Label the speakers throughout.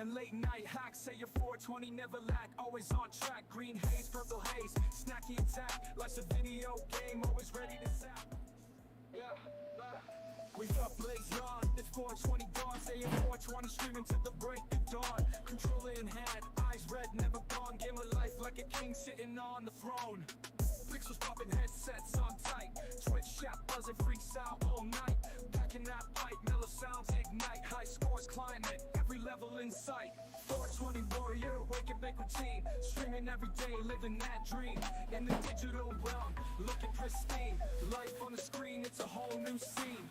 Speaker 1: and late night hacks. Say your 420 never lack, always on track. Green haze, purple haze, snacky attack. Life's a video game, always ready to zap. Yeah, we got blaze on, it's 420 dawn. Say your 420 streaming to the break of dawn. Controller in hand, eyes red, never gone. Game of life like a king sitting on the throne. Pixels popping, headsets on tight. Twitch chat buzzing, freaks out all night. Packing that pipe, mellow sounds ignite. High scores climbing, every level in sight. 420 warrior, wake and bake routine. Streaming every day, living that dream. In the digital realm, looking pristine. Life on the screen, it's a whole new scene.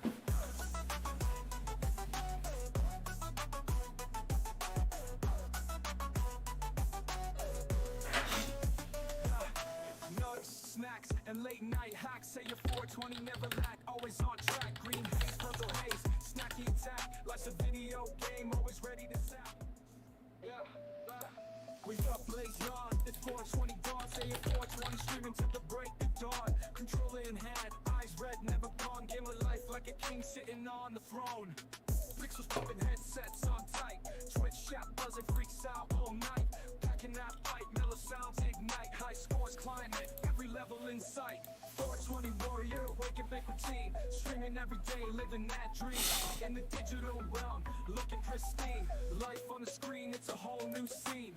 Speaker 1: Snacks and late night hacks. Say your 420 never lack, always on track. Green haze, purple haze, snacky attack. Life's a video game, always ready to zap. Yeah, we got blaze on, it's 420 dawn. Say your 420 streaming to the break of dawn. Controller in hand, eyes red, never gone. Game of life like a king sitting on the throne. Pixels popping, headsets on tight. Twitch chat buzzing, freaks out all night. Packing that pipe, mellow sounds ignite. High scores climbing, every level in sight. 420 warrior, wake and bake routine. Streaming every day, living that dream. In the digital realm, looking pristine. Life on the screen, it's a whole new scene.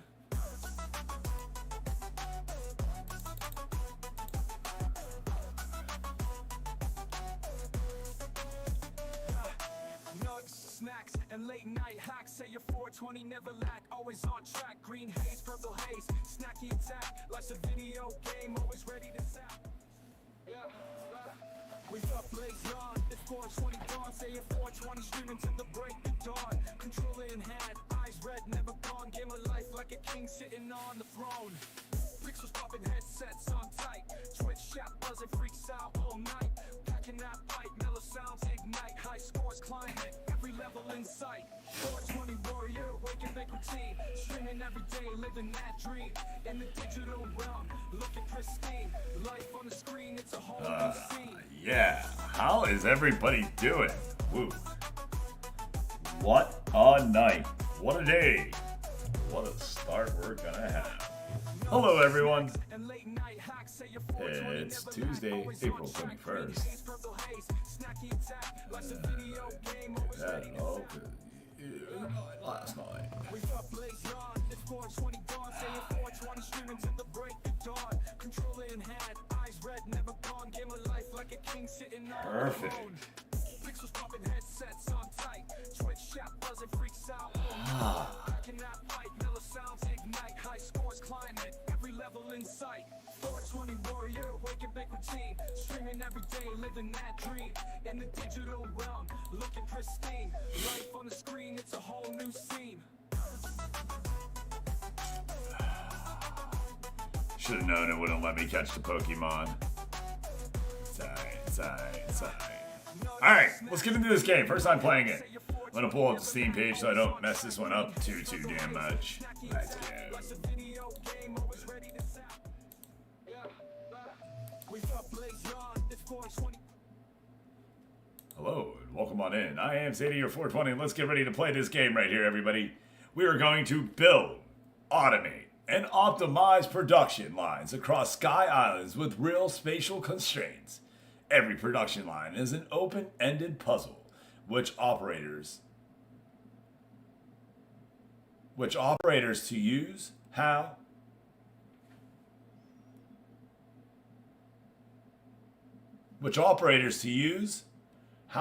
Speaker 1: Snacks and late night hacks. Say your 420 never lack, always on track. Green haze, purple haze, snacky attack. Life's a video game, always ready to zap. Yeah, we got blaze on, it's 420 dawn. Say your 420 streaming to the break of dawn. Controller in hand, eyes red, never gone. Game of life like a king sitting on the throne. Pixels popping, headsets on tight. Twitch chat buzzing, freaks out all night. Packing that pipe, mellow sounds ignite. High scores climbing, every level in sight. 420 warrior, wake and bake routine. Streaming every day, living that dream. In the digital realm, looking pristine. Life on the screen, it's a whole new scene.
Speaker 2: Yeah, how is everybody doing? Woo. What a night. What a day. What a start we're gonna have. Hello everyone. It's Tuesday, April 21st. Had it all last night. Perfect.
Speaker 1: Sight. 420 warrior, wake and bake routine. Streaming every day, living that dream. In the digital realm, looking pristine. Life on the screen, it's a whole new scene.
Speaker 2: Should have known it wouldn't let me catch the Pokemon. Alright, let's get into this game. First time playing it. I'm gonna pull up the Steam page so I don't mess this one up too damn much. Let's go. Hello, and welcome on in. I am Sadie, your 420. Let's get ready to play this game right here, everybody. We are going to build, automate, and optimize production lines across Sky Islands with real spatial constraints. Every production line is an open-ended puzzle, which operators to use, how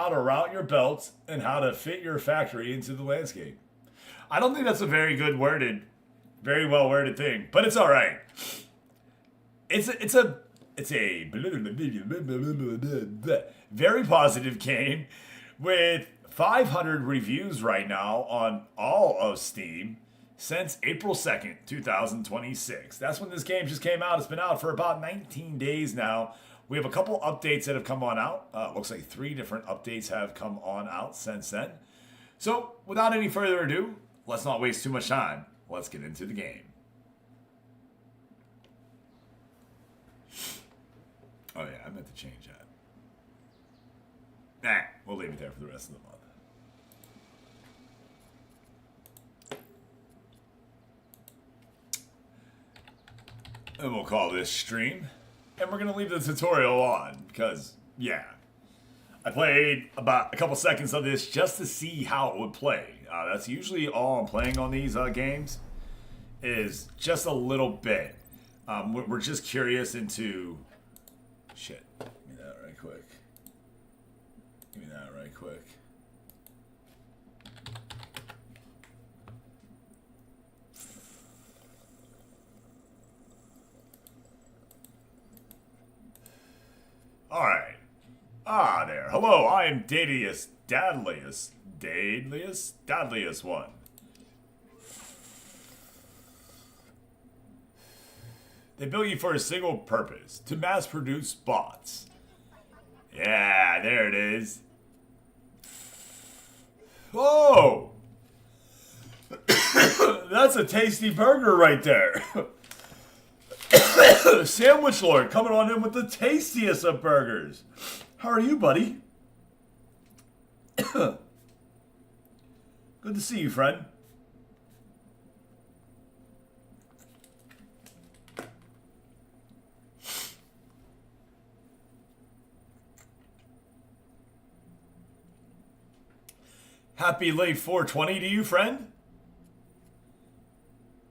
Speaker 2: to route your belts, and how to fit your factory into the landscape. I don't think that's a very well worded thing, but it's all right. It's a very positive game with 500 reviews right now on all of Steam since April 2nd, 2026. That's when this game just came out. It's been out for about 19 days now. We have a couple updates that have come on out. Looks like 3 different updates have come on out since then. So, without any further ado, let's not waste too much time. Let's get into the game. Oh yeah, I meant to change that. Nah, we'll leave it there for the rest of the month. And we'll call this stream. And we're going to leave the tutorial on because, yeah. I played about a couple seconds of this just to see how it would play. That's usually all I'm playing on these games is just a little bit. We're just curious into... Shit. Give me that right quick. Give me that right quick. Alright. There. Hello, I am Dadlius one. They built you for a single purpose, to mass produce bots. Yeah, there it is. Oh! That's a tasty burger right there. Sandwich Lord coming on in with the tastiest of burgers. How are you, buddy? Good to see you, friend. Happy late 420 to you, friend.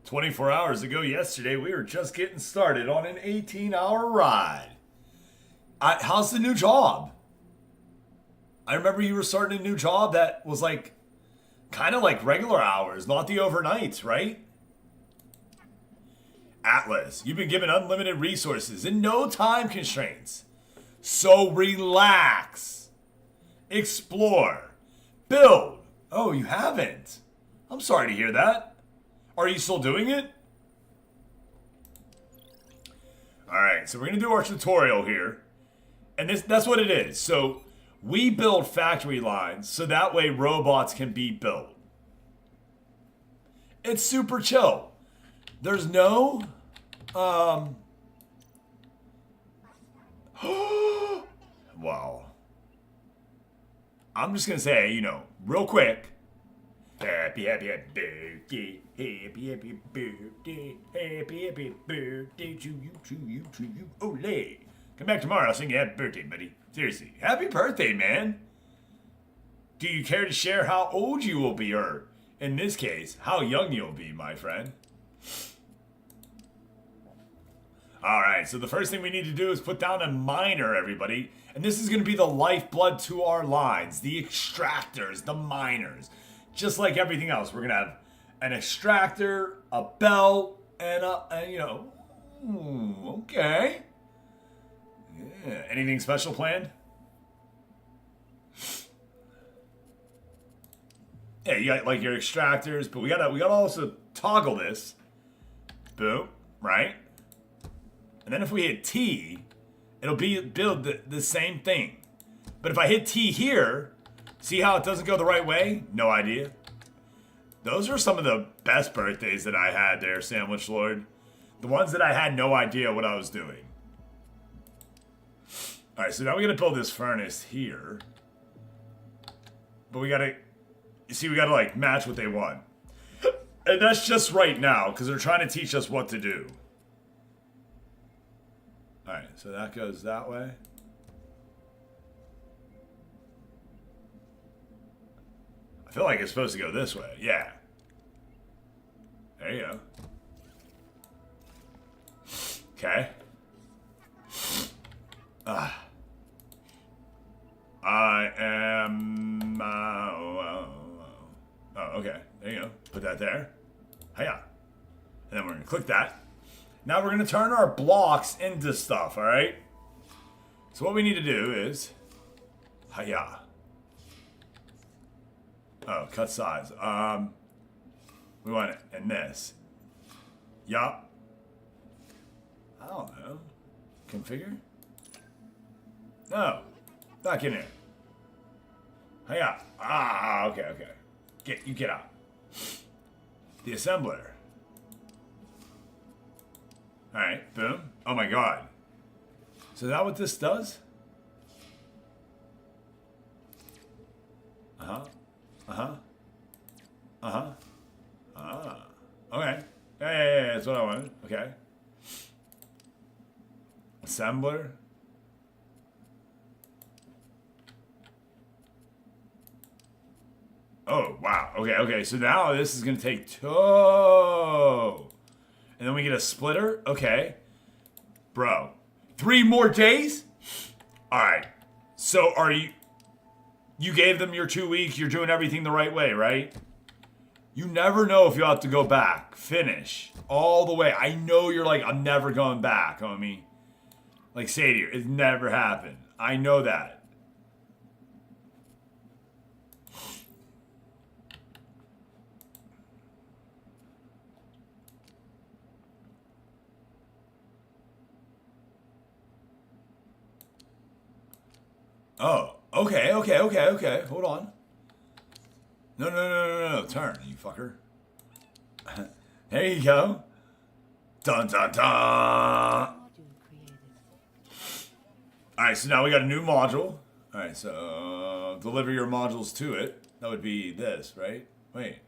Speaker 2: 24 hours ago yesterday, we were just getting started on an 18-hour ride. How's the new job? I remember you were starting a new job that was like, kind of like regular hours, not the overnights, right? Atlas, you've been given unlimited resources and no time constraints. So relax. Explore. Build. Oh, you haven't? I'm sorry to hear that. Are you still doing it? Alright, so we're going to do our tutorial here. And that's what it is. So we build factory lines so that way robots can be built. It's super chill. There's no... Wow. I'm just going to say, you know, real quick. Happy, happy, happy birthday. Happy, happy birthday. Happy, happy birthday to you. Ole. Come back tomorrow, I'll sing you happy birthday, buddy. Seriously. Happy birthday, man. Do you care to share how old you will be, or, in this case, how young you'll be, my friend? Alright, so the first thing we need to do is put down a miner, everybody. And this is going to be the lifeblood to our lines. The extractors, the miners. Just like everything else, we're going to have an extractor, a belt, and you know, okay. Yeah. Anything special planned? Yeah, you got like your extractors, but we gotta also toggle this. Boom, right? And then if we hit T, it'll build the same thing. But if I hit T here, see how it doesn't go the right way? No idea. Those are some of the best birthdays that I had there, Sandwich Lord. The ones that I had no idea what I was doing. Alright, so now we gotta build this furnace here. But we gotta like match what they want. And that's just right now, because they're trying to teach us what to do. Alright, so that goes that way. I feel like it's supposed to go this way. Yeah. There you go. Okay. I am... oh, okay. There you go. Put that there. Hiya. And then we're going to click that. Now we're going to turn our blocks into stuff, alright? So what we need to do is... Hiya. Oh, cut size. We want it in this. Yup. I don't know. Configure? No. Back in here. Hiya. Okay. Get out. The assembler. Alright, boom. Oh my god. So is that what this does? Okay. Yeah, that's what I wanted. Okay. Assembler. Oh, wow. Okay, okay. So now this is going to take two. And then we get a splitter. Okay. Bro. 3 more days? All right. So are you... You gave them your 2 weeks. You're doing everything the right way, right? You never know if you'll have to go back. Finish. All the way. I know you're like, I'm never going back, homie. Like Sadir, it's never happened. I know that. Oh, okay, okay, okay, okay. Hold on. No, no, no, no, no, no. Turn, you fucker. There you go. Dun, dun, dun. Alright, so now we got a new module. Alright, so deliver your modules to it. That would be this, right? Wait.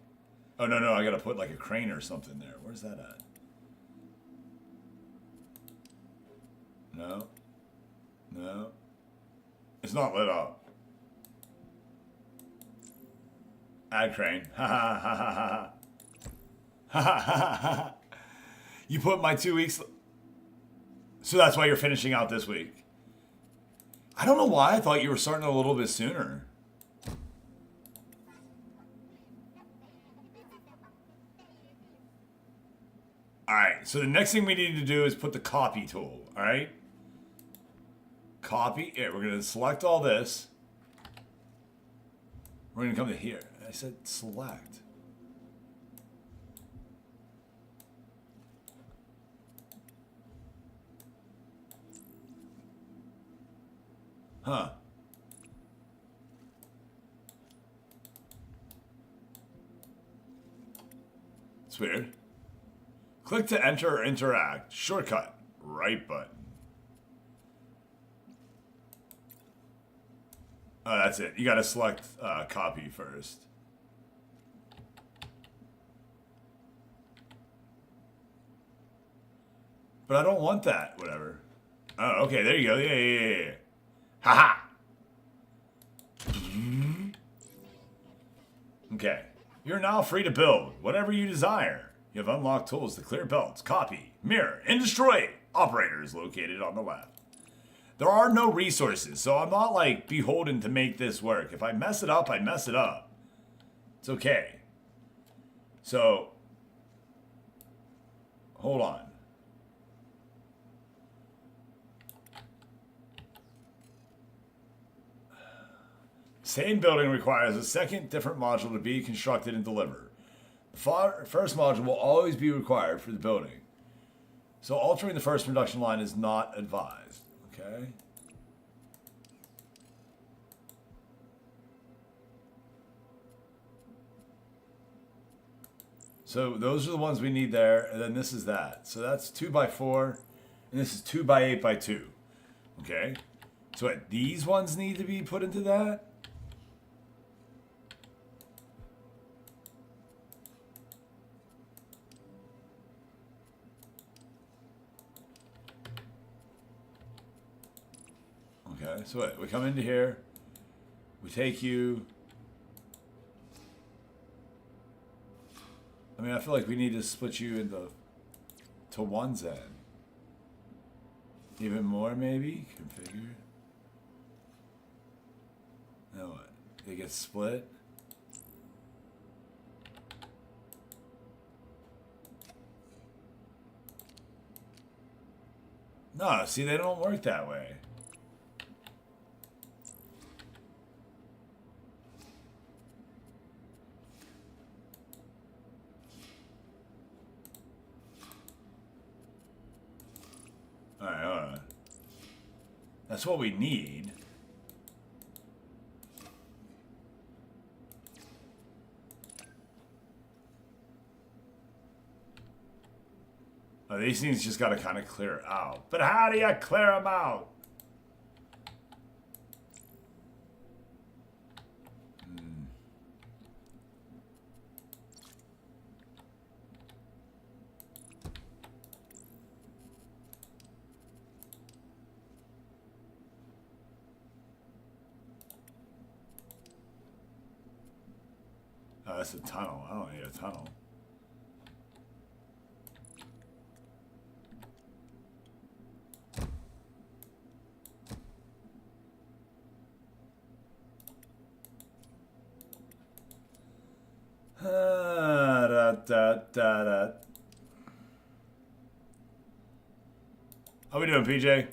Speaker 2: Oh, no, no, I gotta put like a crane or something there. Where's that at? No. No. It's not lit up. Add crane. Ha ha ha ha ha. Ha ha ha ha. You put my 2 weeks. So that's why you're finishing out this week. I don't know why I thought you were starting a little bit sooner. Alright, so the next thing we need to do is put the copy tool, alright? Copy. Here, we're going to select all this. We're going to come to here. I said select. Huh. It's weird. Click to enter or interact. Shortcut. Right button. Oh, that's it. You gotta select copy first. But I don't want that. Whatever. Oh, okay. There you go. Yeah, yeah, yeah, yeah. Haha. Okay. You're now free to build whatever you desire. You have unlocked tools to clear belts, copy, mirror, and destroy operators located on the left. There are no resources, so I'm not like beholden to make this work. If I mess it up, I mess it up. It's okay. So, hold on. Same building requires a second different module to be constructed and delivered. The first module will always be required for the building. So altering the first production line is not advised. Okay. So those are the ones we need there, and then this is that. So that's 2x4, and this is 2x8x2. Okay. So what, these ones need to be put into that? Okay, so what, we come into here, we take you. I mean, I feel like we need to split you into ones then. Even more, maybe? Configure. Now what? They get split? No, see, they don't work that way. Alright, hold on. That's what we need. Oh, these things just gotta kind of clear out. But how do you clear them out? that's a tunnel. I don't need a tunnel. How we doing, PJ?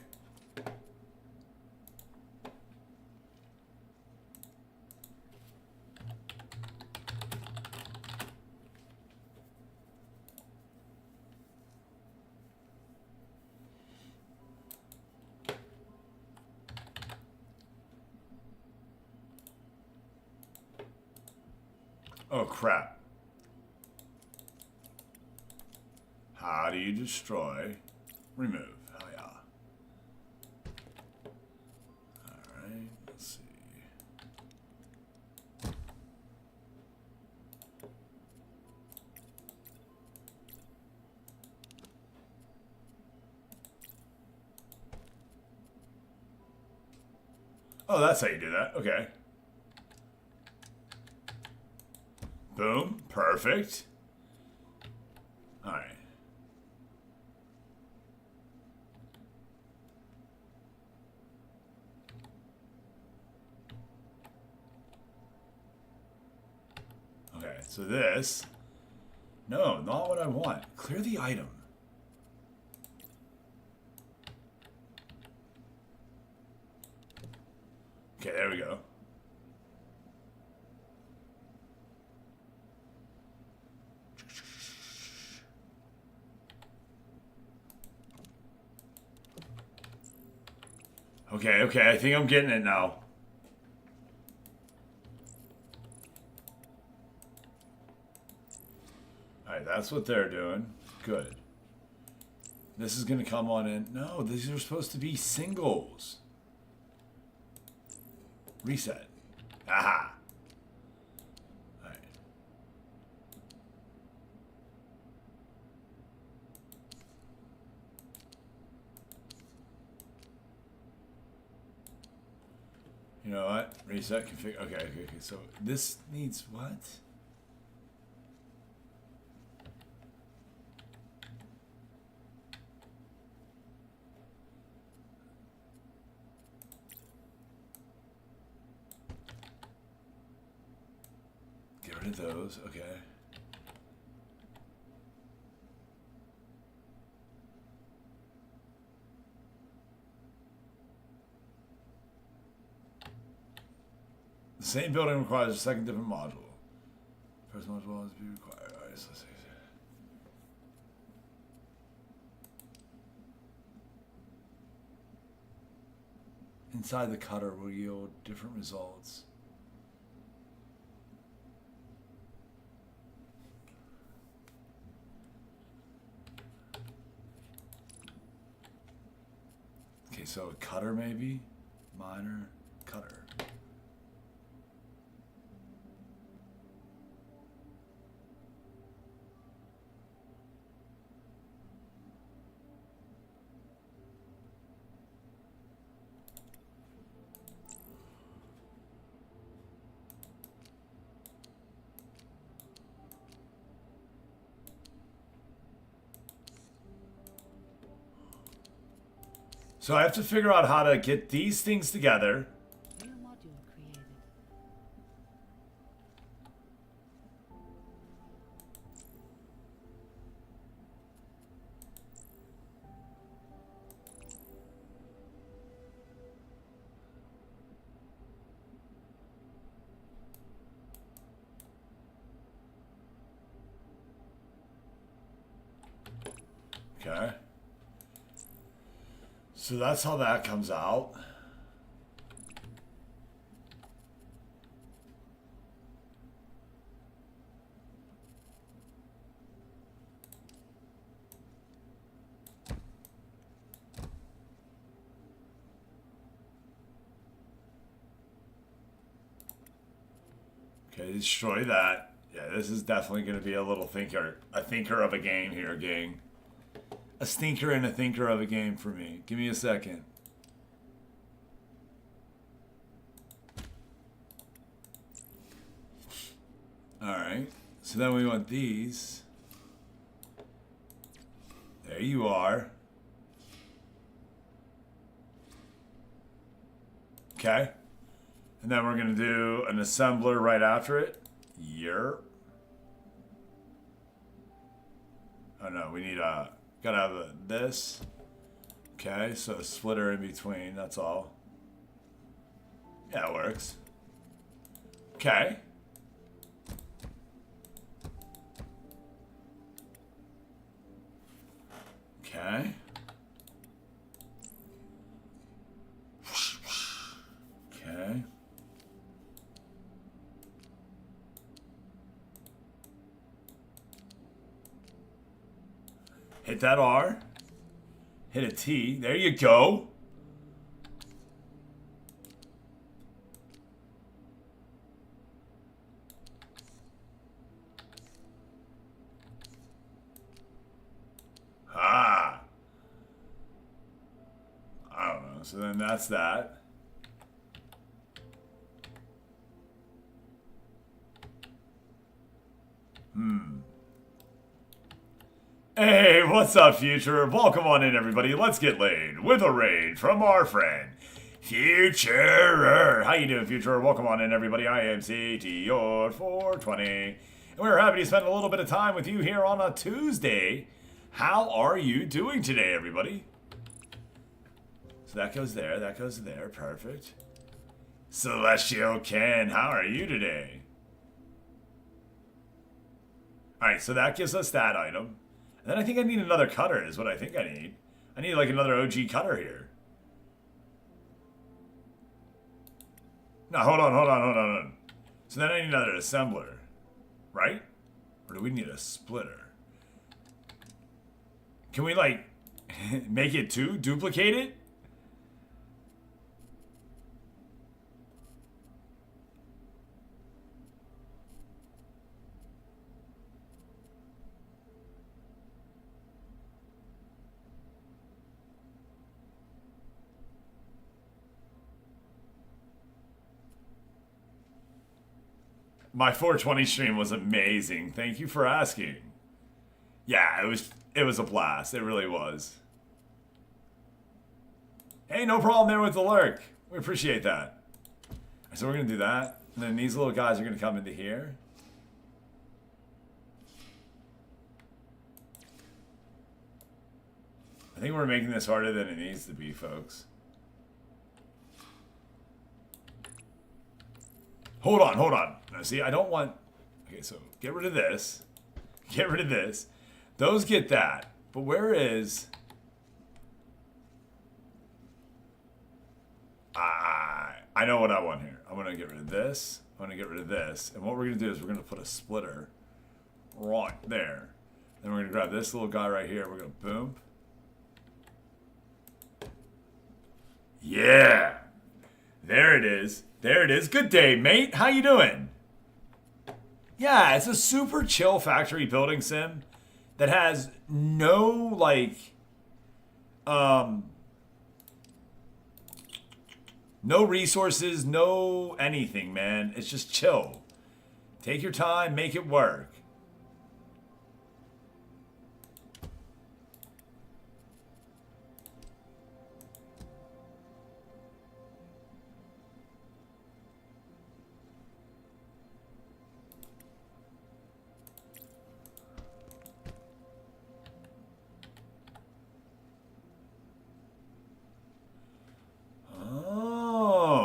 Speaker 2: Oh, crap. How do you destroy? Remove. Oh, yeah. Alright, let's see. Oh, that's how you do that. Okay. Boom. Perfect. All right. Okay, so this... No, not what I want. Clear the item. Okay, there we go. Okay, I think I'm getting it now. Alright, that's what they're doing. Good. This is going to come on in. No, these are supposed to be singles. Reset. Aha! Alright. You know what? Reset config. Okay. So this needs what? Get rid of those. Okay. The same building requires a second different module. First module is be required. All right, so let's see. Inside the cutter will yield different results. Okay, so a cutter maybe? Minor cutter. So I have to figure out how to get these things together.
Speaker 3: New module created.
Speaker 2: Okay. So that's how that comes out. Okay, destroy that. Yeah, this is definitely going to be a little thinker of a game here, gang. A stinker and a thinker of a game for me. Give me a second. Alright. So then we want these. There you are. Okay. And then we're going to do an assembler right after it. Yerp. Oh no, we need a... Gotta have this. Okay, so a splitter in between, that's all. Yeah, it works. Okay. Okay. Okay. Hit that R. Hit a T. There you go. Ah. I don't know. So then that's that. Hey, what's up, Future? Welcome on in, everybody. Let's get laid with a raid from our friend, Futurer. How you doing, Futurer? Welcome on in, everybody. I am CTR420, and we're happy to spend a little bit of time with you here on a Tuesday. How are you doing today, everybody? So that goes there, that goes there. Perfect. Celestial Ken, how are you today? Alright, so that gives us that item. And then I think I need another cutter is what I think I need. I need like another OG cutter here. No, hold on. So then I need another assembler. Right? Or do we need a splitter? Can we like make it two? Duplicate it? My 420 stream was amazing. Thank you for asking. Yeah, it was a blast. It really was. Hey, no problem there with the lurk. We appreciate that. So we're going to do that. And then these little guys are going to come into here. I think we're making this harder than it needs to be, folks. Hold on. Now, see, I don't want... Okay, so get rid of this. Get rid of this. Those get that. But where is... I know what I want here. I'm going to get rid of this. I'm going to get rid of this. And what we're going to do is we're going to put a splitter right there. Then we're going to grab this little guy right here. We're going to boom. Yeah. There it is. There it is. Good day, mate. How you doing? Yeah, it's a super chill factory building sim that has no, like, no resources, no anything, man. It's just chill. Take your time, make it work.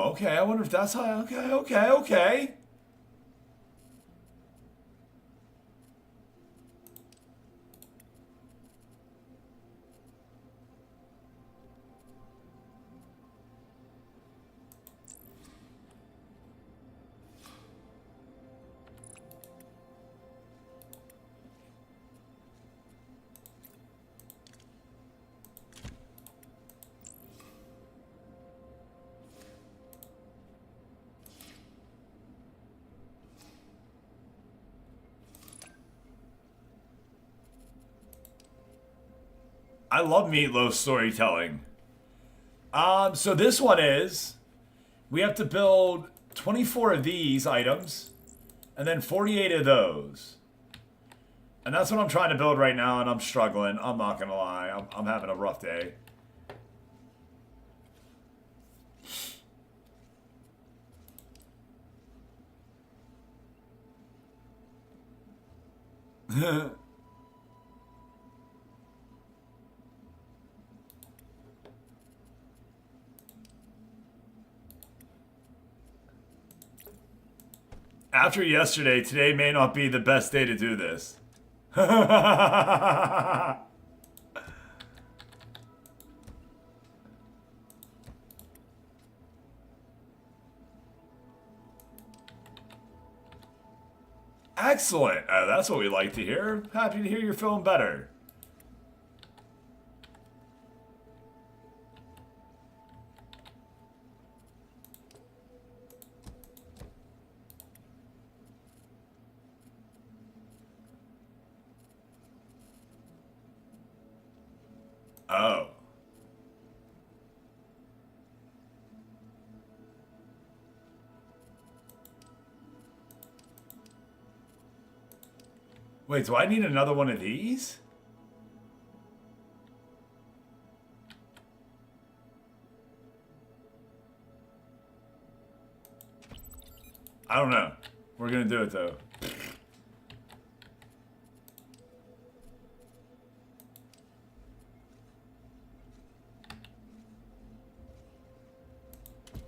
Speaker 2: Okay, I wonder if that's how... Okay. I love Meatloaf storytelling. So this one is, we have to build 24 of these items, and then 48 of those. And that's what I'm trying to build right now, and I'm struggling. I'm not going to lie. I'm having a rough day. After yesterday, today may not be the best day to do this. Excellent. That's what we like to hear. Happy to hear you're feeling better. Oh. Wait, do I need another one of these? I don't know. We're gonna do it though.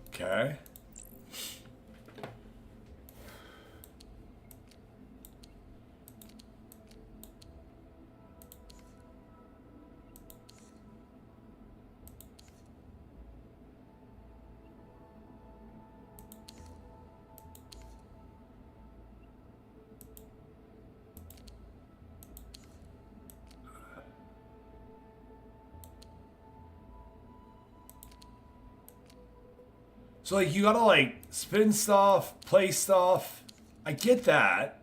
Speaker 2: Okay. So, like, you gotta, like, spin stuff, play stuff. I get that.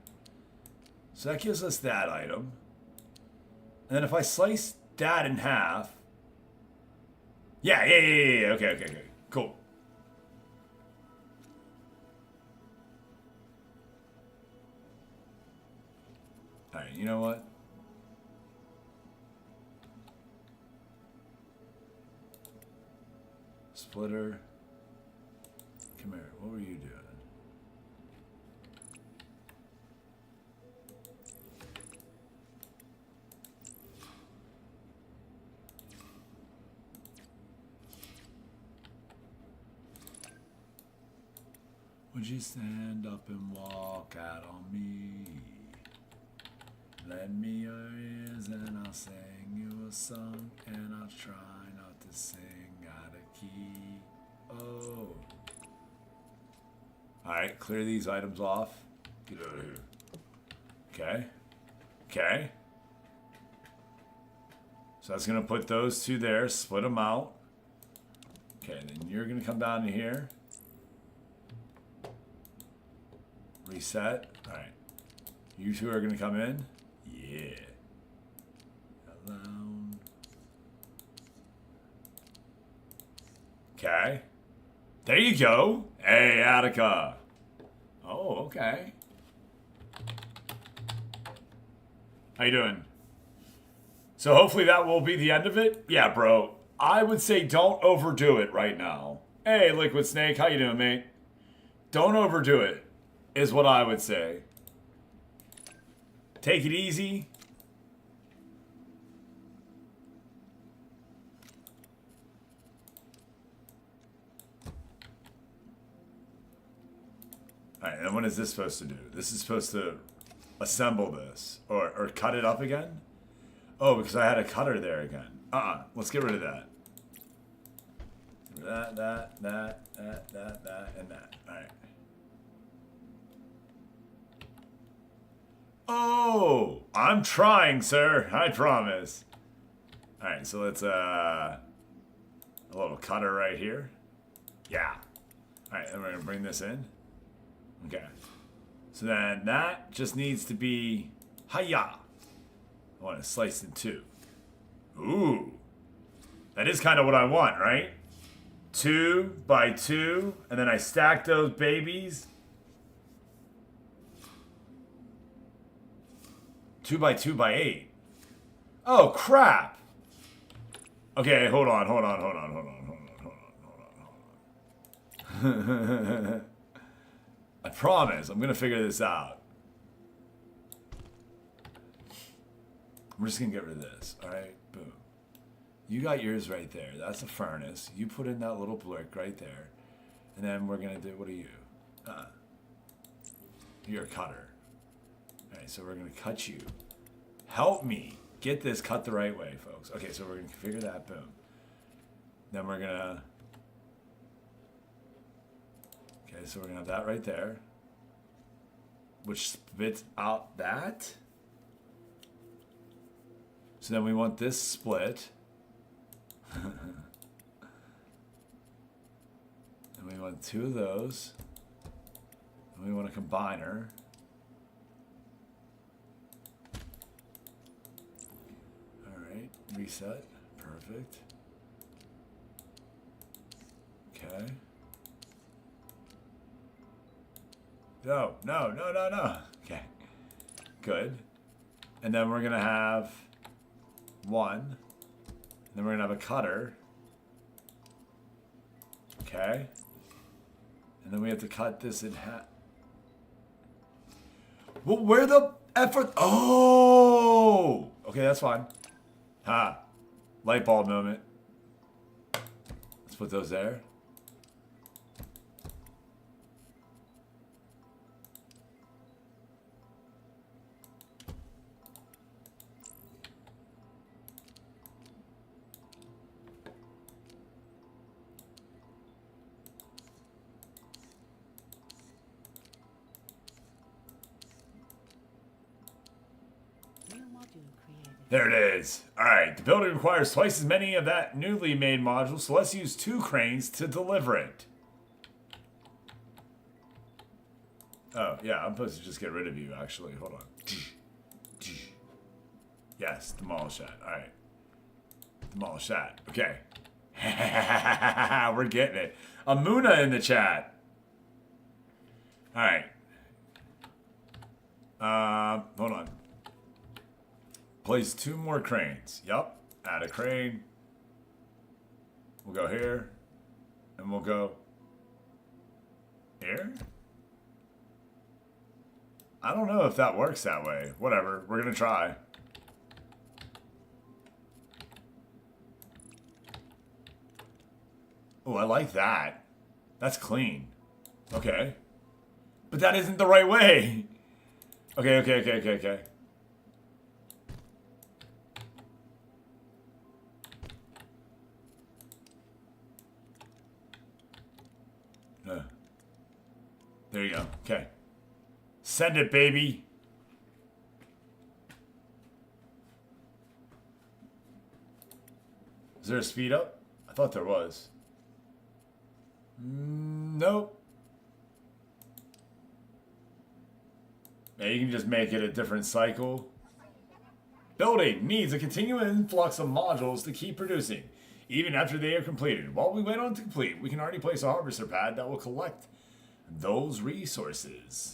Speaker 2: So that gives us that item. And then if I slice that in half... Yeah. Okay. Cool. Alright, you know what? Splitter. Come here. What were you doing? Would you stand up and walk out on me? Lend me your ears and I'll sing you a song, and I'll try not to sing out of key. Oh. Alright, clear these items off. Get out of here. Okay. So that's going to put those two there, split them out. Okay, then you're going to come down to here. Reset. Alright. You two are going to come in. Yeah. Alone. Okay. There you go. Hey, Attica. Oh, okay. How you doing? So hopefully that will be the end of it. Yeah, bro. I would say don't overdo it right now. Hey, Liquid Snake. How you doing, mate? Don't overdo it, is what I would say. Take it easy. Alright, and what is this supposed to do? This is supposed to assemble this. Or cut it up again? Oh, because I had a cutter there again. Let's get rid of that. That, and that. Alright. Oh! I'm trying, sir. I promise. Alright, so let's, a little cutter right here. Yeah. Alright, then we're going to bring this in. Okay. So then that just needs to be... Hiya! I want it sliced in two. Ooh. That is kind of what I want, right? 2 by 2. And then I stack those babies. 2 by 2 by 8. Oh, crap. Okay, hold on. I promise, I'm gonna figure this out. I'm just gonna get rid of this. All right, boom. You got yours right there. That's a furnace. You put in that little brick right there, and then we're gonna do. What are you? You're a cutter. All right, so we're gonna cut you. Help me get this cut the right way, folks. Okay, so we're gonna configure that. Boom. Then we're gonna. Okay, so we're gonna have that right there, which spits out that. So then we want this split. And we want 2 of those. And we want a combiner. Alright, reset. Perfect. Okay. No. Okay. Good. And then we're gonna have 1. And then we're gonna have a cutter. Okay. And then we have to cut this in half. Well, where the effort? Oh! Okay, that's fine. Ha. Light bulb moment. Let's put those there.
Speaker 3: New module created.
Speaker 2: There it is. Alright, the building requires twice as many of that newly made module, so let's use 2 cranes to deliver it. Oh, yeah, I'm supposed to just get rid of you, actually. Hold on. Yes, demolish that. Alright. Demolish that. Okay. We're getting it. Amuna in the chat. Alright. Hold on. Place 2 more cranes. Yup. Add a crane. We'll go here. And we'll go here. I don't know if that works that way. Whatever. We're going to try. Oh, I like that. That's clean. Okay. But that isn't the right way. Okay. There you go. Okay. Send it, baby. Is there a speed up? I thought there was. Nope. Yeah, you can just make it a different cycle. Building needs a continual influx of modules to keep producing, even after they are completed. While we wait on to complete, we can already place a harvester pad that will collect those resources.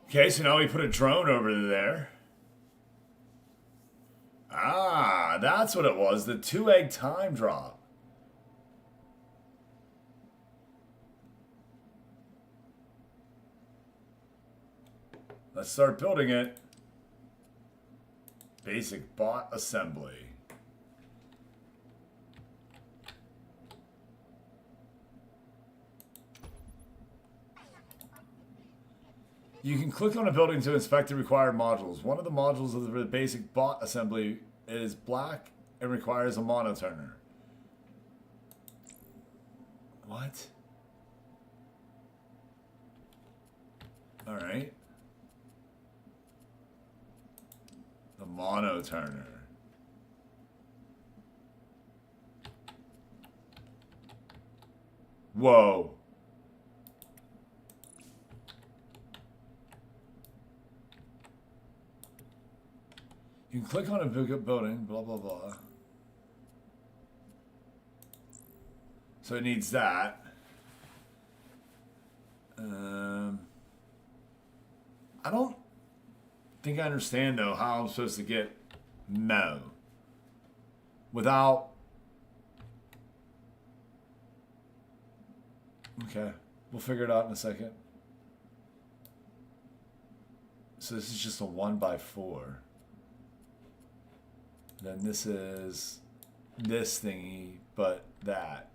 Speaker 2: Okay, so now we put a drone over there. Ah, that's what it was. The 2-egg time drop. Let's start building it. Basic bot assembly. You can click on a building to inspect the required modules. One of the modules of the basic bot assembly is black and requires a monoturner. What? All right. The mono turner. Whoa. You can click on a building, blah, blah, blah. So it needs that. I don't think I understand, though, how I'm supposed to get Mo without... Okay, we'll figure it out in a second. So this is just a 1x4. Then this is this thingy, but that.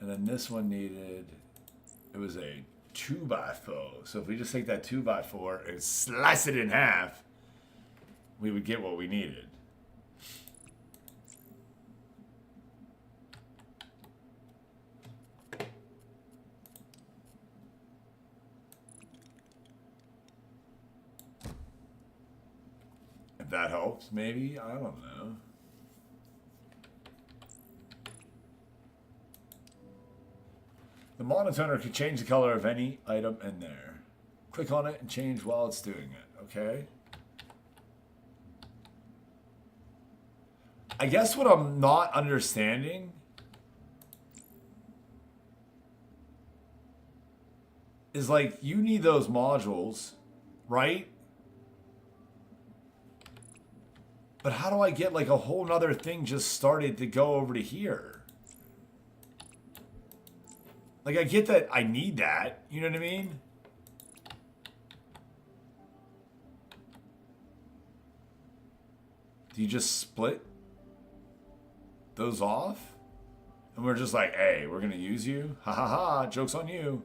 Speaker 2: And then this one needed, it was a 2x4. So if we just take that 2x4 and slice it in half, we would get what we needed. If that helps, maybe, I don't know. The monotoner can change the color of any item in there. Click on it and change while it's doing it, okay? I guess what I'm not understanding is like, you need those modules, right? But how do I get like a whole nother thing just started to go over to here? Like, I get that I need that. You know what I mean? Do you just split those off? And we're just like, hey, we're going to use you? Ha ha ha, joke's on you.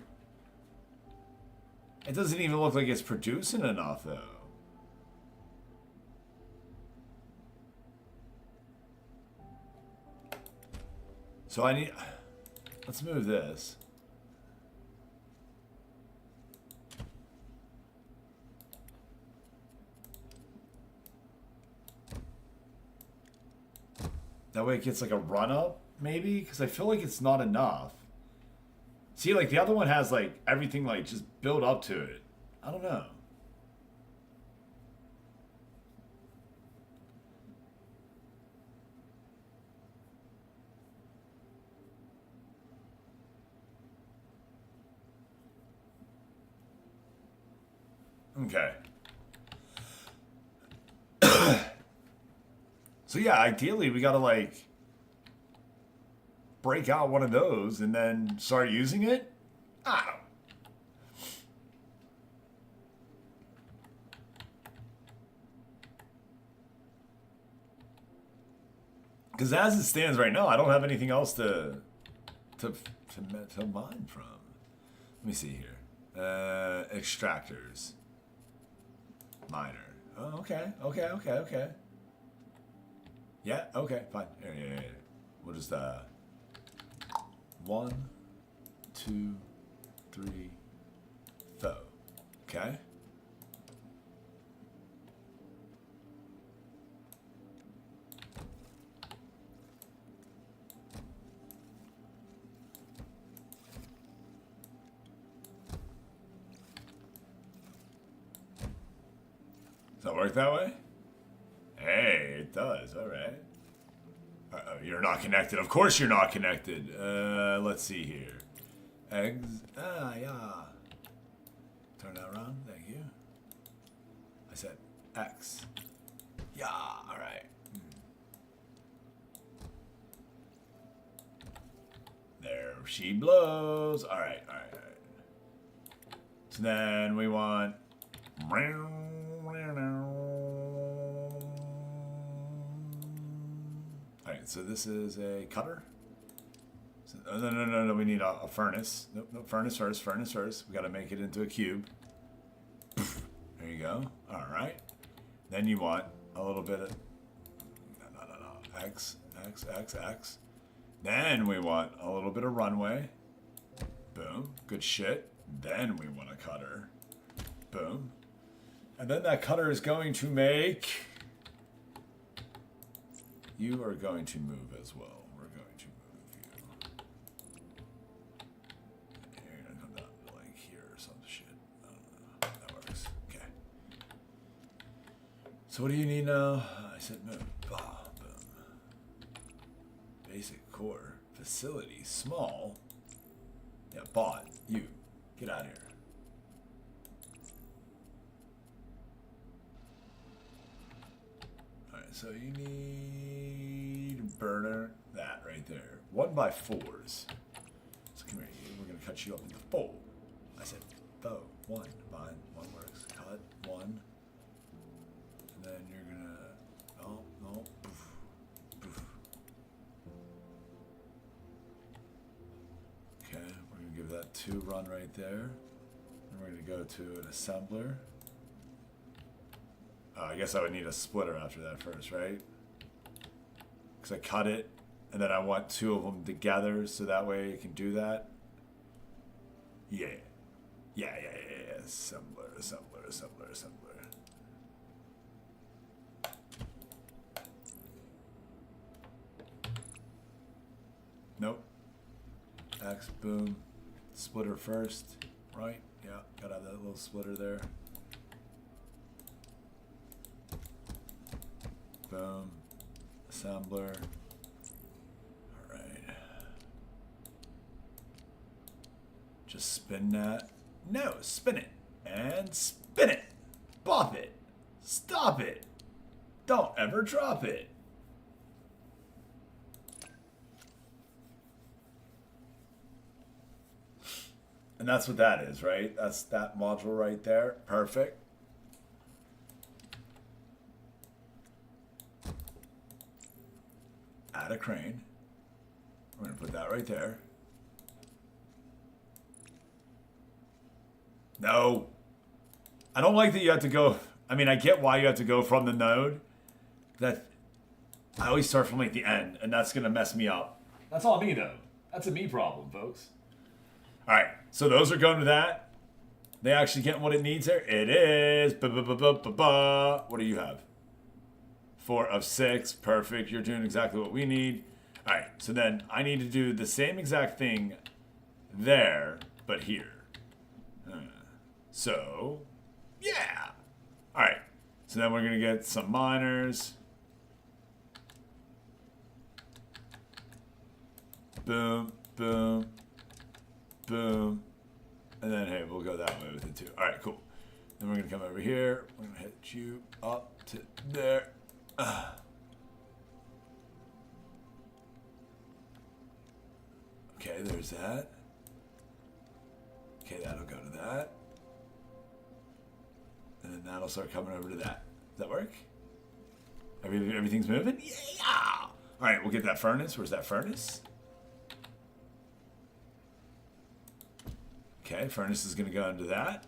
Speaker 2: It doesn't even look like it's producing enough, though. So I need... Let's move this. That way it gets like a run up, maybe? Because I feel like it's not enough. See, like the other one has like everything like just built up to it. I don't know. Okay. So yeah, ideally we gotta like break out one of those and then start using it. I don't know. Because as it stands right now, I don't have anything else to mine from. Let me see here. Extractors. Miner. Oh, okay. Yeah, okay, fine. Yeah. We'll just, 1, 2, 3, 4. Okay. Does that work that way? Hey, it does. All right. You're not connected. Of course you're not connected. Let's see here. Eggs. Ah, yeah. Turn that around. Thank you. I said X. Yeah. All right. There she blows. All right. So then we want... Alright, so this is a cutter. So, no, we need a furnace. Nope, furnace first. We gotta make it into a cube. There you go. Alright. Then you want a little bit of... No. X. Then we want a little bit of runway. Boom. Good shit. Then we want a cutter. Boom. And then that cutter is going to make... You are going to move as well. We're going to move you. You're going to come down to like here or some shit. I don't know. That works. Okay. So what do you need now? I said move. Ah, boom. Basic core. Facility. Small. Yeah, bot. You. Get out of here. Alright, so you need a burner. That right there. 1x4s. So come here. We're going to cut you up into 4. I said 4. 1. Fine. 1 works. Cut. 1. And then you're going to... No. No. Poof. Poof. Okay. We're going to give that 2 run right there. And we're going to go to an assembler. I guess I would need a splitter after that first, right? Because I cut it, and then I want 2 of them together, so that way it can do that. Yeah. Yeah. Assembler. Nope. X, boom. Splitter first, right? Yeah, gotta have that little splitter there. Boom. Assembler. Alright. Just spin that. No, spin it. And spin it. Bop it. Stop it. Don't ever drop it. And that's what that is, right? That's that module right there. Perfect. Add a crane. We're going to put that right there. No. I don't like that you have to go... I mean, I get why you have to go from the node. That I always start from like the end, and that's going to mess me up. That's all me, though. That's a me problem, folks. All right, so those are going to that. They actually getting what it needs there. It is. What do you have? 4 of 6. Perfect. You're doing exactly what we need. All right, so then I need to do the same exact thing there, but here. So, yeah. All right, so then we're going to get some miners. Boom, boom, boom. And then, hey, we'll go that way with it too. All right, cool. Then we're going to come over here. We're going to hit you up to there. Okay, there's that. Okay, that'll go to that. And then that'll start coming over to that. Does that work? Everything's moving? Yeah! All right, we'll get that furnace. Where's that furnace? Okay, furnace is going to go into that.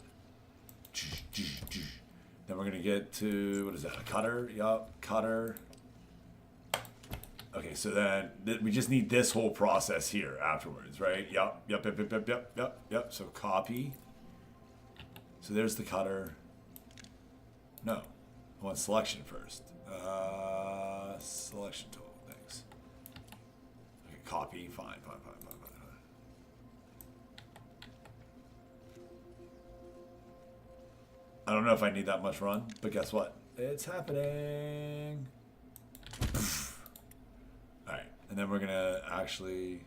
Speaker 2: Then we're going to get to, what is that, a cutter? Yup, cutter. Okay, so then we just need this whole process here afterwards, right? Yup. So copy. So there's the cutter. No, I want selection first. Selection tool, thanks. Okay, copy, fine. I don't know if I need that much run, but guess what? It's happening. Alright, and then we're gonna actually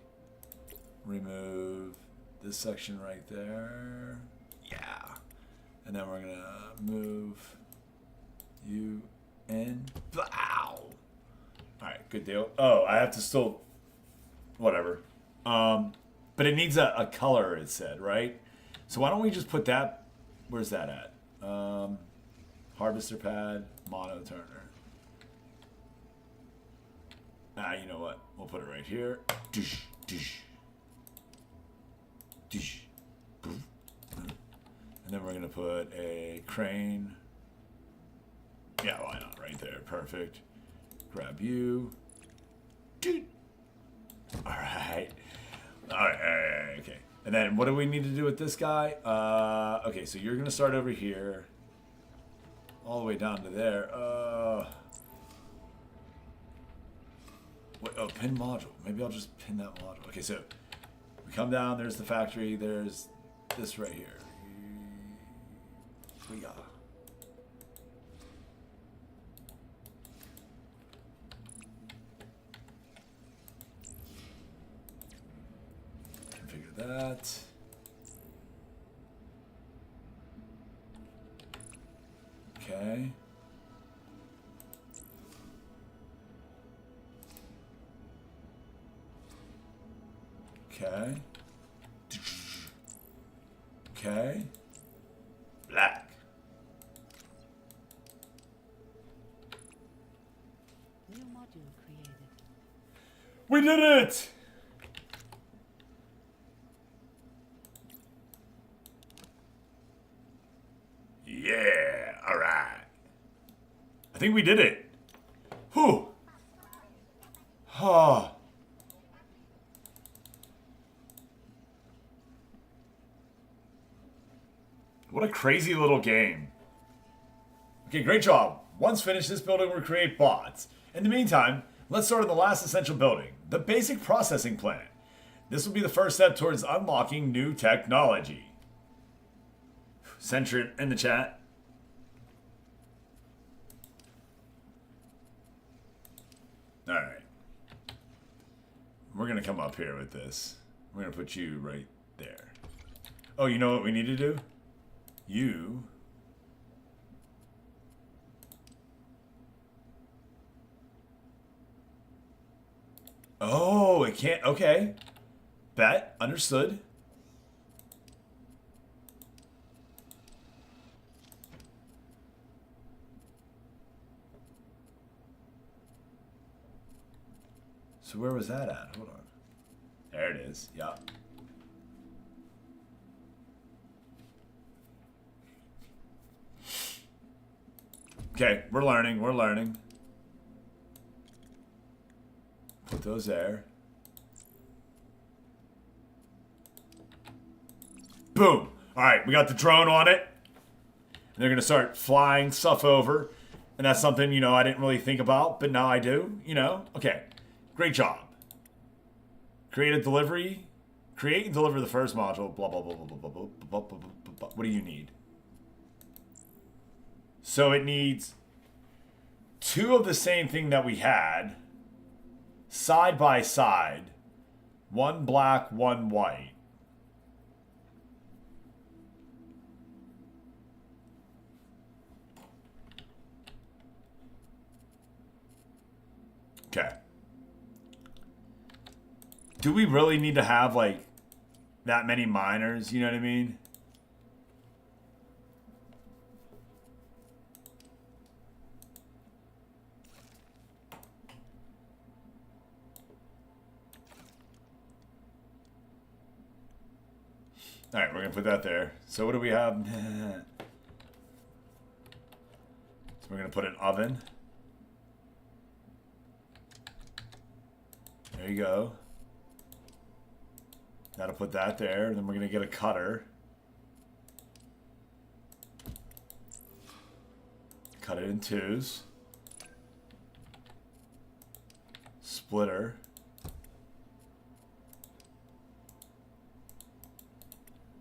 Speaker 2: remove this section right there. Yeah. And then we're gonna move you in. Wow. Alright, good deal. Oh, I have to still whatever. But it needs a color, it said, right? So why don't we just put that, where's that at? Harvester pad, mono turner. You know what? We'll put it right here. And then we're gonna put a crane. Yeah, why not? Right there, perfect. Grab you. All right, okay. And then what do we need to do with this guy? Okay, so you're going to start over here. All the way down to there. Wait, oh, pin module. Maybe I'll just pin that module. Okay, so we come down. There's the factory. There's this right here. Yeah. Configure that. Okay. Okay. Okay. Black.
Speaker 3: New module created.
Speaker 2: We did it! Yeah, alright. I think we did it. Whew. Oh. What a crazy little game. Okay, great job. Once finished, this building will create bots. In the meantime, let's start on the last essential building, the basic processing plant. This will be the first step towards unlocking new technology. Censor it in the chat. Alright. We're going to come up here with this. We're going to put you right there. Oh, you know what we need to do? You... Oh, it can't... Okay. Bet. Understood. So where was that at? Hold on. There it is. Yeah. Okay, we're learning. We're learning. Put those there. Boom. All right, we got the drone on it. And they're going to start flying stuff over. And that's something, you know, I didn't really think about, but now I do, you know. Okay, great job. Create a delivery. Create and deliver the first module. Blah, blah, blah, blah, blah, blah, blah, blah, blah, blah, blah. What do you need? So it needs two of the same thing that we had, side by side, one black, one white. Okay. Do we really need to have, like, that many miners? You know what I mean? All right, we're going to put that there. So what do we have? So we're going to put an oven. There you go. That'll put that there. Then we're going to get a cutter. Cut it in twos. Splitter.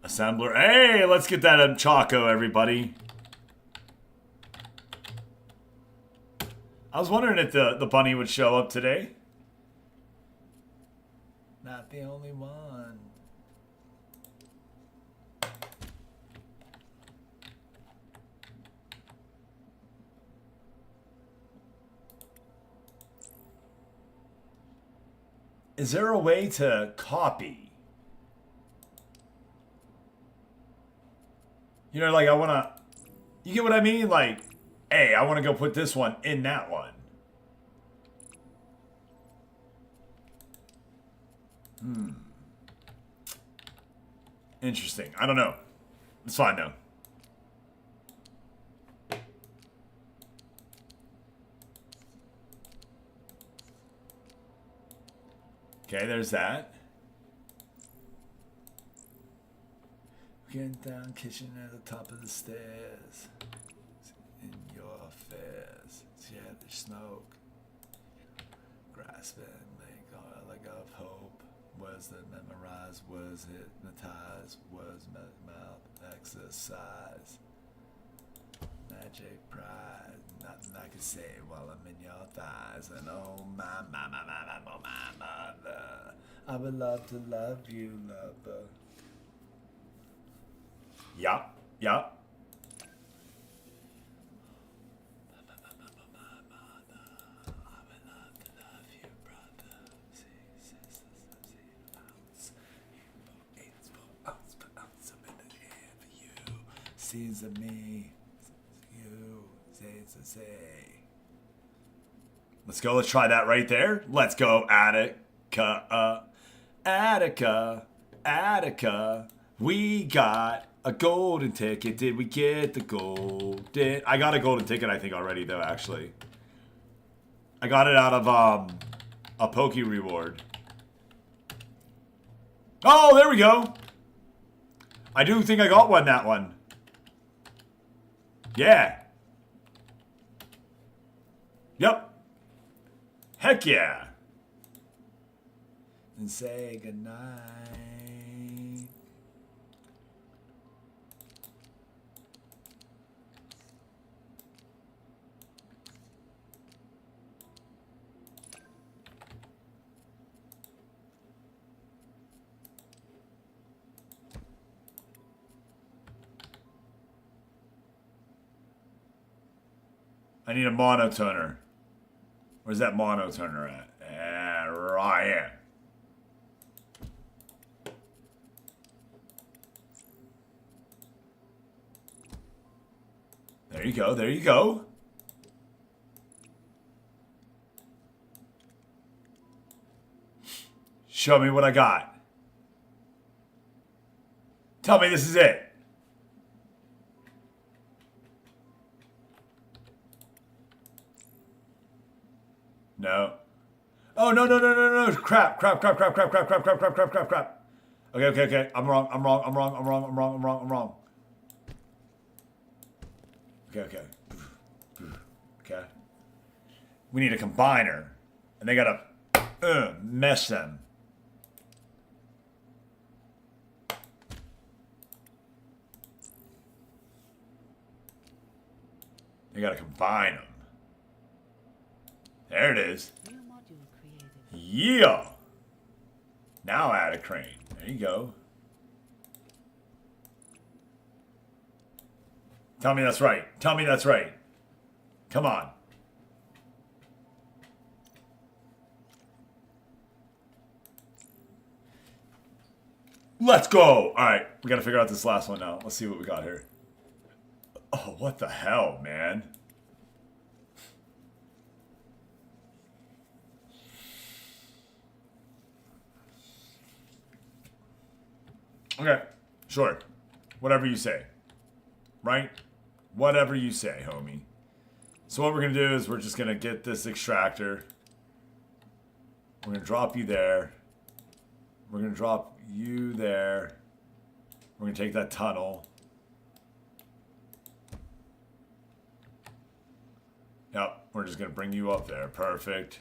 Speaker 2: Assembler. Hey, let's get that in Choco, everybody. I was wondering if the bunny would show up today. Not the only one. Is there a way to copy? You know, like I want to... You get what I mean? Like, hey, I want to go put this one in that one. Interesting. I don't know. It's fine though. Okay, there's that. Getting down, kitchen at the top of the stairs. In your affairs. Yeah, the smoke. Grasping, like of hope. Was the memorized, was hypnotized, was mouth exercise. Magic pride, nothing I can say while I'm in your thighs. And oh my mother, I would love to love you, lover. Yup, yup. Sees of me, you say. Let's go. Let's try that right there. Let's go, Attica, Attica. We got a golden ticket. Did we get the golden? I got a golden ticket, I think, already though. Actually, I got it out of a Poke reward. Oh, there we go. I do think I got one. That one. Yeah. Yep. Heck yeah. And say goodnight. I need a monotoner. Where's that monotoner at? Right here. There you go. There you go. Show me what I got. Tell me this is it. No. Oh, no. Crap. Okay. I'm wrong. Okay. Okay. We need a combiner. And they gotta mesh them. They gotta combine them. There it is.
Speaker 3: New module created.
Speaker 2: Yeah. Now add a crane. There you go. Tell me that's right. Tell me that's right. Come on. Let's go. All right. We got to figure out this last one now. Let's see what we got here. Oh, what the hell, man? Okay, sure. Whatever you say. Right? Whatever you say, homie. So what we're going to do is we're just going to get this extractor. We're going to drop you there. We're going to drop you there. We're going to take that tunnel. Yep, we're just going to bring you up there. Perfect.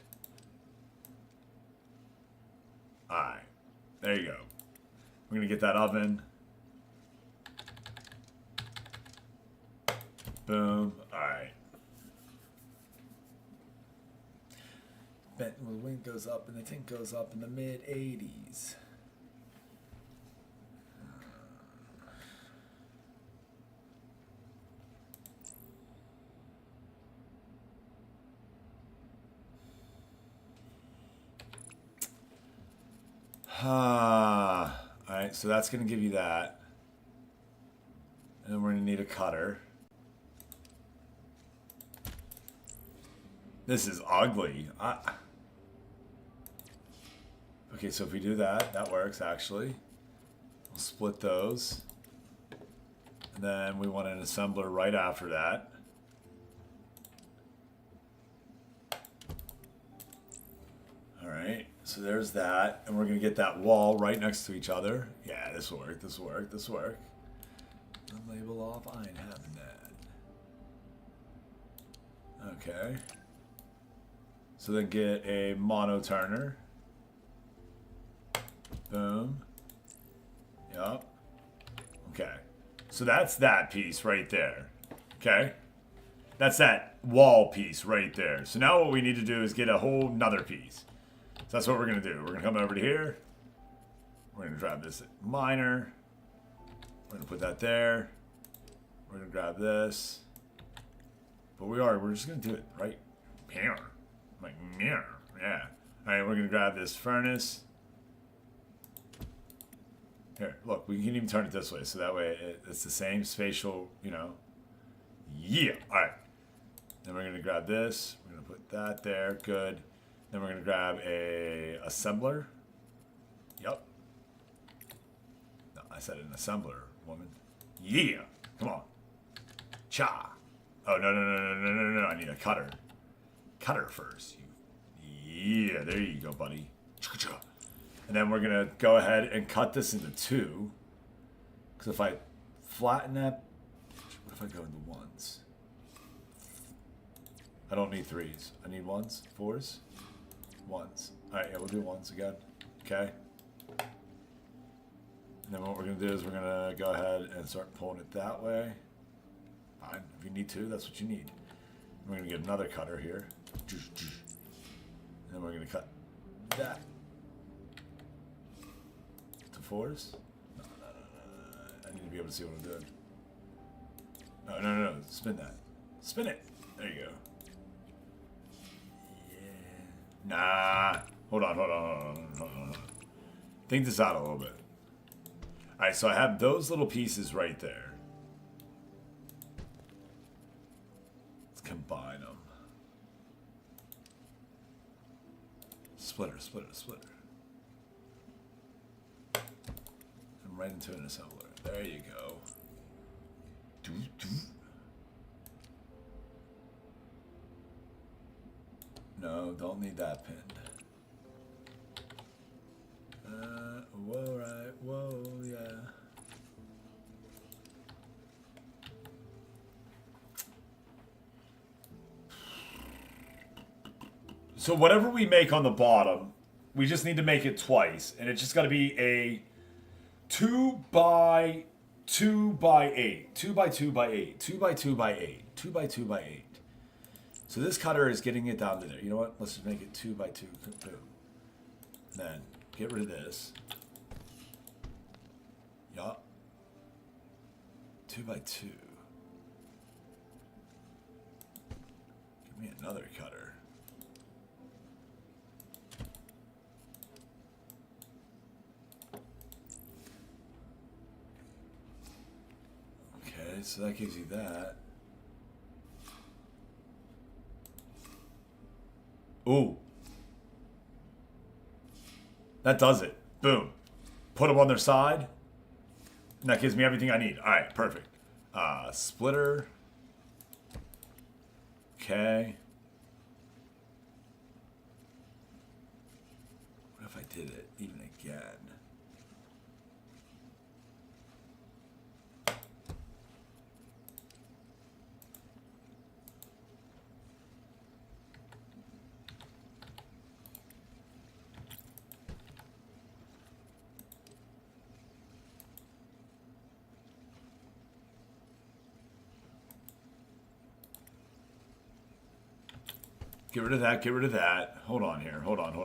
Speaker 2: Alright, there you go. We're going to get that oven. Boom. Alright. Bet the wind goes up and the tint goes up in the mid-80s. Alright, so that's going to give you that. And then we're going to need a cutter. This is ugly. Okay, so if we do that, that works actually. We'll split those. And then we want an assembler right after that. Alright, so there's that. And we're going to get that wall right next to each other. Yeah, this will work, this will work, this will work. The label off. I ain't having that. Okay. So then get a mono turner. Boom. Yup. Okay. So that's that piece right there. Okay. That's that wall piece right there. So now what we need to do is get a whole nother piece. So that's what we're going to do. We're going to come over to here. We're going to grab this miner. We're going to put that there. We're going to grab this. But we're just going to do it right here. Like, mirror. Yeah. All right, we're going to grab this furnace. Here, look, we can even turn it this way. So that way it's the same spatial, you know. Yeah. All right. Then we're going to grab this. We're going to put that there. Good. Then we're going to grab a assembler. Yep. No, I said an assembler, woman. Yeah. Come on. Cha. Oh, no. I need a cutter. Cutter first. Yeah, there you go, buddy. Cha-cha. And then we're going to go ahead and cut this into two. Because if I flatten that, what if I go into ones? I don't need threes. I need ones, fours, ones. All right, yeah, we'll do ones again. Okay. And then what we're going to do is we're going to go ahead and start pulling it that way. Fine. If you need to, that's what you need. We're going to get another cutter here. And then we're going to cut that to fours. No. I need to be able to see what I'm doing. No. Spin that. Spin it. There you go. Nah. Hold on. Think this out a little bit. Alright, so I have those little pieces right there. Let's combine them. Splitter. And right into an assembler. There you go. No, don't need that pinned. Whoa, yeah. So whatever we make on the bottom, we just need to make it twice, and it's just got to be a 2 by 2 by 8, 2 by 2 by 8, 2 by 2 by 8, 2 by 2 by 8. So this cutter is getting it down to there. You know what? Let's just make it 2 by 2. Boom. Then get rid of this. Yup. 2 by 2. Give me another cutter. Okay, so that gives you that. Ooh. That does it. Boom. Put them on their side. And that gives me everything I need. All right, perfect. Splitter. Okay. What if I did it even again? Get rid of that, get rid of that. Hold on here. Hold on.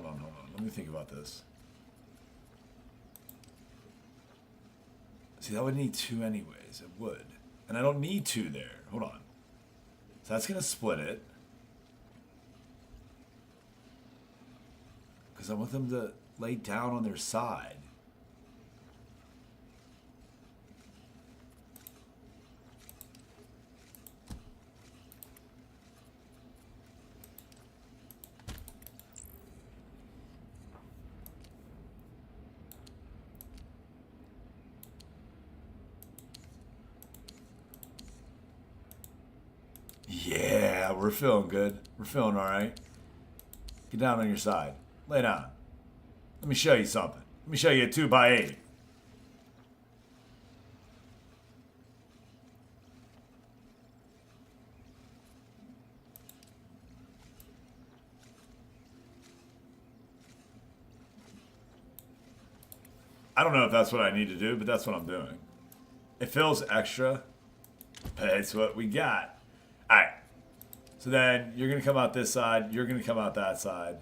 Speaker 2: Let me think about this. See, that would need 2 anyways. It would. And I don't need 2 there. Hold on. So that's going to split it. Because I want them to lay down on their side. Yeah, we're feeling good. We're feeling all right. Get down on your side. Lay down. Let me show you something. Let me show you a 2 by 8. I don't know if that's what I need to do, but that's what I'm doing. It feels extra, but it's what we got. All right. So then you're going to come out this side. You're going to come out that side.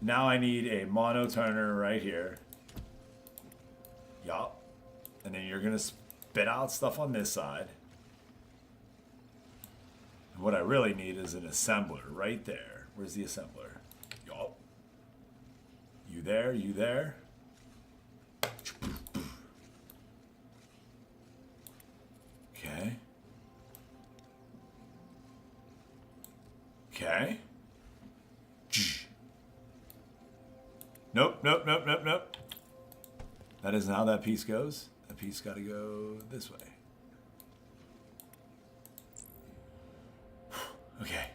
Speaker 2: Now I need a mono turner right here. Yup. And then you're going to spit out stuff on this side. And what I really need is an assembler right there. Where's the assembler? Yup. You there? You there? Okay. Okay. Nope, nope, nope, nope, nope. That isn't how that piece goes. That piece got to go this way. Okay.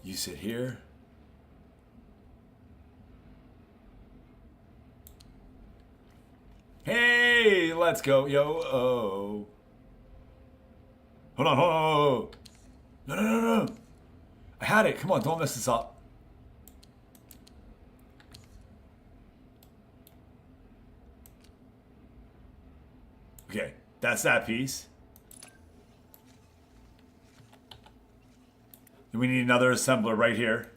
Speaker 2: You sit here. Hey, let's go, yo. Oh. Hold on, hold on. No, no, no, no. I had it. Come on, don't mess this up. Okay, that's that piece. Then we need another assembler right here.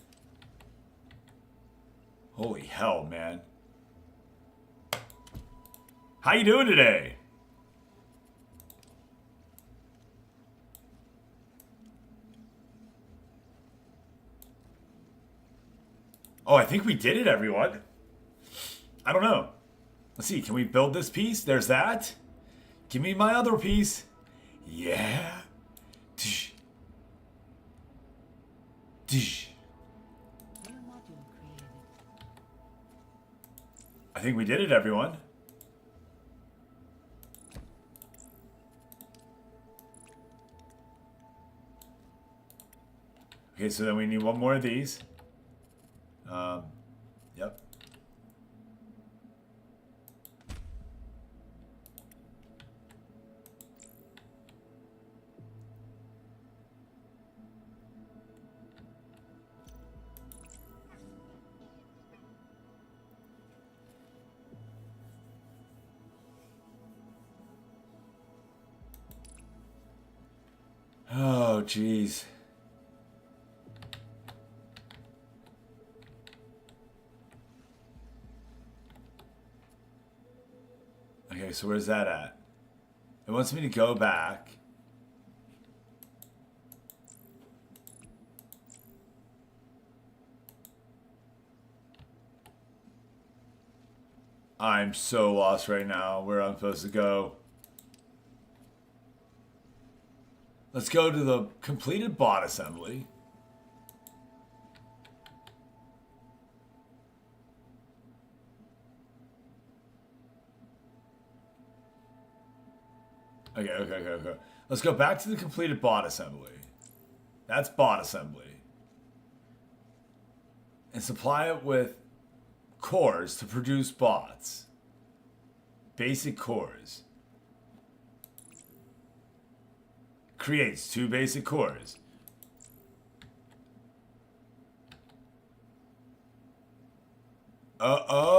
Speaker 2: Holy hell, man. How you doing today? Oh, I think we did it, everyone. I don't know. Let's see, can we build this piece? There's that. Give me my other piece. Yeah. Tsh. Tsh.
Speaker 3: New module created.
Speaker 2: I think we did it, everyone. Okay, so then we need one more of these. Yep. Oh, jeez. Okay, so where's that at? It wants me to go back. I'm so lost right now where I'm supposed to go. Let's go to the completed bot assembly. Okay. Let's go back to the completed bot assembly. That's bot assembly. And supply it with cores to produce bots. Basic cores. Creates 2 basic cores. Oh.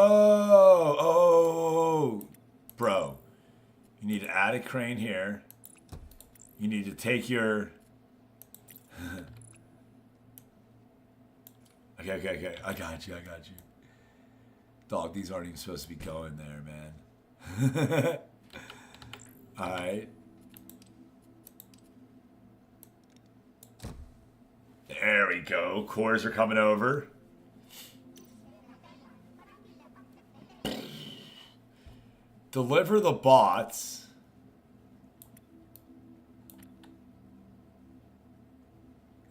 Speaker 2: Bro. You need to add a crane here. You need to take your... Okay. I got you. Dog, these aren't even supposed to be going there, man. Alright. There we go. Cores are coming over. Deliver the bots.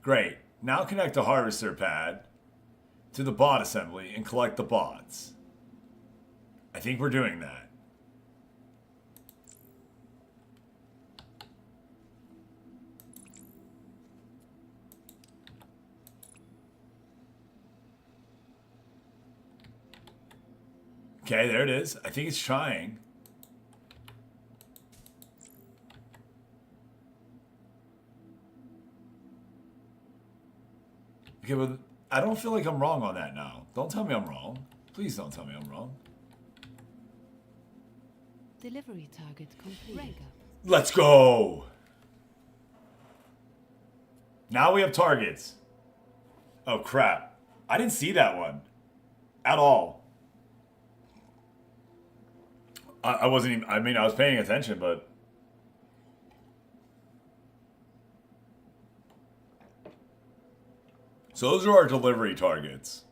Speaker 2: Great. Now connect the harvester pad to the bot assembly and collect the bots. I think we're doing that. Okay, there it is. I think it's trying. Okay, but I don't feel like I'm wrong on that now. Don't tell me I'm wrong, Please don't tell me I'm wrong.
Speaker 3: Delivery target complete. Rank up.
Speaker 2: Let's go. Now we have targets. Oh, crap. I didn't see that one. At all. I wasn't even... I mean, I was paying attention, but... So those are our delivery targets.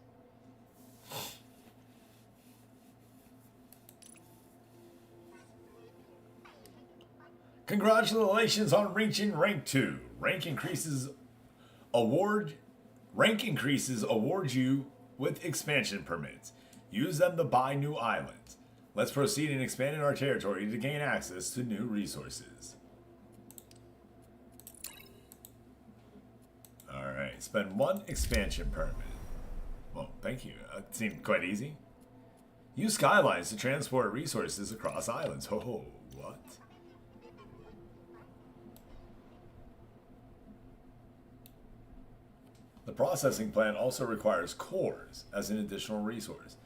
Speaker 2: Congratulations on reaching rank 2. Rank increases award you with expansion permits. Use them to buy new islands. Let's proceed in expanding our territory to gain access to new resources. Alright, spend 1 expansion permit. Well, thank you. That seemed quite easy. Use skylines to transport resources across islands. Oh, what? The processing plant also requires cores as an additional resource.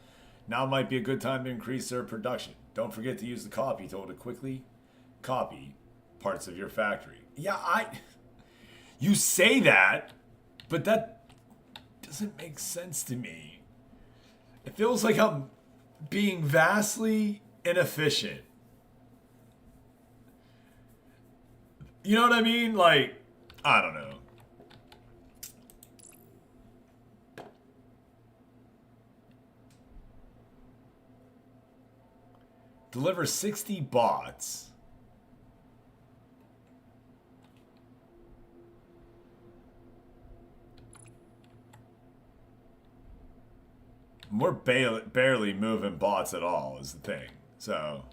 Speaker 2: Now might be a good time to increase their production. Don't forget to use the copy tool to quickly copy parts of your factory. Yeah, you say that, but that doesn't make sense to me. It feels like I'm being vastly inefficient. You know what I mean? Like, I don't know. Deliver 60 bots. We're barely moving bots at all is the thing. So...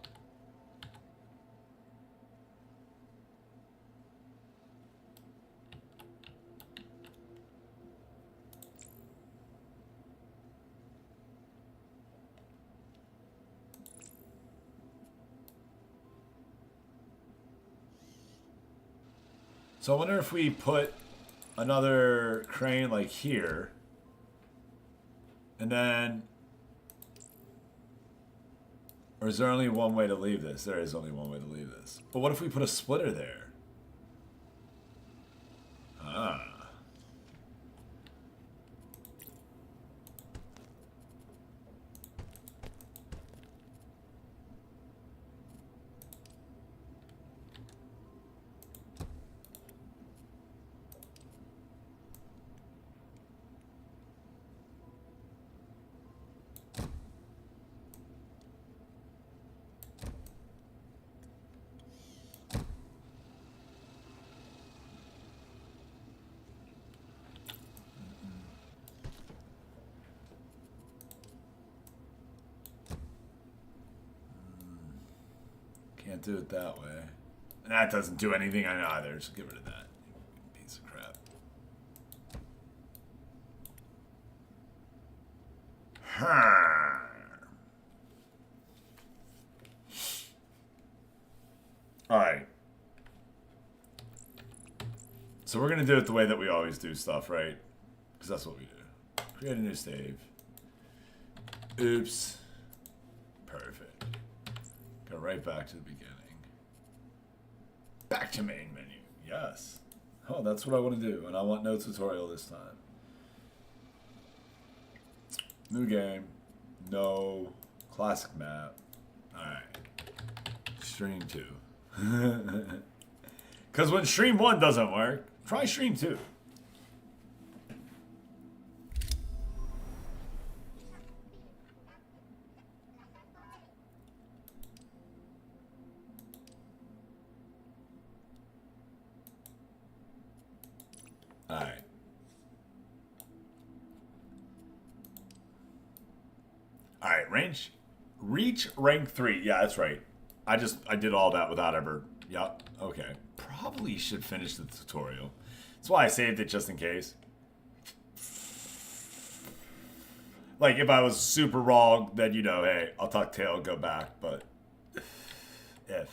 Speaker 2: So I wonder if we put another crane like here, and then, or is there only one way to leave this? There is only one way to leave this. But what if we put a splitter there? Ah. Can't do it that way. And that doesn't do anything on either, so get rid of that. Piece of crap. Alright. So we're going to do it the way that we always do stuff, right? Because that's what we do. Create a new save. Oops. Perfect. Go right back to the beginning. Back to main menu. Yes. Oh, that's what I want to do. And I want no tutorial this time. New game. No. Classic map. Alright. Stream 2. Because when stream 1 doesn't work, try stream 2. Alright. Alright, reach rank 3. Yeah, that's right. I did all that without ever... Yep, okay. Probably should finish the tutorial. That's why I saved it just in case. Like, if I was super wrong, then, you know, hey, I'll tuck tail, go back, but... If...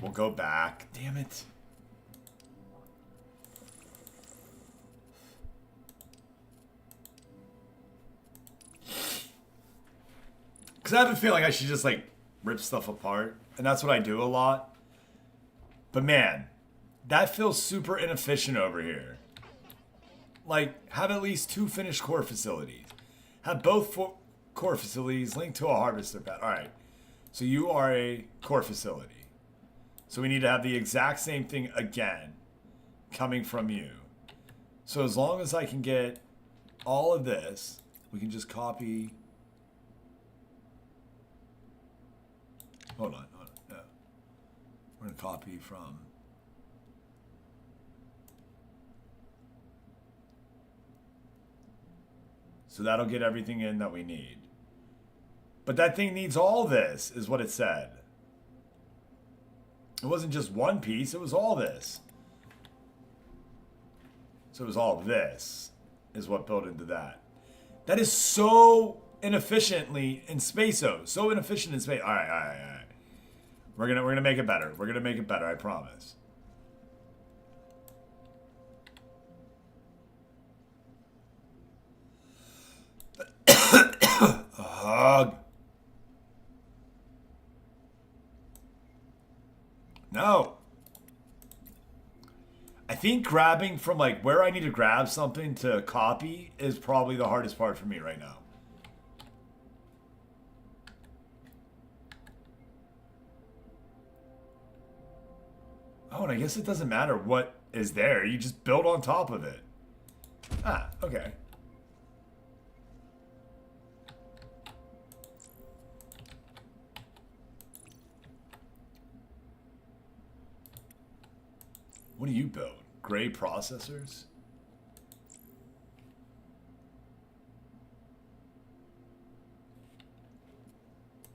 Speaker 2: We'll go back. Damn it. Because I have a feeling I should just, like, rip stuff apart. And that's what I do a lot. But, man, that feels super inefficient over here. Like, have at least 2 finished core facilities. Have both core facilities linked to a harvester pad. All right. So you are a core facility. So we need to have the exact same thing again coming from you. So as long as I can get all of this, we can just copy. Hold on. No. We're going to copy from. So that'll get everything in that we need. But that thing needs all this, is what it said. It wasn't just one piece, it was all this. So it was all this, is what built into that. That is so inefficiently in Space-O. So inefficient in space. Alright. We're gonna make it better. We're gonna make it better, I promise. A hug. No. I think grabbing from like where I need to grab something to copy is probably the hardest part for me right now. Oh, and I guess it doesn't matter what is there. You just build on top of it. Ah, okay. What do you build? Gray processors?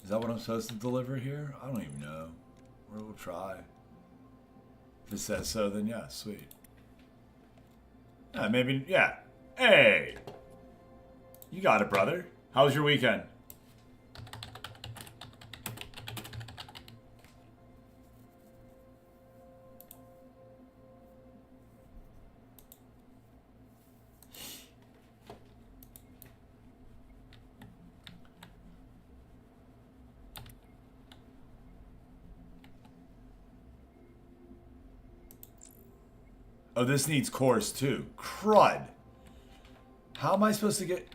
Speaker 2: Is that what I'm supposed to deliver here? I don't even know. We'll try. If it says so, then yeah, sweet. Yeah, maybe, yeah. Hey! You got it, brother. How was your weekend? Oh, this needs cores too. Crud. How am I supposed to get...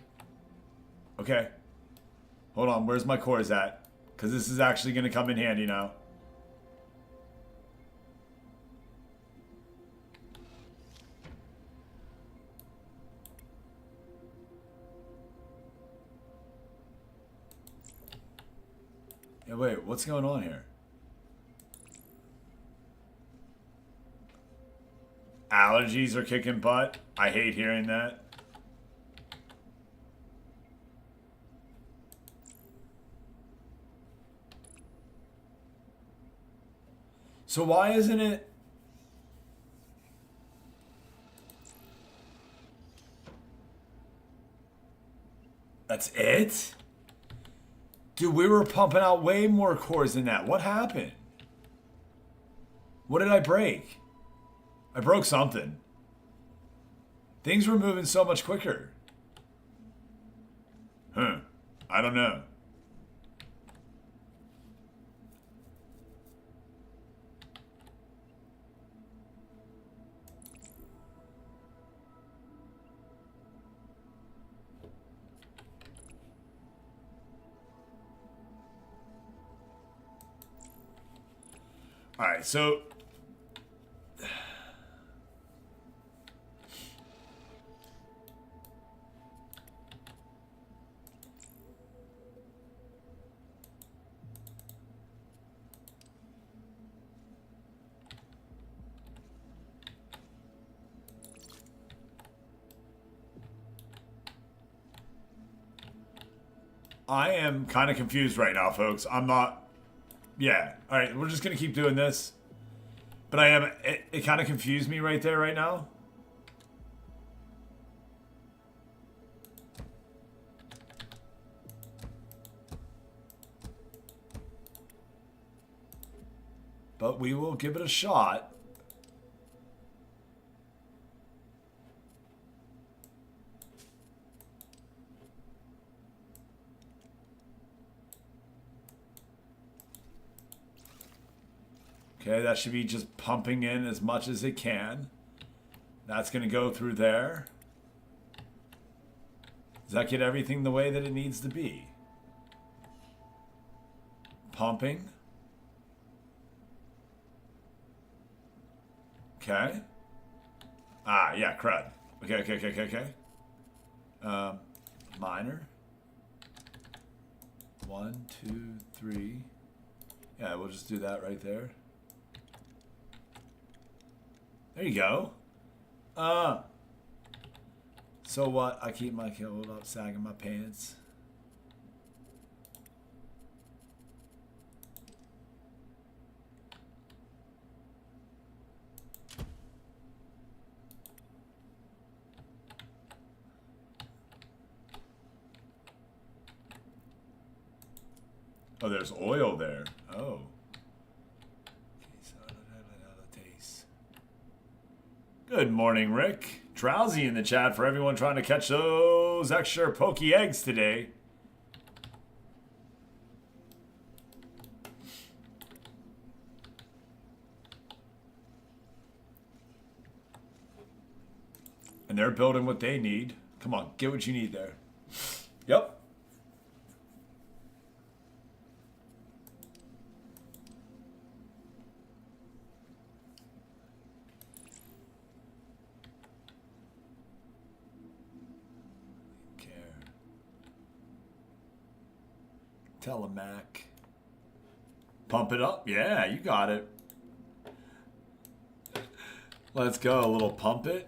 Speaker 2: Okay. Hold on, where's my cores at? Because this is actually going to come in handy now. Yeah, wait, what's going on here? Allergies are kicking butt. I hate hearing that. So why isn't it... That's it? Dude, we were pumping out way more cores than that. What happened? What did I break? I broke something. Things were moving so much quicker. Huh. I don't know. All right, so I am kind of confused right now, folks. I'm not... Yeah. All right, we're just going to keep doing this. But I am... It kind of confused me right there right now. but we will give it a shot. Okay, that should be just pumping in as much as it can. That's going to go through there. Does that get everything the way that it needs to be? Pumping. Okay. Ah, yeah, crud. Okay. Minor. 1, 2, 3. Yeah, we'll just do that right there. There you go. So what? I keep my coat up, sagging my pants. Oh, there's oil there. Oh. Good morning, Rick. Drowsy in the chat for everyone trying to catch those extra pokey eggs today. And they're building what they need. Come on, get what you need there. Yep. Telemac. Pump it up. Yeah, you got it. Let's go. A little pump it.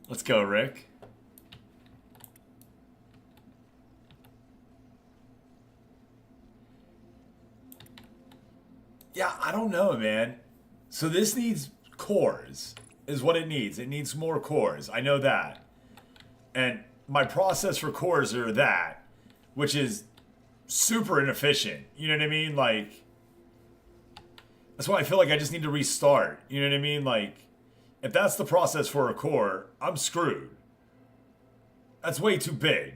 Speaker 2: Let's go, Rick. Yeah, I don't know, man. So this needs cores, is what it needs. It needs more cores. I know that. And my process for cores are that, which is super inefficient. You know what I mean? Like, that's why I feel like I just need to restart. You know what I mean? Like, if that's the process for a core, I'm screwed. That's way too big.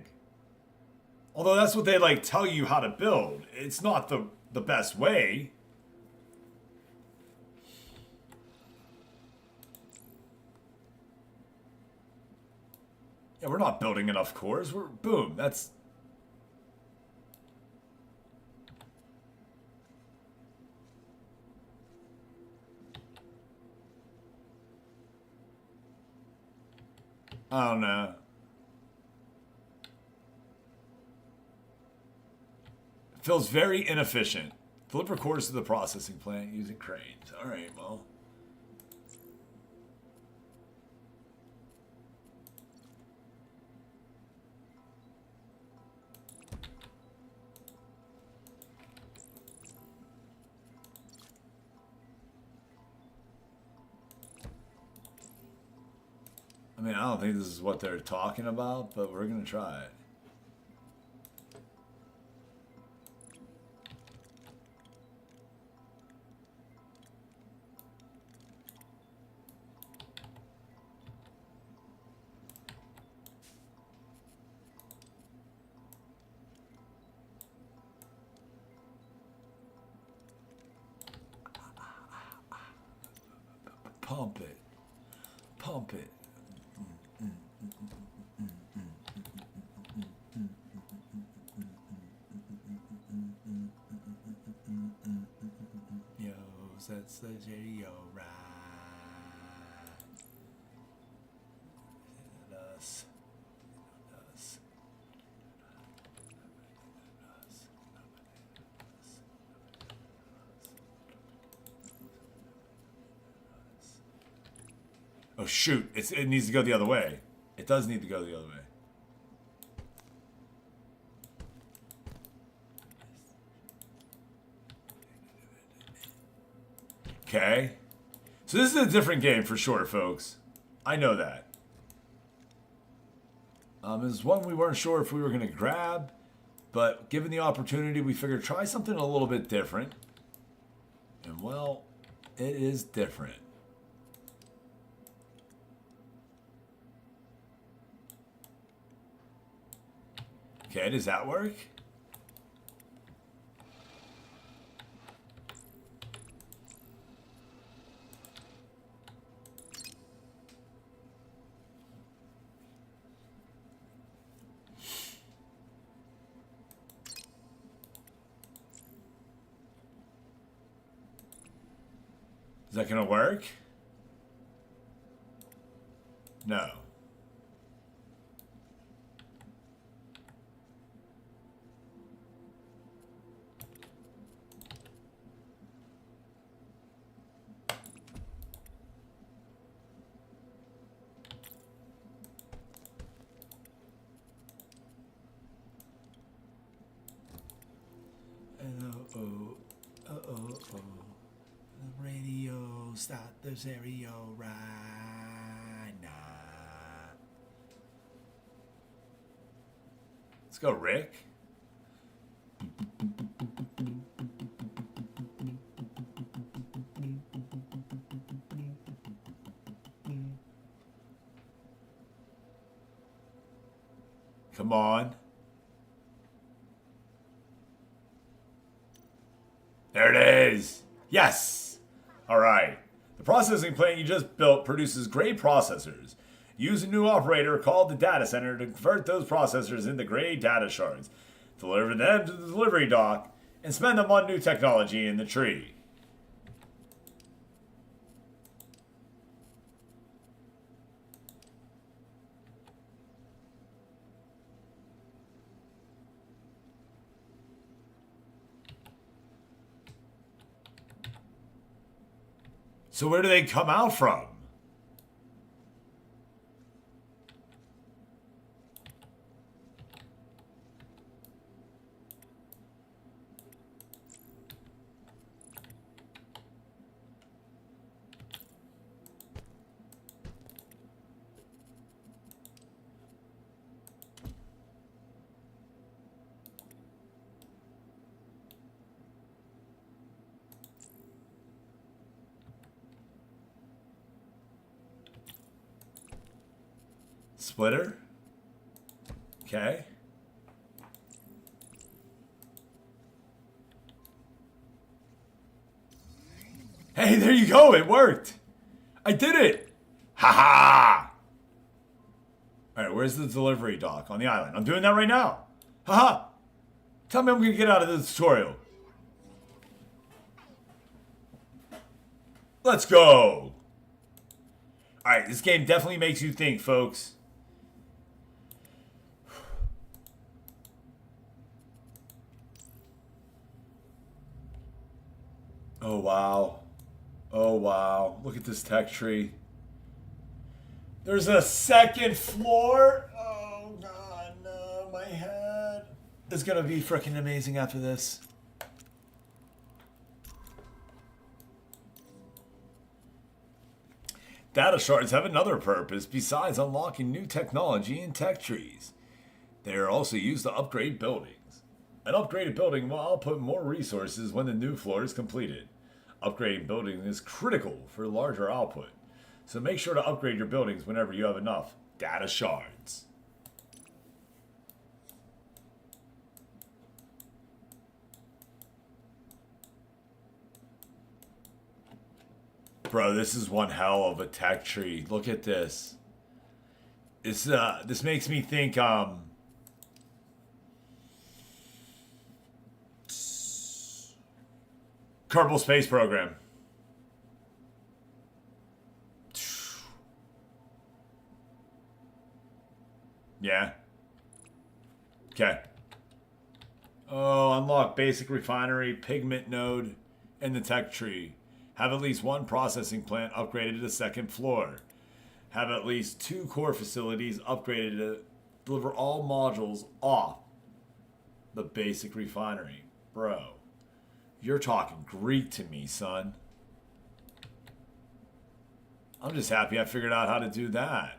Speaker 2: Although that's what they like tell you how to build. It's not the best way. Yeah, we're not building enough cores. We're boom. That's I don't know. Feels very inefficient. Deliver cores to the processing plant using cranes. All right, well. I mean, I don't think this is what they're talking about, but we're going to try it. Pump it. Pump it. Yo, that's the radio right. Us. Us. Oh shoot, it needs to go the other way. It does need to go the other way. Okay. So this is a different game for sure, folks. I know that. This is one we weren't sure if we were going to grab. But given the opportunity, we figured try something a little bit different. And well, it is different. Okay, does that work? Is that gonna work? No. Uh-oh. Uh-oh. The radio, start the stereo right now. Let's go, Rick. Come on. There it is. Yes. All right. The processing plant you just built produces great processors. Use a new operator called the data center to convert those processors into gray data shards. Deliver them to the delivery dock and spend them on new technology in the tree. So where do they come out from? Splitter? Okay. Hey, there you go. It worked. I did it. Ha ha. All right, where's the delivery dock on the island? I'm doing that right now. Ha ha. Tell me I'm going to get out of this tutorial. Let's go. All right, this game definitely makes you think, folks. Oh, wow. Oh, wow. Look at this tech tree. There's a second floor. Oh, God, no. My head is going to be freaking amazing after this. Data shards have another purpose besides unlocking new technology in tech trees. They are also used to upgrade buildings. An upgraded building will output more resources when the new floor is completed. Upgrading buildings is critical for larger output, so make sure to upgrade your buildings whenever you have enough data shards. Bro, this is one hell of a tech tree. Look at this. This makes me think Kerbal Space Program. Yeah. Okay. Oh, unlock basic refinery, pigment node, and the tech tree. Have at least one processing plant upgraded to the second floor. Have at least 2 core facilities upgraded to deliver all modules off the basic refinery. Bro, you're talking Greek to me, son. I'm just happy I figured out how to do that.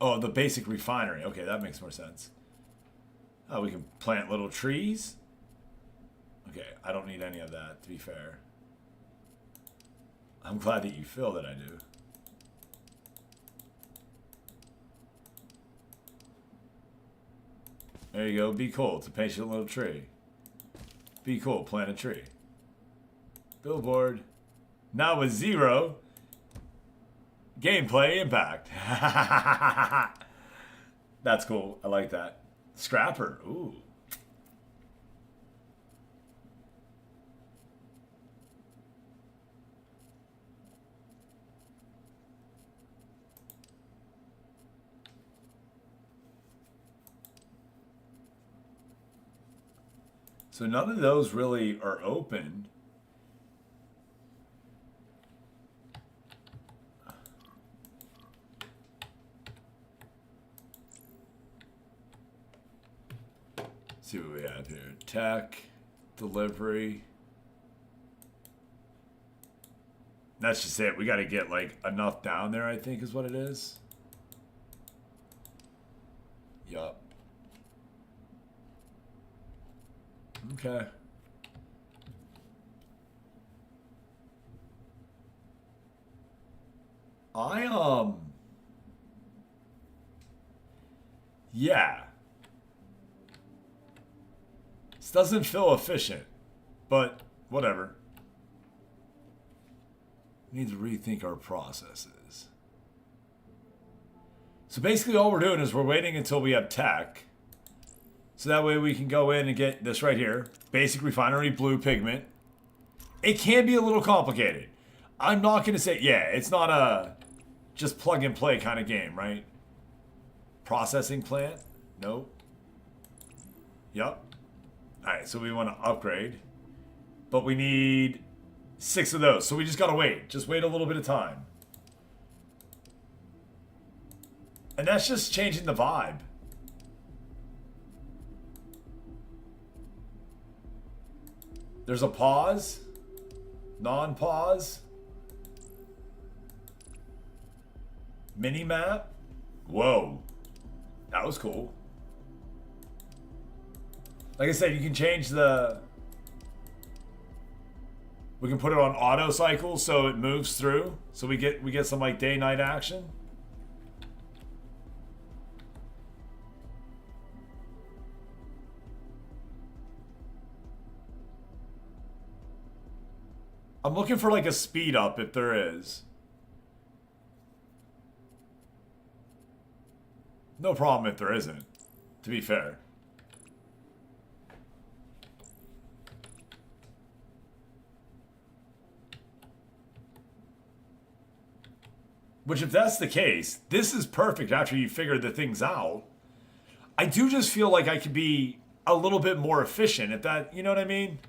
Speaker 2: Oh, the basic refinery. Okay, that makes more sense. Oh, we can plant little trees. Okay, I don't need any of that, to be fair. I'm glad that you feel that I do. There you go. Be cool. It's a patient little tree. Be cool. Plant a tree. Billboard. Now with 0 gameplay impact. That's cool. I like that. Scrapper. Ooh. So none of those really are open. See what we have here. Tech, delivery. That's just it. We got to get like enough down there, I think is what it is. Yup. Okay. Yeah. This doesn't feel efficient, but whatever. We need to rethink our processes. So basically all we're doing is we're waiting until we have tech. So that way we can go in and get this right here. Basic refinery blue pigment. It can be a little complicated. I'm not going to say, yeah, it's not a just plug and play kind of game, right? Processing plant? Nope. Yup. Alright, so we want to upgrade. But we need 6 of those. So we just got to wait. Just wait a little bit of time. And that's just changing the vibe. There's a pause. Non-pause. Mini-map. Whoa. That was cool. Like I said, you can change the... We can put it on auto cycle so it moves through. So we get some like day-night action. I'm looking for like a speed up if there is. No problem if there isn't, to be fair. Which if that's the case, this is perfect after you figure the things out. I do just feel like I could be a little bit more efficient if that, you know what I mean?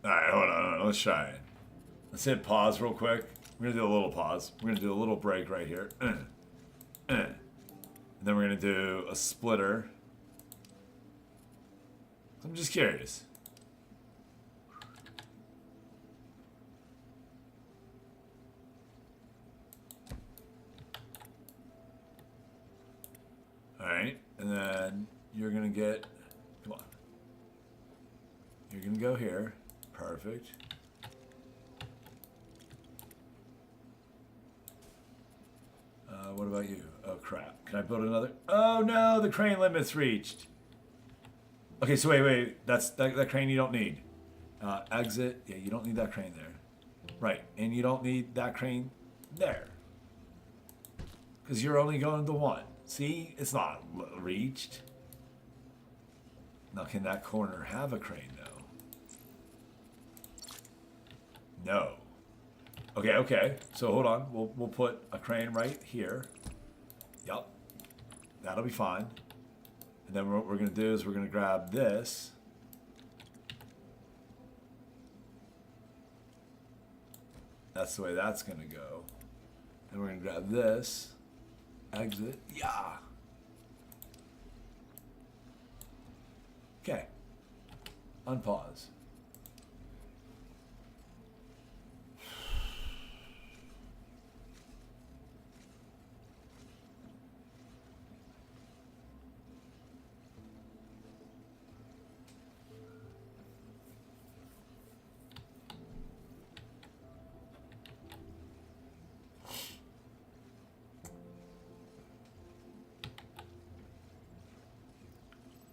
Speaker 2: Alright, hold on, let's try it. Let's hit pause real quick. We're gonna do a little pause. We're gonna do a little break right here. And then we're gonna do a splitter. I'm just curious. Alright, and then you're gonna get, come on. You're gonna go here. Perfect. What about you? Oh crap. Can I build another? Oh no, the crane limit's reached. Okay, so wait. That crane you don't need. Exit. Yeah, you don't need that crane there. Right, and you don't need that crane there. Because you're only going to 1. See? It's not reached. Now can that corner have a crane though? No. Okay. So hold on. We'll put a crane right here. Yup. That'll be fine. And then what we're going to do is we're going to grab this. That's the way that's going to go. And we're going to grab this. Exit. Yeah. Okay. Unpause.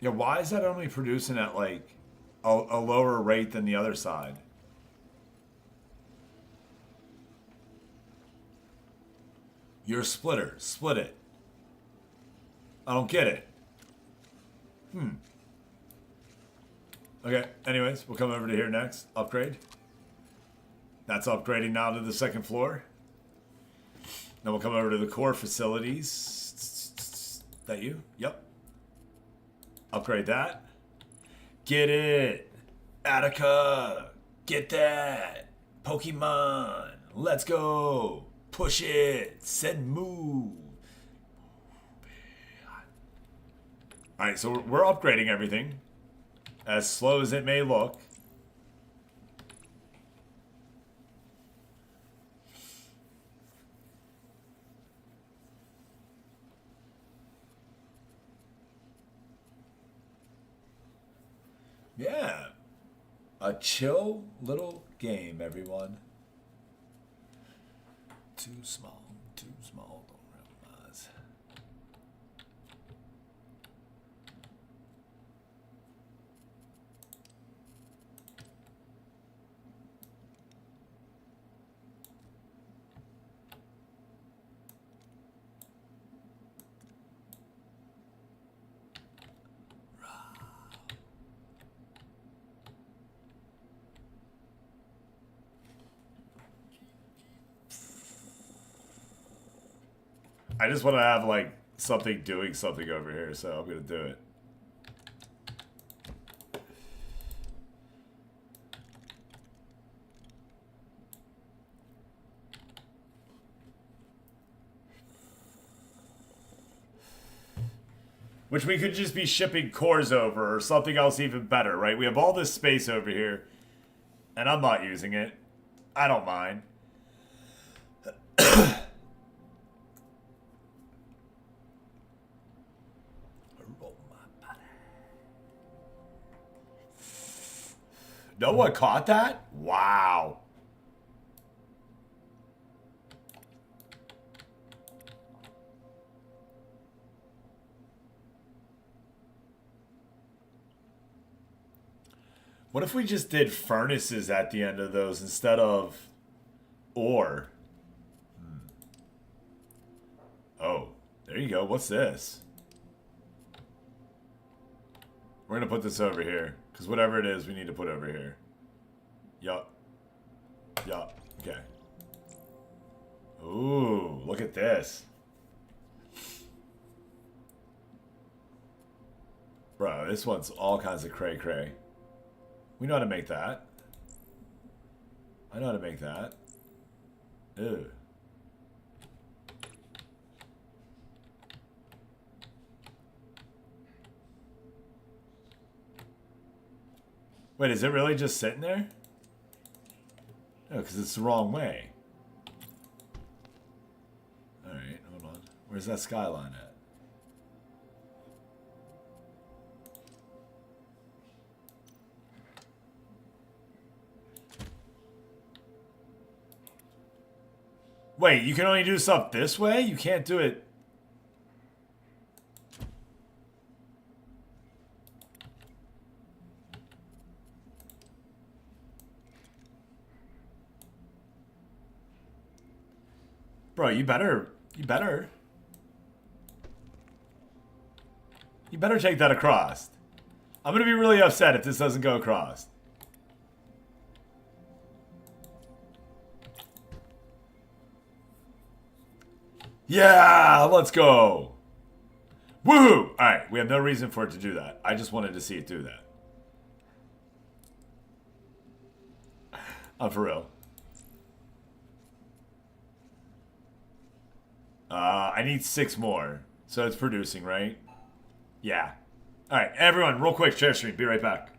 Speaker 2: Yeah, why is that only producing at like a lower rate than the other side? Your splitter. Split it. I don't get it. Okay, anyways, we'll come over to here next. Upgrade. That's upgrading now to the second floor. Then we'll come over to the core facilities. That you? Yep. Upgrade that. Get it. Attica. Get that. Pokemon. Let's go. Push it. Send move. Alright, so we're upgrading everything. As slow as it may look. Yeah. A chill little game, everyone. Too small, don't realize. I just want to have, like, something doing something over here, so I'm going to do it. Which we could just be shipping cores over or something else even better, right? We have all this space over here, and I'm not using it. I don't mind. No one caught that? Wow. What if we just did furnaces at the end of those instead of ore? Oh, there you go. What's this? We're going to put this over here. Because whatever it is, we need to put over here. Yup. Yup. Okay. Ooh, look at this. Bro, this one's all kinds of cray-cray. We know how to make that. I know how to make that. Ew. Wait, is it really just sitting there? No, because it's the wrong way. Alright, hold on. Where's that skyline at? Wait, you can only do stuff this way? You can't do it... Bro, you better take that across. I'm gonna be really upset if this doesn't go across. Yeah, let's go. Woohoo! Alright, we have no reason for it to do that. I just wanted to see it do that. For real. I need 6 more. So it's producing, right? Yeah. Alright, everyone, real quick, share stream. Be right back.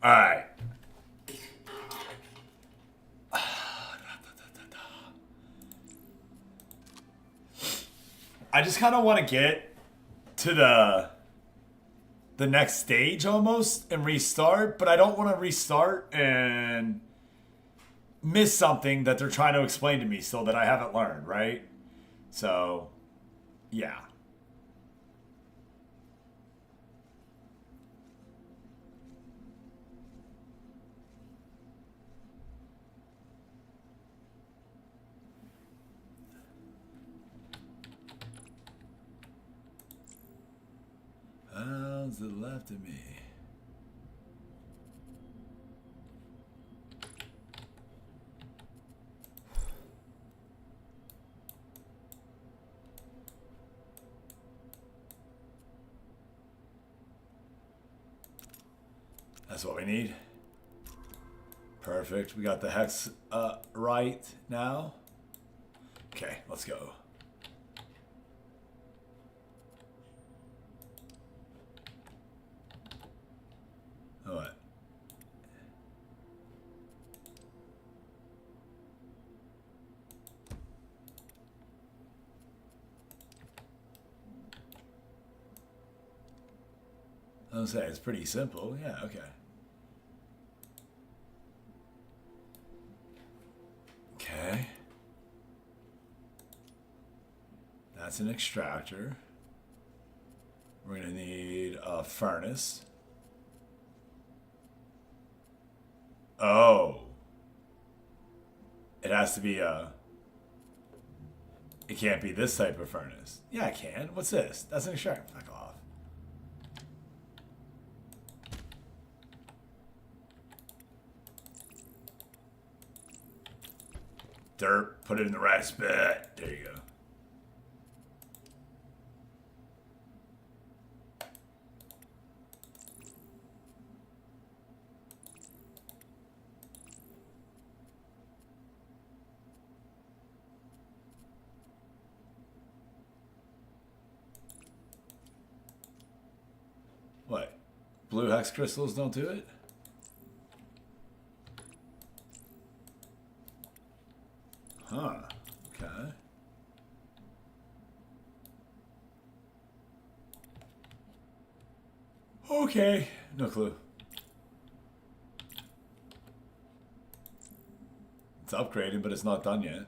Speaker 2: Alright. I just kind of want to get to the next stage almost and restart, but I don't want to restart and miss something that they're trying to explain to me still that I haven't learned, right? So, yeah. How's it left of me? That's what we need. Perfect. We got the hex right now. Okay, let's go. What? I'll say it's pretty simple. Yeah, okay. Okay. That's an extractor. We're going to need a furnace. Oh. It has to be a... It can't be this type of furnace. Yeah, it can. What's this? That's an extractor. Fuck off. Dirt. Put it in the right spot. There you go. What? Blue hex crystals don't do it? Huh. Okay. Okay. No clue. It's upgraded, but it's not done yet.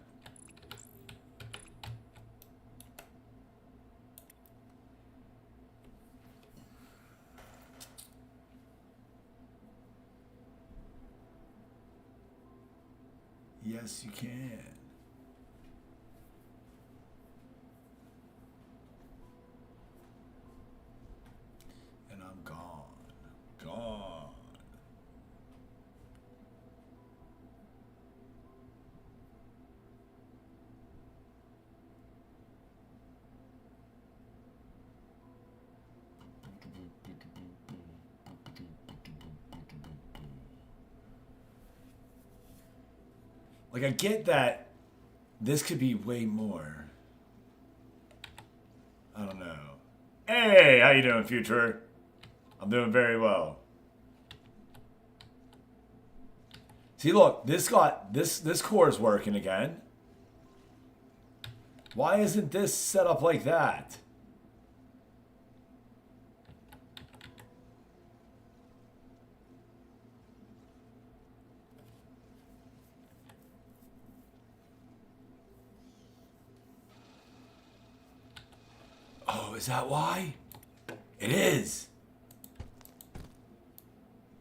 Speaker 2: Yes, you can. And I'm gone. Gone. Like, I get that this could be way more. I don't know. Hey, how you doing, future? I'm doing very well. See, look, this core is working again. Why isn't this set up like that? Oh, is that why? It is.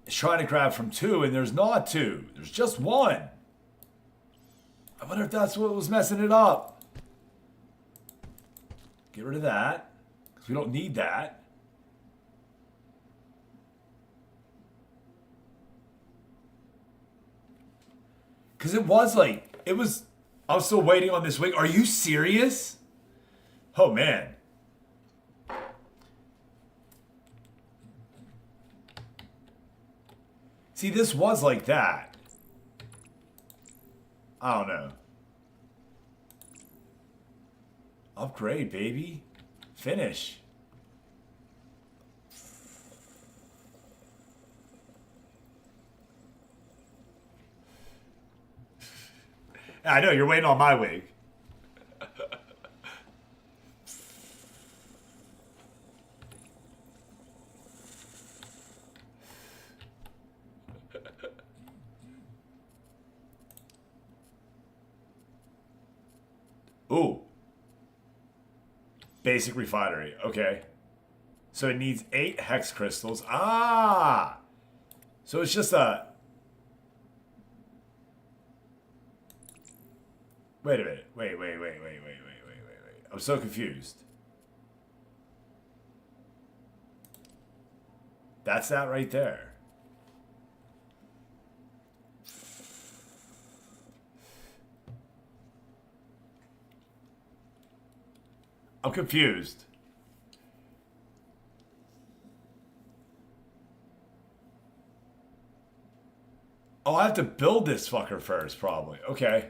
Speaker 2: It's trying to grab from 2, and there's not 2. There's just 1. I wonder if that's what was messing it up. Get rid of that, because we don't need that. Because it was like, I was still waiting on this wing. Are you serious? Oh, man. See, this was like that. I don't know. Upgrade, baby. Finish. I know, you're waiting on my wig. Ooh. Basic refinery. Okay. So it needs 8 hex crystals. Ah! So it's just a... Wait a minute. Wait. I'm so confused. That's that right there. I'm confused. Oh, I have to build this fucker first, probably. Okay.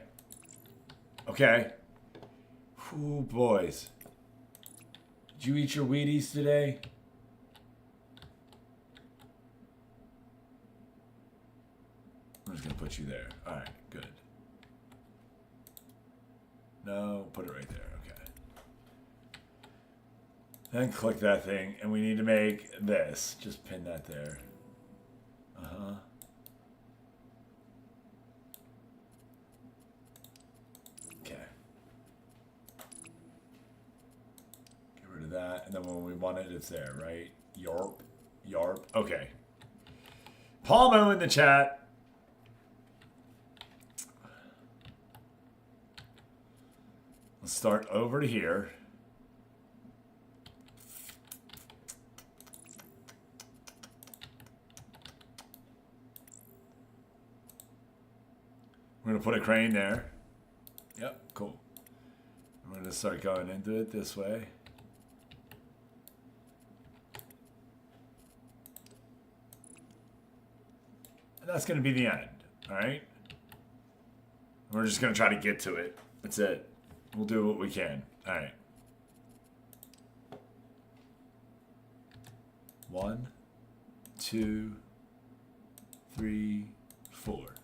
Speaker 2: Okay. Ooh, boys. Did you eat your Wheaties today? I'm just going to put you there. All right, good. No, put it right there. Okay. Then click that thing, and we need to make this. Just pin that there. Uh-huh. Okay. Get rid of that, and then when we want it, it's there, right? Yarp. Yarp. Okay. Palmo in the chat. Let's start over to here. We're going to put a crane there. Yep, cool. I'm going to start going into it this way. And that's going to be the end, all right? We're just going to try to get to it. That's it. We'll do what we can. All right. 1, 2, 3, 4.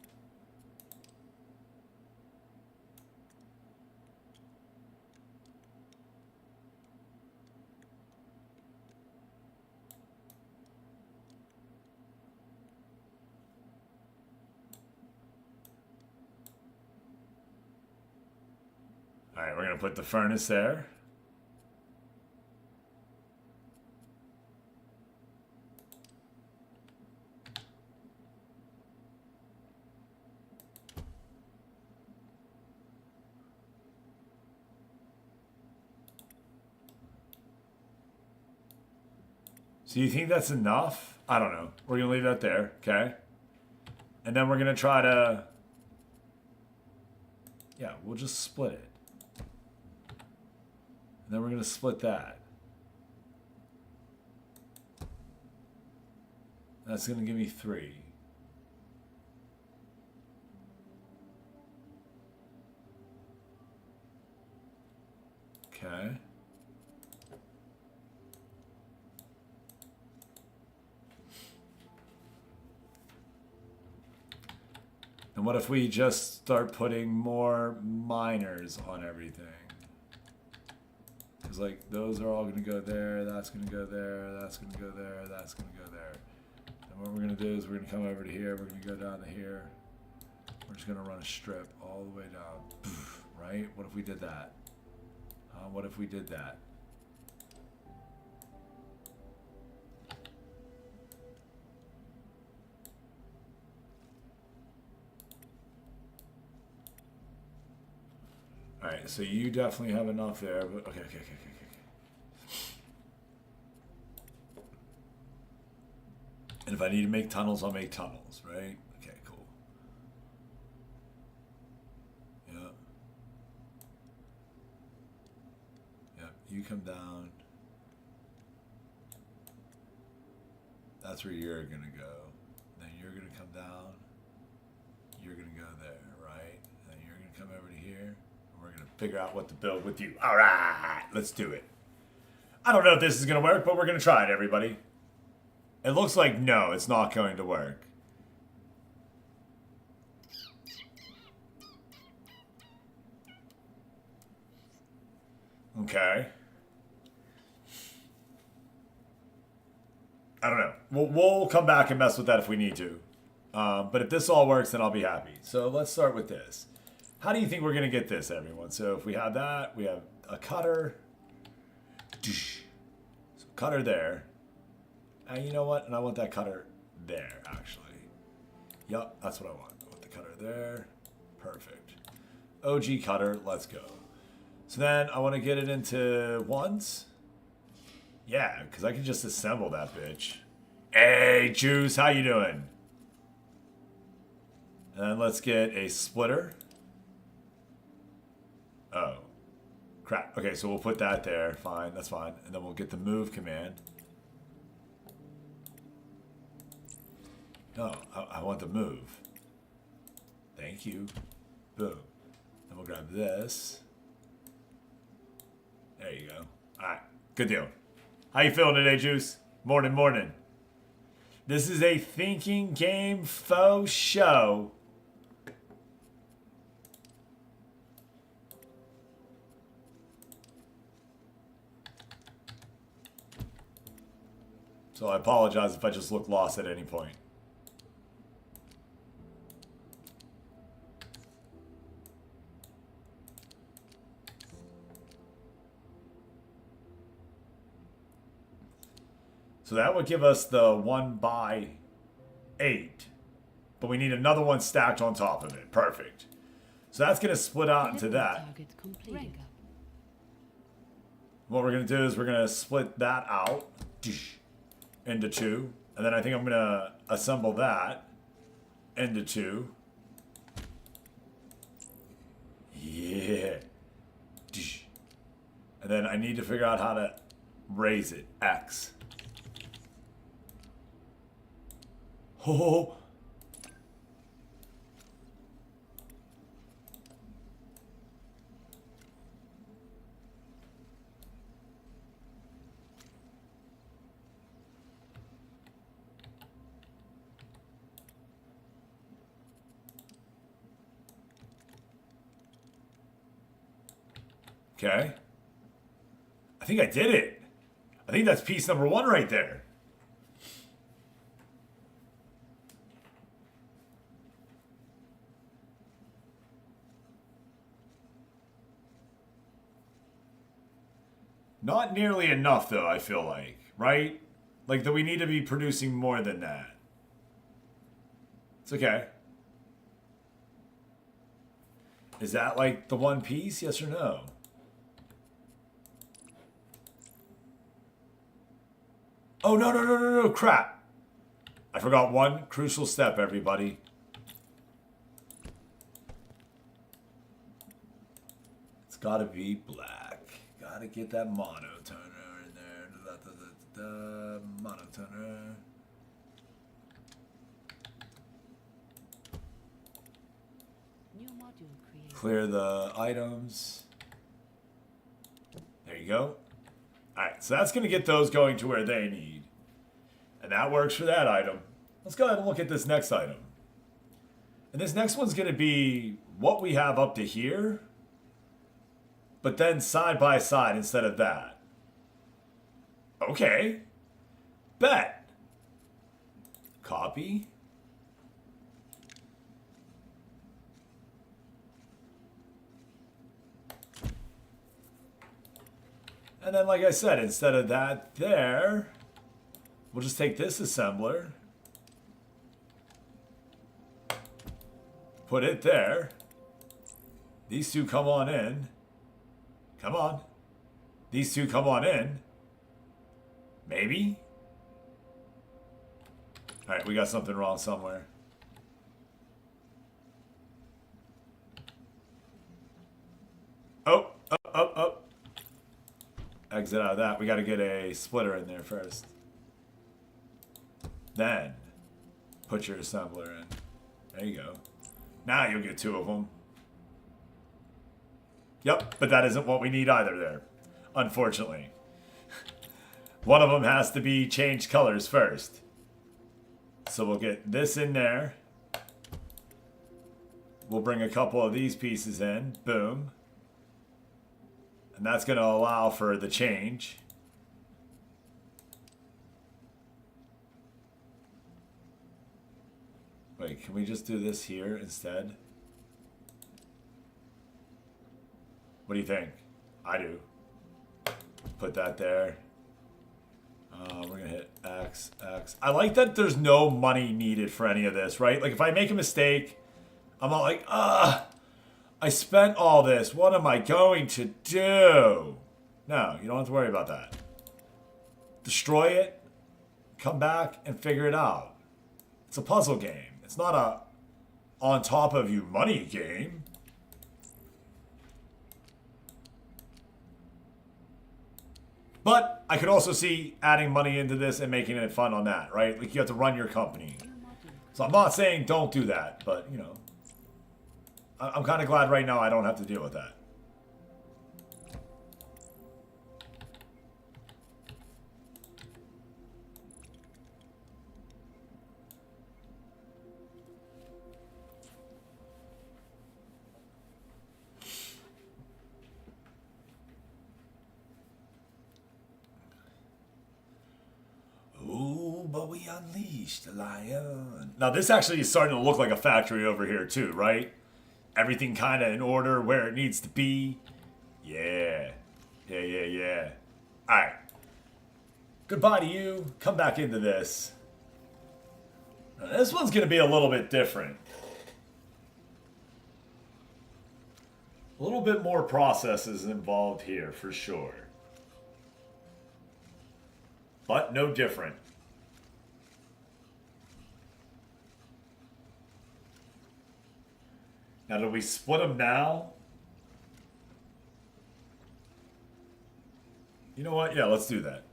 Speaker 2: All right, we're going to put the furnace there. So you think that's enough? I don't know. We're going to leave that there, okay? And then we're going to try to... Yeah, we'll just split it. And then we're going to split that. That's going to give me 3. Okay. And what if we just start putting more miners on everything? Because, like, those are all going to go there, that's going to go there, that's going to go there, that's going to go there. And what we're going to do is we're going to come over to here, we're going to go down to here. We're just going to run a strip all the way down. Right? What if we did that? What if we did that? All right, so you definitely have enough there, but okay. And if I need to make tunnels, I'll make tunnels, right? Okay, cool. Yep. Yep, you come down. That's where you're gonna go. Then you're gonna come down. You're gonna go there, right? And then you're gonna come over to here. We're going to figure out what to build with you. All right, let's do it. I don't know if this is going to work, but we're going to try it, everybody. It looks like no, it's not going to work. Okay. I don't know. We'll come back and mess with that if we need to. But if this all works, then I'll be happy. So let's start with this. How do you think we're going to get this, everyone? So if we have that, we have a cutter. cutter there. And you know what? And I want that cutter there, actually. Yup, that's what I want. I want the cutter there. Perfect. OG cutter, let's go. So then I want to get it into ones. Yeah, because I can just assemble that bitch. Hey, Juice, how you doing? And then let's get a splitter. Oh. Crap. Okay, so we'll put that there. Fine, that's fine. And then we'll get the move command. No, I want the move. Thank you. Boom. Then we'll grab this. There you go. Alright, good deal. How you feeling today, Juice? Morning, morning. This is a thinking game faux show. So I apologize if I just look lost at any point. So that would give us the 1x8. But we need another one stacked on top of it. Perfect. So that's going to split out into that. What we're going to do is we're going to split that out into two. And then I think I'm going to assemble that into two. Yeah. And then I need to figure out how to raise it. X. Oh. Okay. I think I did it. I think that's piece number 1 right there. Not nearly enough, though, I feel like. Right? Like, that we need to be producing more than that. It's okay. Is that, like, the one piece? Yes or no? Oh, no, no, no, no, no, crap. I forgot one crucial step, everybody. It's gotta be black. Gotta get that monotoner in there. Monotoner.
Speaker 3: New module created.
Speaker 2: Clear the items. There you go. Alright, so that's going to get those going to where they need. And that works for that item. Let's go ahead and look at this next item. And this next one's going to be what we have up to here, but then side by side instead of that. Okay. Bet. Copy. And then, like I said, instead of that there, we'll just take this assembler, put it there. These two come on in. Come on. These two come on in. Maybe. All right, we got something wrong somewhere. Oh, up. Exit out of that. We got to get a splitter in there first. Then, put your assembler in. There you go. Now you'll get two of them. Yep, but that isn't what we need either there, unfortunately. One of them has to be changed colors first. So we'll get this in there. We'll bring a couple of these pieces in. Boom. And that's going to allow for the change. Wait, can we just do this here instead? What do you think? I do. Put that there. We're gonna hit X, X. I like that there's no money needed for any of this, right? Like if I make a mistake, I'm all like, I spent all this. What am I going to do? No, you don't have to worry about that. Destroy it, come back, and figure it out. It's a puzzle game. It's not a on top of you money game. But I could also see adding money into this and making it fun on that, right? Like you have to run your company. So I'm not saying don't do that, but you know, I'm kind of glad right now I don't have to deal with that. Ooh, but we unleashed the lion. Now this actually is starting to look like a factory over here too, right? Everything kind of in order where it needs to be. Yeah. Yeah. Alright. Goodbye to you. Come back into this. Now, this one's going to be a little bit different. A little bit more processes involved here for sure. But no different. Now, do we split them now? You know what? Yeah, let's do that.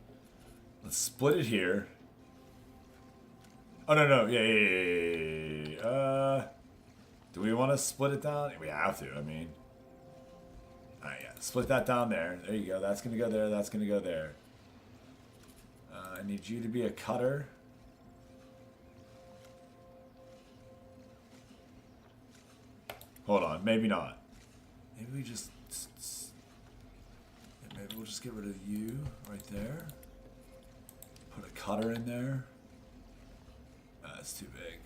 Speaker 2: Let's split it here. Oh, no. Yeah. Do we want to split it down? We have to, I mean. Alright, yeah. Split that down there. There you go. That's going to go there. That's going to go there. I need you to be a cutter. Hold on, maybe not. Maybe we just... Maybe we'll just get rid of you right there. Put a cutter in there. That's too big.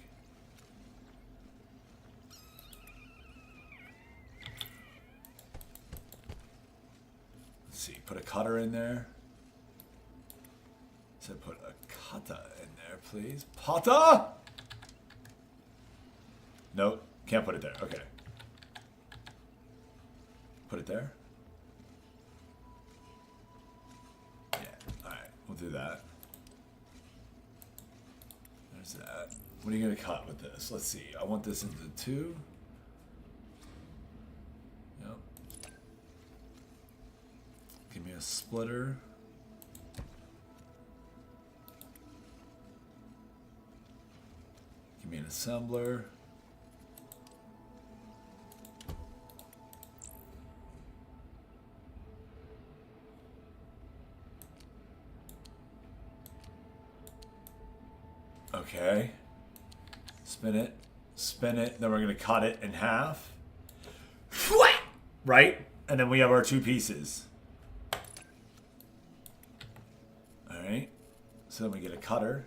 Speaker 2: Let's see, put a cutter in there. So put a kata in there, please. Pata! Nope, can't put it there. Okay. Put it there. Yeah, alright, we'll do that. There's that. What are you going to cut with this? Let's see. I want this into 2. Yep. Give me a splitter. Give me an assembler. Okay. Spin it, then we're going to cut it in half. Right? And then we have our 2 pieces. Alright. So then we get a cutter.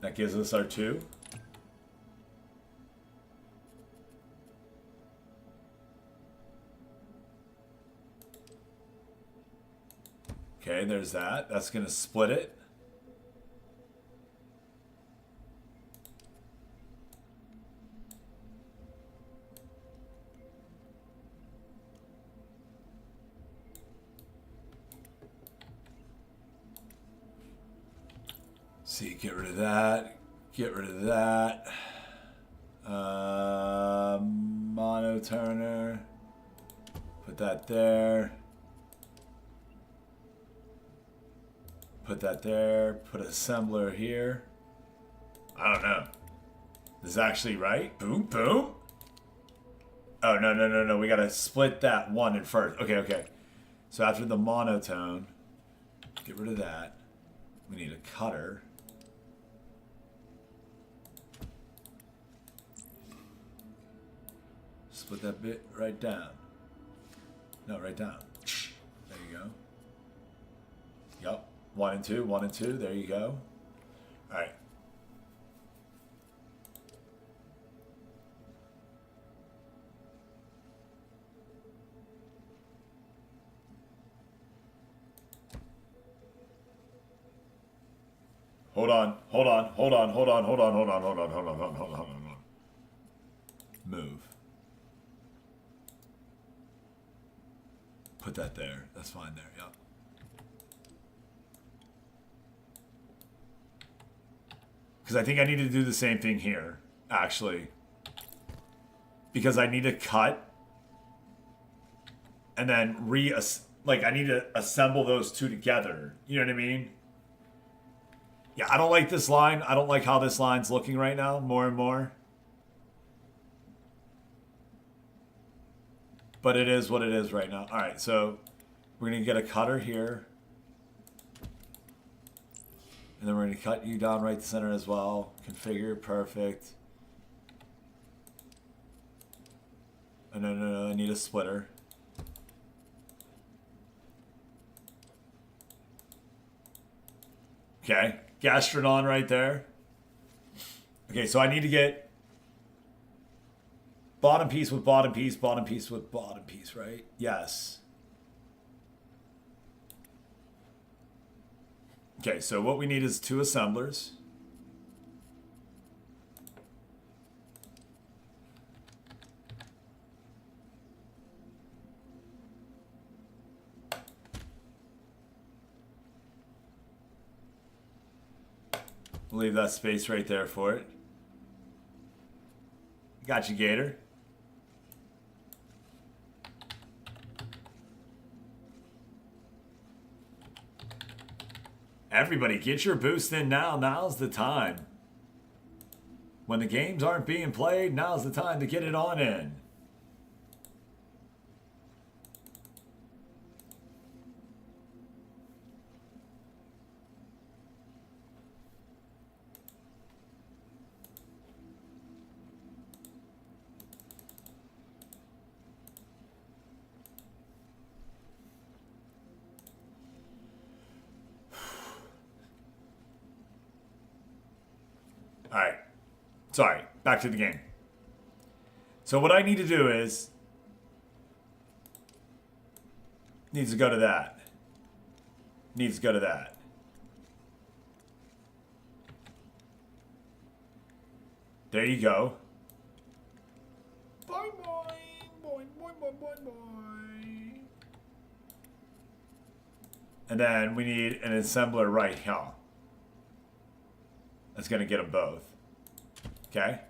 Speaker 2: That gives us our 2. Okay, there's that. That's going to split it. See, get rid of that. Get rid of that. Mono turner. Put that there. Put that there. Put assembler here. I don't know. This is actually right. Boom, boom. Oh, no. We got to split that one in first. Okay. So after the monotone, get rid of that. We need a cutter. Split that bit right down. No, right down. There you go. Yep. 1 and 2, 1 and 2. There you go. All right. Hold on. Hold on. Hold on. Hold on. Hold on. Hold on. Hold on. Hold on. Hold on. Hold on. Hold on. Move. Put that there. That's fine there. Yep. Because I think I need to do the same thing here, actually. Because I need to cut and then I need to assemble those two together. You know what I mean? Yeah, I don't like this line. I don't like how this line's looking right now, more and more. But it is what it is right now. All right, so we're going to get a cutter here. And then we're going to cut you down right center as well. Configure, perfect. Oh, no, I need a splitter. Okay, gastrodon right there. Okay, so I need to get bottom piece with bottom piece, bottom piece with bottom piece, right? Yes. Okay, so what we need is 2 assemblers. We'll leave that space right there for it. Got you, Gator. Everybody, get your boost in now. Now's the time. When the games aren't being played, now's the time to get it on in. All right. Sorry. Back to the game. So what I need to do is needs to go to that. Needs to go to that. There you go. Boing, boing, boing, boing, boing, boing, boing. And then we need an assembler right here. That's going to get them both. Okay.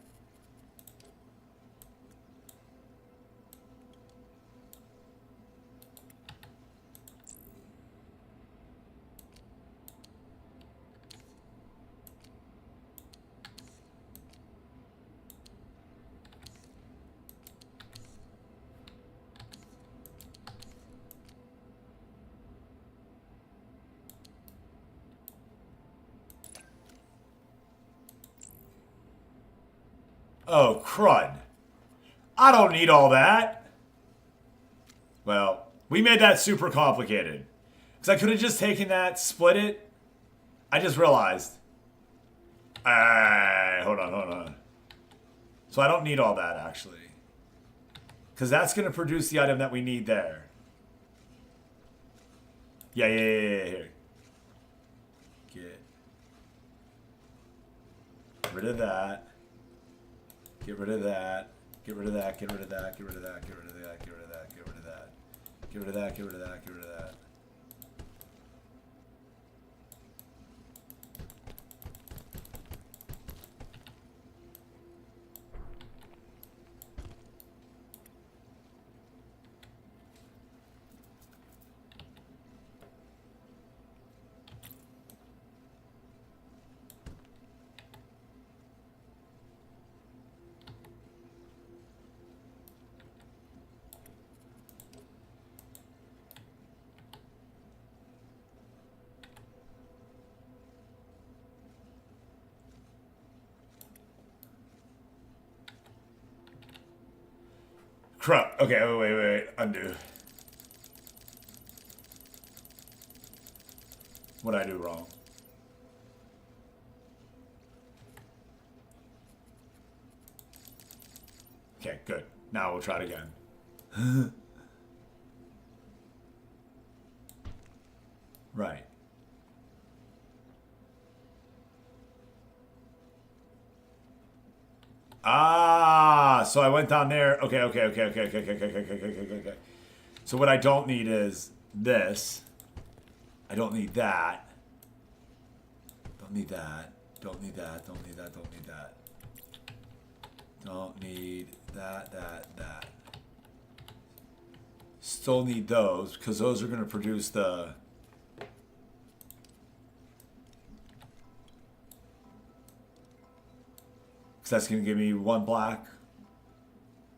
Speaker 2: Oh, crud. I don't need all that. Well, we made that super complicated. Because I could have just taken that, split it. I just realized. Hold on. So I don't need all that, actually. Because that's going to produce the item that we need there. Yeah. Here. Get rid of that. Get rid of that. Get rid of that. Get rid of that. Get rid of that. Get rid of that. Get rid of that. Get rid of that. Get rid of that. Get rid of that. Get rid of that. Crap. Okay, wait. Undo. What'd I do wrong? Okay, good. Now we'll try it again. Right. Ah, so I went down there. Okay. So what I don't need is this. I don't need that. Don't need that. Don't need that. Don't need that. Don't need that. Don't need that. Still need those because those are going to produce the... Because that's going to give me one black,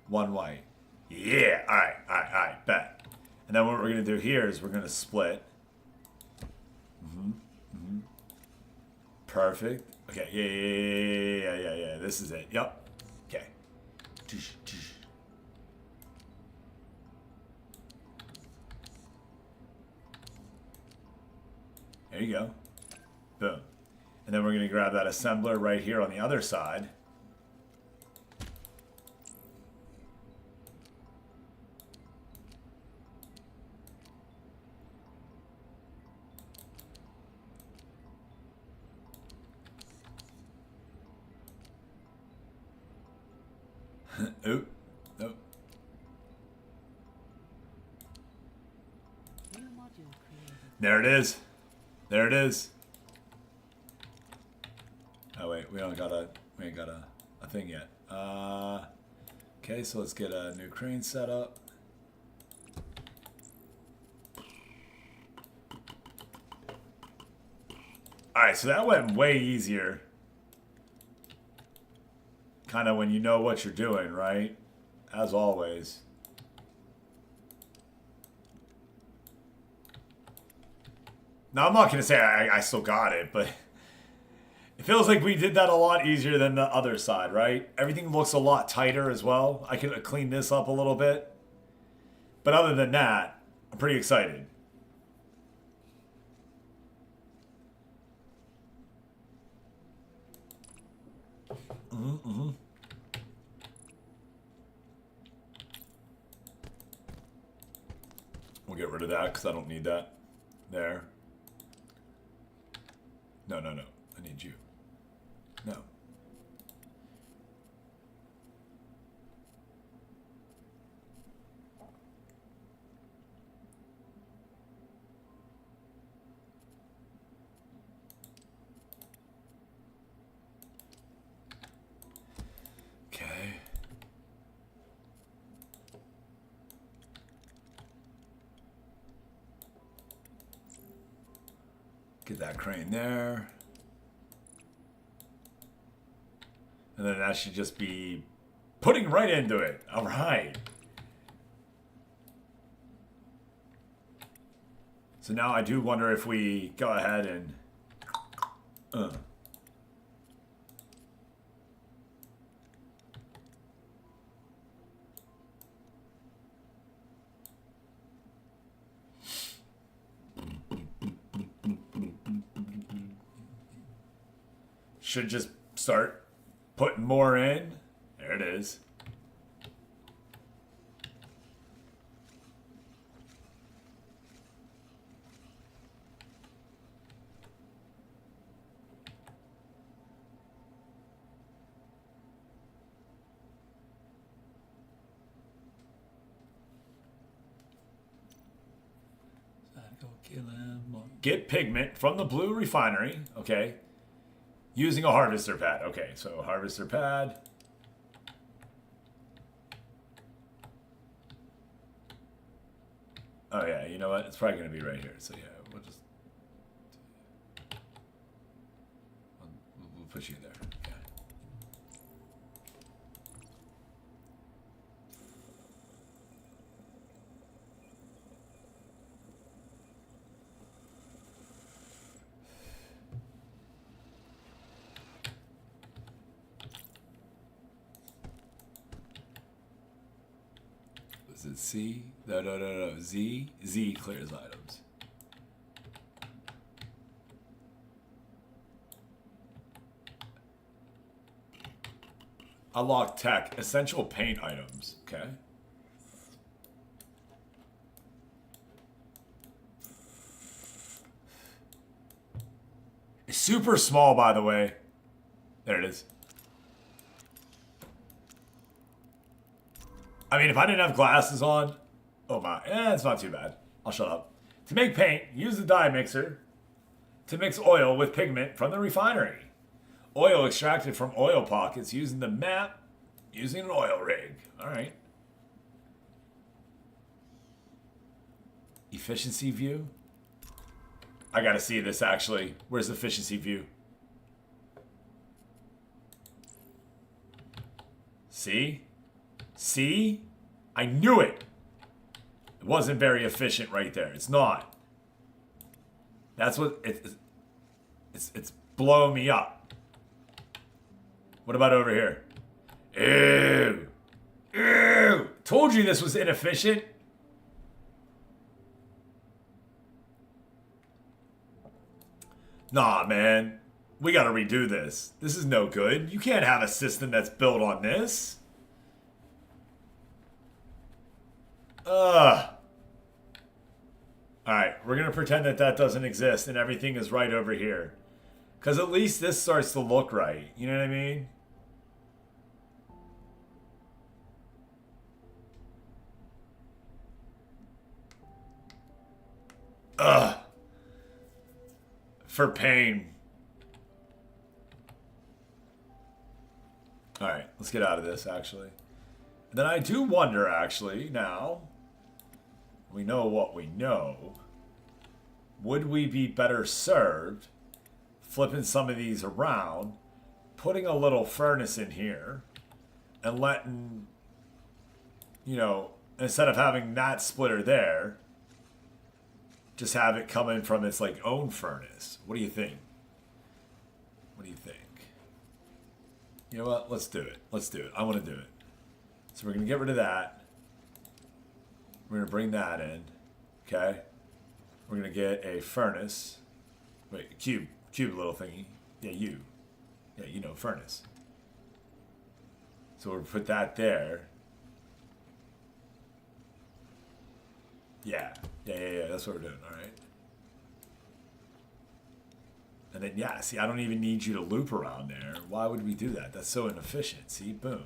Speaker 2: one white. Yeah. All right. Bet. And then what we're going to do here is we're going to split. Perfect. Okay. Yeah. This is it. Yep. Okay. There you go. Boom. And then we're going to grab that assembler right here on the other side. Oop. Nope.
Speaker 3: New module created.
Speaker 2: There it is. There it is. Oh wait, we ain't got a thing yet. Okay, so let's get a new crane set up. Alright, so that went way easier. Kind of when you know what you're doing, right? As always. Now, I'm not going to say I still got it, but it feels like we did that a lot easier than the other side, right? Everything looks a lot tighter as well. I could clean this up a little bit. But other than that, I'm pretty excited. We'll get rid of that because I don't need that. There. No. I need you. No. Okay. Get that crane there. And then that should just be putting right into it. All right. So now I do wonder if we go ahead and... Should just start putting more in. There it is. Go kill him. Get pigment from the blue refinery. Okay. Using a harvester pad. Okay, so harvester pad. Oh yeah, you know what? It's probably going to be right here. So yeah, we'll just... We'll put you there. Okay. Is it C? No. Z. Z clears items. Unlock tech. Essential paint items. Okay. It's super small, by the way. There it is. I mean, if I didn't have glasses on, oh my, it's not too bad. I'll shut up. To make paint, use the dye mixer to mix oil with pigment from the refinery. Oil extracted from oil pockets using the map, using an oil rig. All right. Efficiency view. I gotta see this actually. Where's the efficiency view? See? See? I knew it. It wasn't very efficient right there. It's not. That's what it's blowing me up. What about over here? Ew. Ew. Told you this was inefficient. Nah, man. We gotta redo this. This is no good. You can't have a system that's built on this. Alright, we're gonna pretend that that doesn't exist and everything is right over here. Because at least this starts to look right. You know what I mean? Ugh. For pain. Alright, let's get out of this, actually. And then I do wonder, actually, now, we know what we know, would we be better served flipping some of these around, putting a little furnace in here, and letting, you know, instead of having that splitter there, just have it come in from its, like, own furnace. What do you think? What do you think? You know what? Let's do it. Let's do it. I want to do it. So we're going to get rid of that. We're going to bring that in. Okay? We're going to get a furnace. Wait, cube little thingy. Yeah, you. Yeah, you know, furnace. So we'll put that there. Yeah. Yeah. That's what we're doing. All right. And then, yeah, see, I don't even need you to loop around there. Why would we do that? That's so inefficient. See, boom.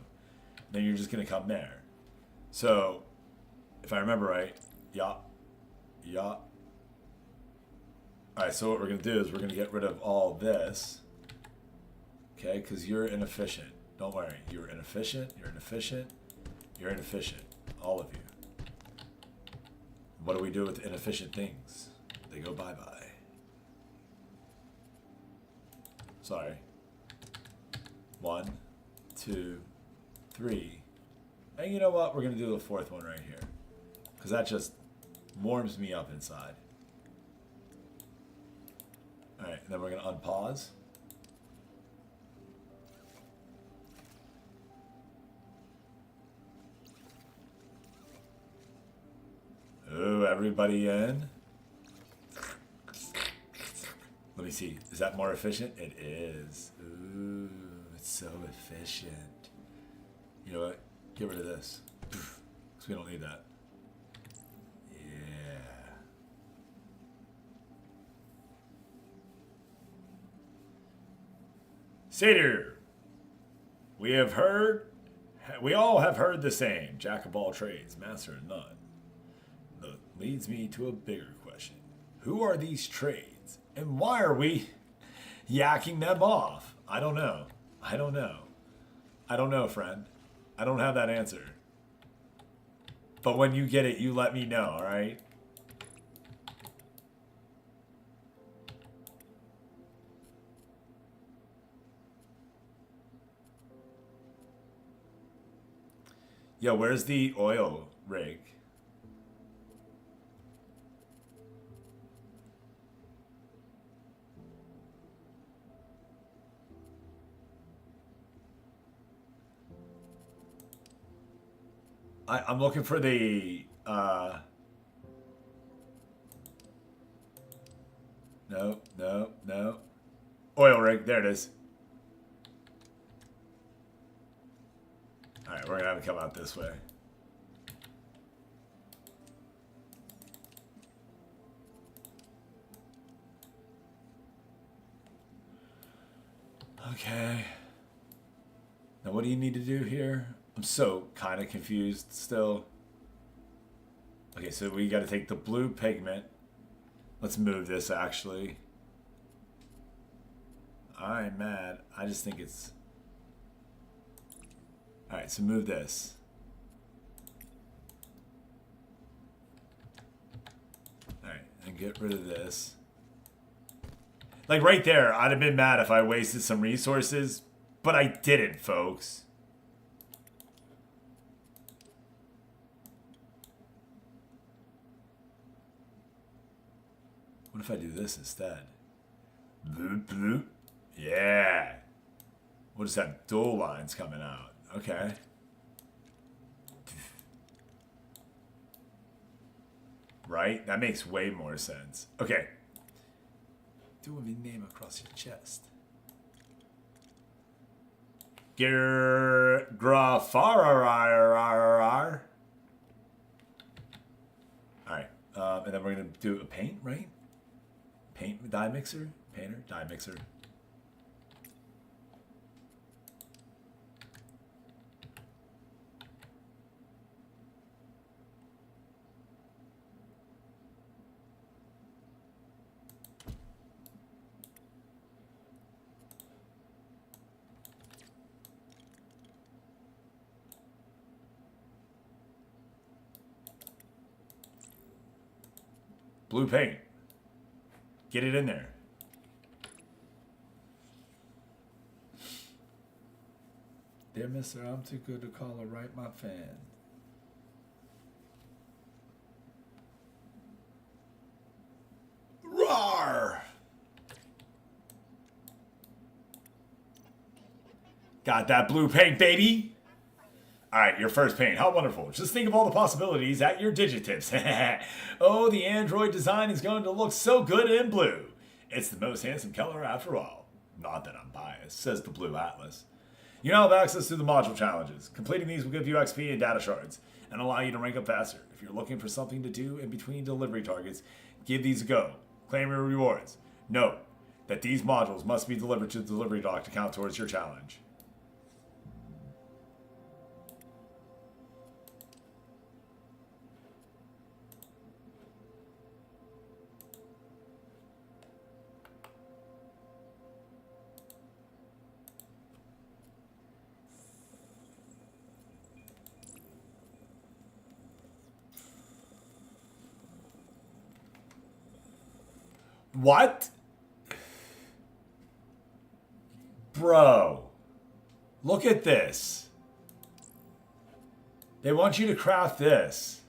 Speaker 2: Then you're just going to come there. So, if I remember right, yeah. All right, so what we're going to do is we're going to get rid of all this. Okay, because you're inefficient. Don't worry. You're inefficient. You're inefficient. You're inefficient. All of you. What do we do with inefficient things? They go bye-bye. Sorry. 1, 2, 3. And you know what? We're going to do the fourth one right here. Because that just warms me up inside. Alright, and then we're going to unpause. Ooh, everybody in. Let me see. Is that more efficient? It is. Ooh, it's so efficient. You know what? Get rid of this. Because we don't need that. Yeah. Seder. We all have heard the saying, jack of all trades, master of none. That leads me to a bigger question. Who are these trades? And why are we yakking them off? I don't know. I don't know, friend. I don't have that answer. But when you get it, you let me know, all right? Yo, where's the oil rig? I'm looking for the, no. Oil rig, there it is. Alright, we're gonna have it come out this way. Okay. Now what do you need to do here? I'm so kind of confused still. Okay, so we got to take the blue pigment. Let's move this, actually. I'm mad. I just think it's... Alright, so move this. Alright, and get rid of this. Like, right there, I'd have been mad if I wasted some resources, but I didn't, folks. What if I do this instead? Bloop, bloop. Yeah. We'll just have dual lines coming out. Okay. Right? That makes way more sense. Okay. Do a name across your chest. Grafararar. Alright. And then we're going to do a paint, right? Paint, dye mixer? Painter? Dye mixer. Blue paint. Get it in there. Dear mister, I'm too good to call her right, my fan. Roar! Got that blue paint, baby! Alright, your first paint. How wonderful. Just think of all the possibilities at your digitips. Oh, the Android design is going to look so good in blue. It's the most handsome color after all. Not that I'm biased, says the Blue Atlas. You now have access to the module challenges. Completing these will give you XP and data shards, and allow you to rank up faster. If you're looking for something to do in between delivery targets, give these a go. Claim your rewards. Note that these modules must be delivered to the delivery dock to count towards your challenge. What? Bro. Look at this. They want you to craft this.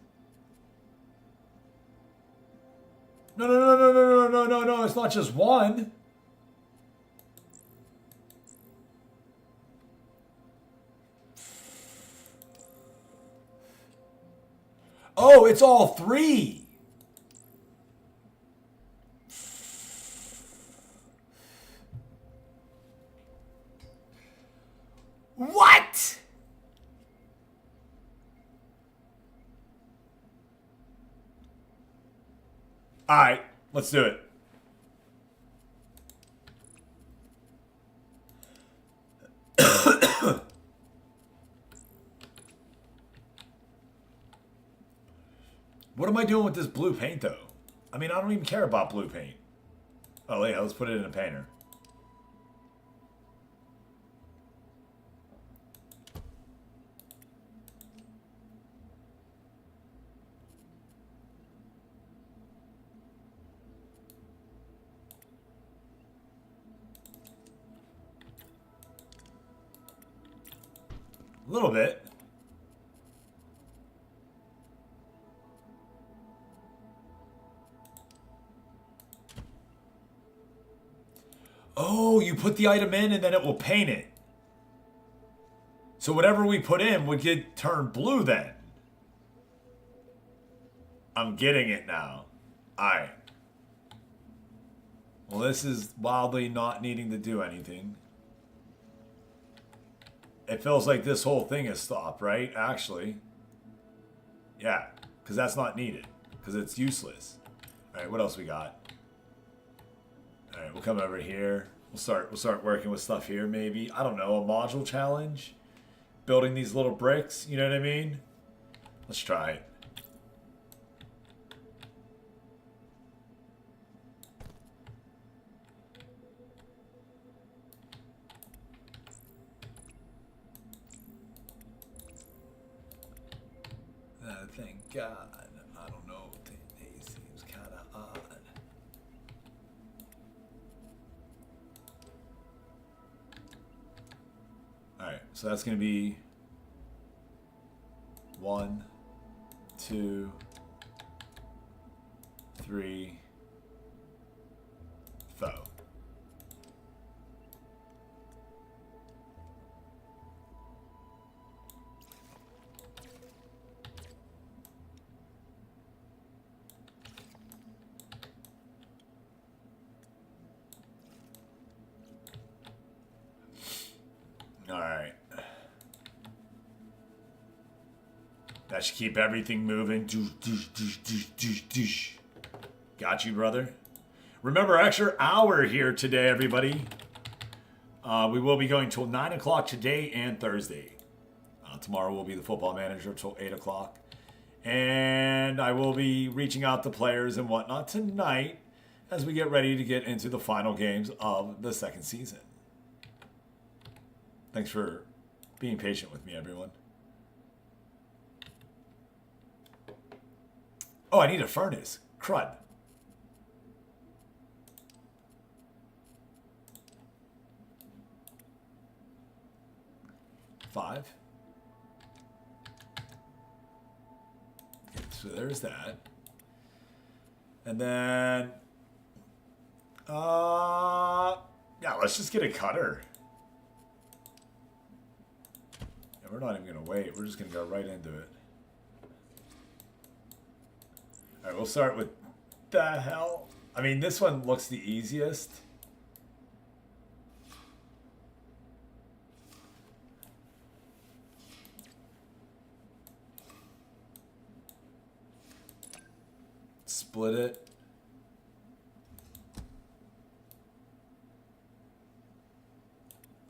Speaker 2: No, no, no, no, no, no, no, no, it's not just one. Oh, it's all three. What? All right, let's do it. What am I doing with this blue paint, though? I mean, I don't even care about blue paint. Oh, yeah, let's put it in a painter. A little bit. Oh, you put the item in and then it will paint it. So whatever we put in would get turned blue then. I'm getting it now. Alright. Well, this is wildly not needing to do anything. It feels like this whole thing has stopped, right? Actually. Yeah, because that's not needed. Because it's useless. Alright, what else we got? Alright, we'll come over here. We'll start working with stuff here, maybe. I don't know, a module challenge? building these little bricks. You know what I mean? Let's try it. Thank God. I don't know. It seems kind of odd. Alright, so that's going to be 1, 2, 3, 4. Alright. That should keep everything moving. Got you, brother. Remember, extra hour here today, everybody. We will be going till 9 o'clock today and Thursday. Tomorrow will be the football manager till 8 o'clock. And I will be reaching out to players and whatnot tonight as we get ready to get into the final games of the second season. Thanks for being patient with me, everyone. Oh, I need a furnace. Crud. Five. Okay, so there's that. And then, yeah, let's just get a cutter. Yeah, we're not even gonna wait. We're just gonna go right into it. All right, we'll start with the hell. I mean, this one looks the easiest. Split it.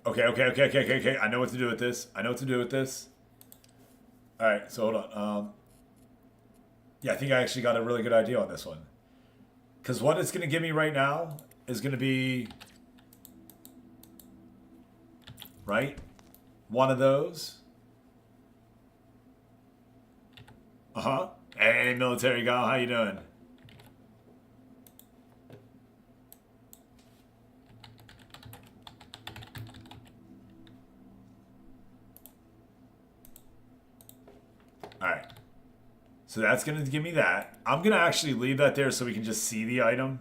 Speaker 2: Okay. I know what to do with this. All right, so hold on. Yeah, I think I actually got a really good idea on this one. Because what it's going to give me right now is going to be, right? One of those. Uh-huh. Hey, military guy, how you doing? All right. So that's going to give me that. I'm going to actually leave that there so we can just see the item.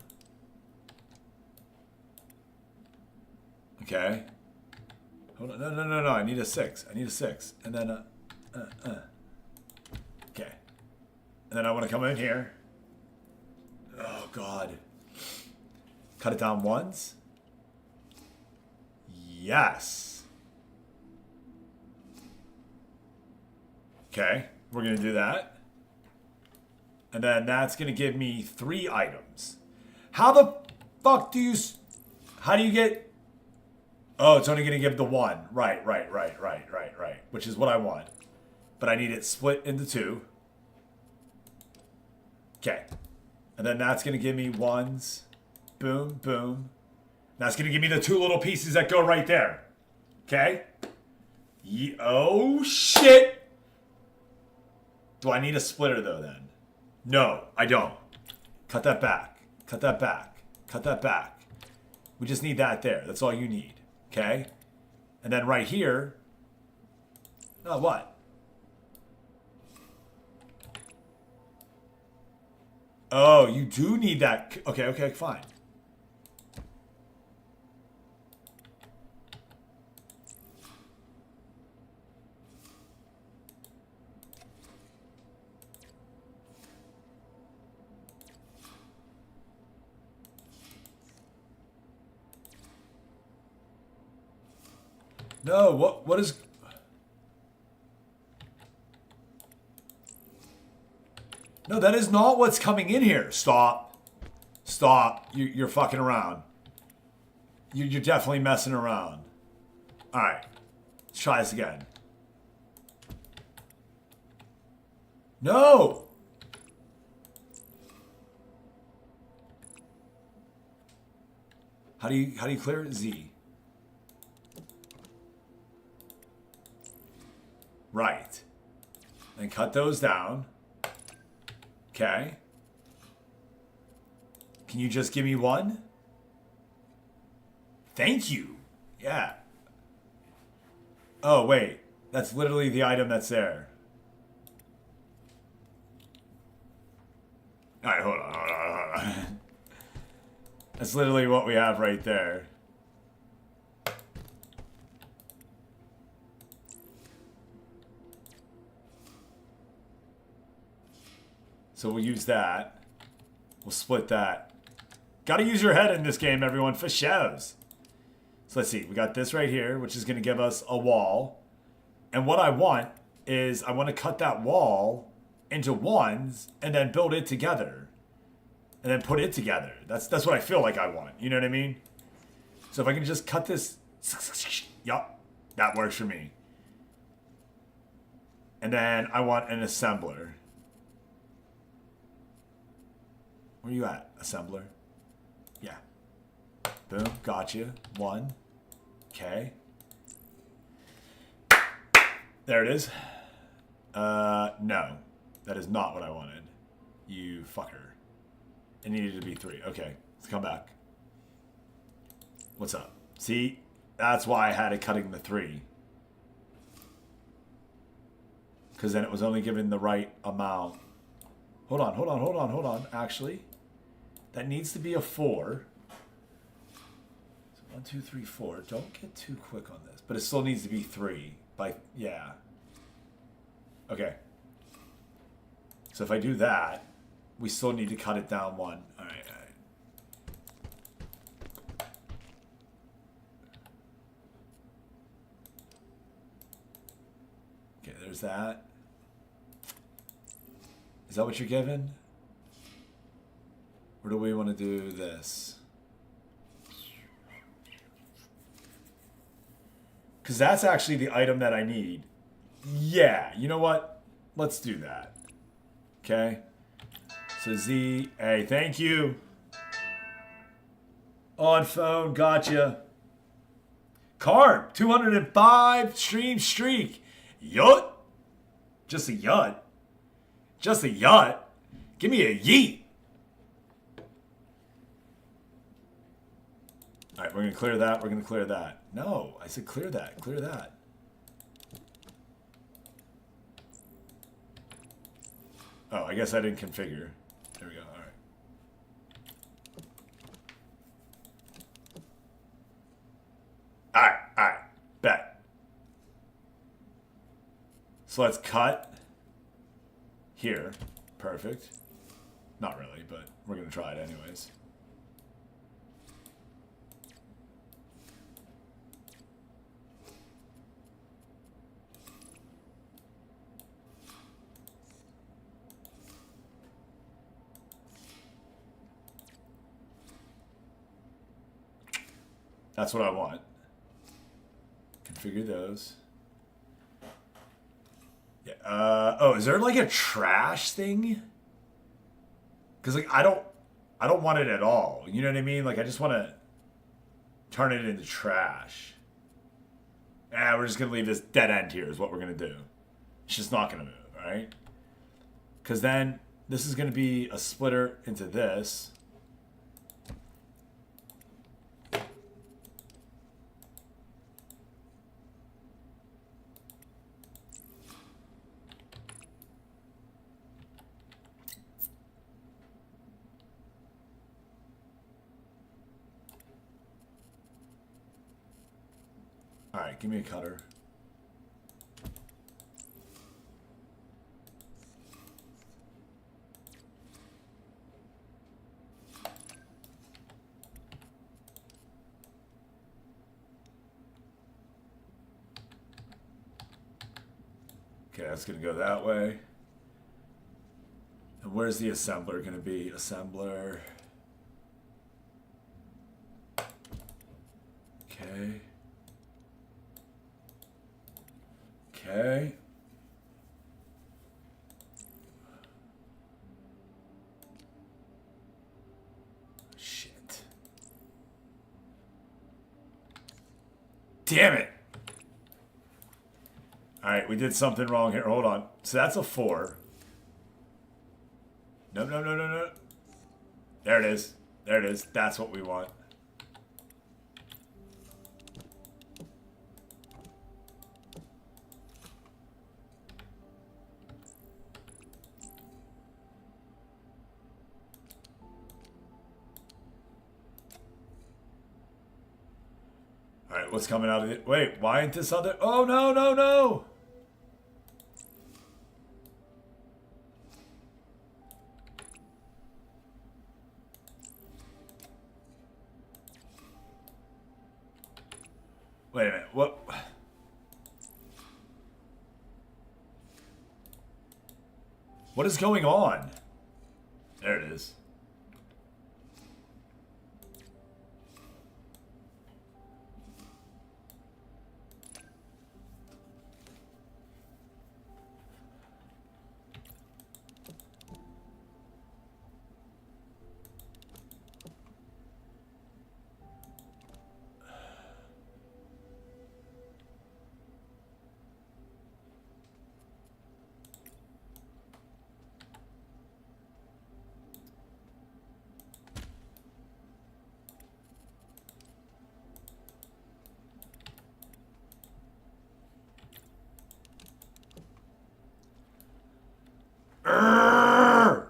Speaker 2: Okay. Hold on. No. I need a 6. And then, okay. And then I want to come in here. Oh, God. Cut it down once. Yes. Okay. We're going to do that. And then that's going to give me 3 items. How the fuck do you... How do you get... Oh, it's only going to give the 1. Right. Which is what I want. But I need it split into 2. Okay. And then that's going to give me 1s. Boom, boom. That's going to give me the 2 little pieces that go right there. Okay? Oh, shit! Do I need a splitter, though, then? No, I don't. Cut that back. We just need that there. That's all you need. Okay? And then right here... Oh, what? Oh, you do need that. Okay, fine. No, what is... No, that is not what's coming in here. Stop. You're fucking around. You're definitely messing around. All right. Let's try this again. No! How do you clear it? Z. Right. Then cut those down. Okay. Can you just give me one? Thank you. Yeah. Oh, wait. That's literally the item that's there. Alright, hold on. That's literally what we have right there. So we'll use that. We'll split that. Gotta use your head in this game, everyone, for shows. So let's see. We got this right here, which is going to give us a wall. And what I want is I want to cut that wall into ones and then build it together. And then put it together. That's what I feel like I want. You know what I mean? So if I can just cut this. Yup. That works for me. And then I want an assembler. Where you at, assembler? Yeah. Boom. Gotcha. One. Okay. There it is. No. That is not what I wanted. You fucker. It needed to be 3. Okay. Let's come back. What's up? See? That's why I had it cutting the 3. Because then it was only given the right amount. Hold on. Actually, that needs to be a 4. So 1, 2, 3, 4. Don't get too quick on this. But it still needs to be 3. Yeah. Okay. So if I do that, we still need to cut it down 1. All right. Okay, there's that. Is that what you're given? Or do we want to do this? Because that's actually the item that I need. Yeah, you know what? Let's do that. Okay. So Z, hey, thank you. On phone, gotcha. Carb, 205 stream streak. Yut. Just a yut. Just a yut. Give me a yeet. All right, we're going to clear that. We're going to clear that. No, I said clear that. Clear that. Oh, I guess I didn't configure. There we go. All right. All right. Bet. So let's cut here. Perfect. Not really, but we're going to try it anyways. That's what I want. Configure those. Yeah. Oh, is there like a trash thing? Because like I don't want it at all. You know what I mean? Like I just want to turn it into trash. We're just gonna leave this dead end here. Is what we're gonna do. It's just not gonna move, all right? Because then this is gonna be a splitter into this. All right, give me a cutter. Okay, that's going to go that way. And where's the assembler going to be? Assembler. Okay. Okay. Damn it. All right, we did something wrong here. Hold on. So that's a 4. No, no, no, no, no. There it is. There it is. That's what we want. All right, what's coming out of it? Wait, why ain't this other? Oh, no, no, no. Wait a minute. What? What is going on? There it is. Urgh!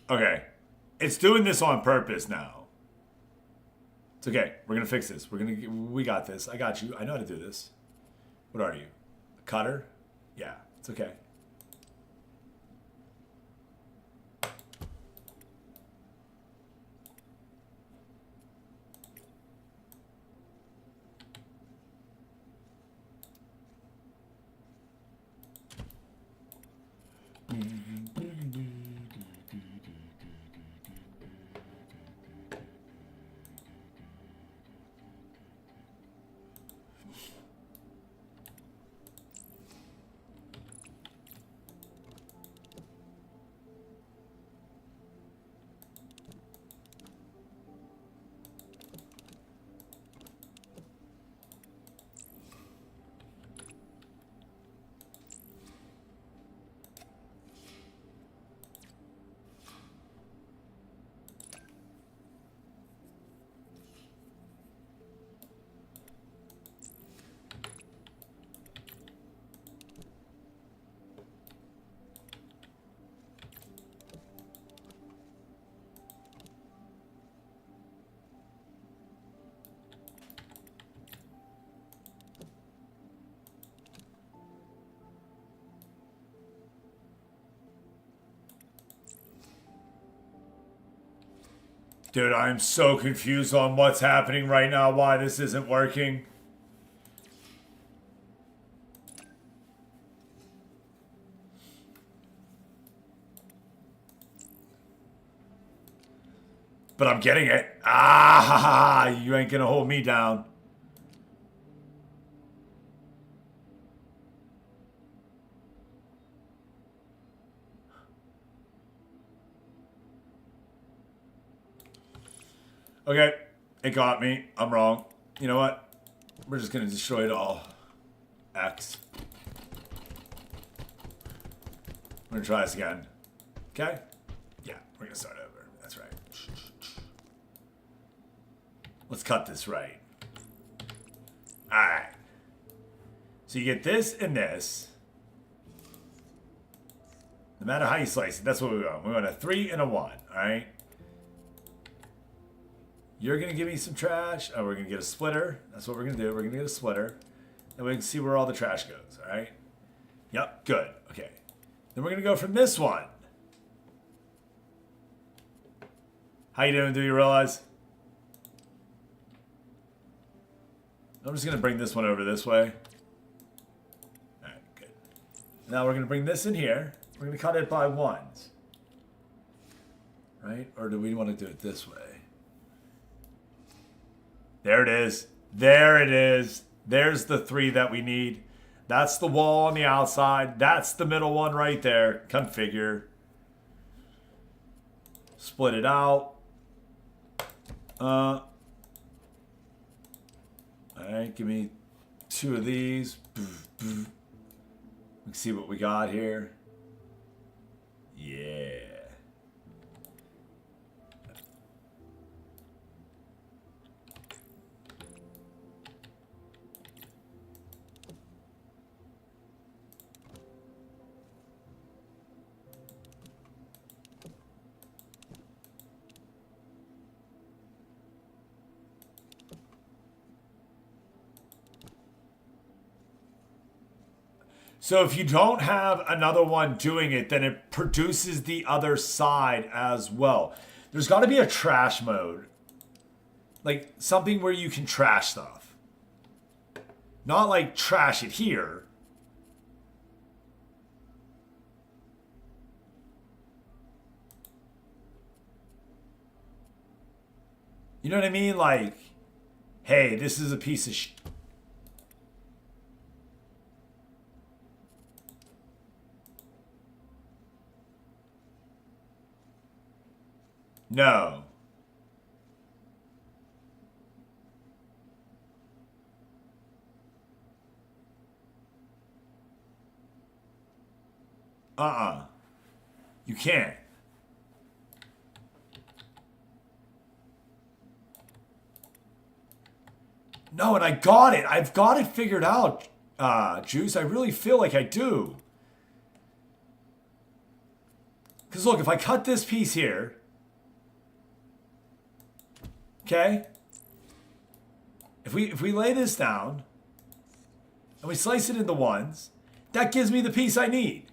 Speaker 2: Okay. It's doing this on purpose now. It's okay. We're going to fix this. We got this. I got you. I know how to do this. What are you? A cutter? Yeah, it's okay. Dude, I'm so confused on what's happening right now, why this isn't working. But I'm getting it. Ah, you ain't gonna hold me down. Okay, it got me. I'm wrong. You know what? We're just gonna destroy it all. X. We're gonna try this again. Okay? Yeah, we're gonna start over. That's right. Let's cut this right. Alright. So you get this and this. No matter how you slice it, that's what we want. We want a 3 and a 1, alright? You're going to give me some trash. Oh, we're going to get a splitter. That's what we're going to do. We're going to get a splitter. And we can see where all the trash goes, all right? Yep, good. Okay. Then we're going to go from this one. How you doing? Do you realize? I'm just going to bring this one over this way. All right, good. Now we're going to bring this in here. We're going to cut it by ones. Right? Or do we want to do it this way? There it is. There it is. There's the 3 that we need. That's the wall on the outside. That's the middle one right there. Configure. Split it out. All right, give me 2 of these. Let's see what we got here. Yeah. So if you don't have another one doing it, then it produces the other side as well. There's got to be a trash mode. Like something where you can trash stuff. Not like trash it here. You know what I mean? Like, hey, this is a piece of shit. No. You can't. No, and I got it. I've got it figured out, Juice. I really feel like I do. Because look, if I cut this piece here, okay? If we lay this down and we slice it into ones, that gives me the piece I need.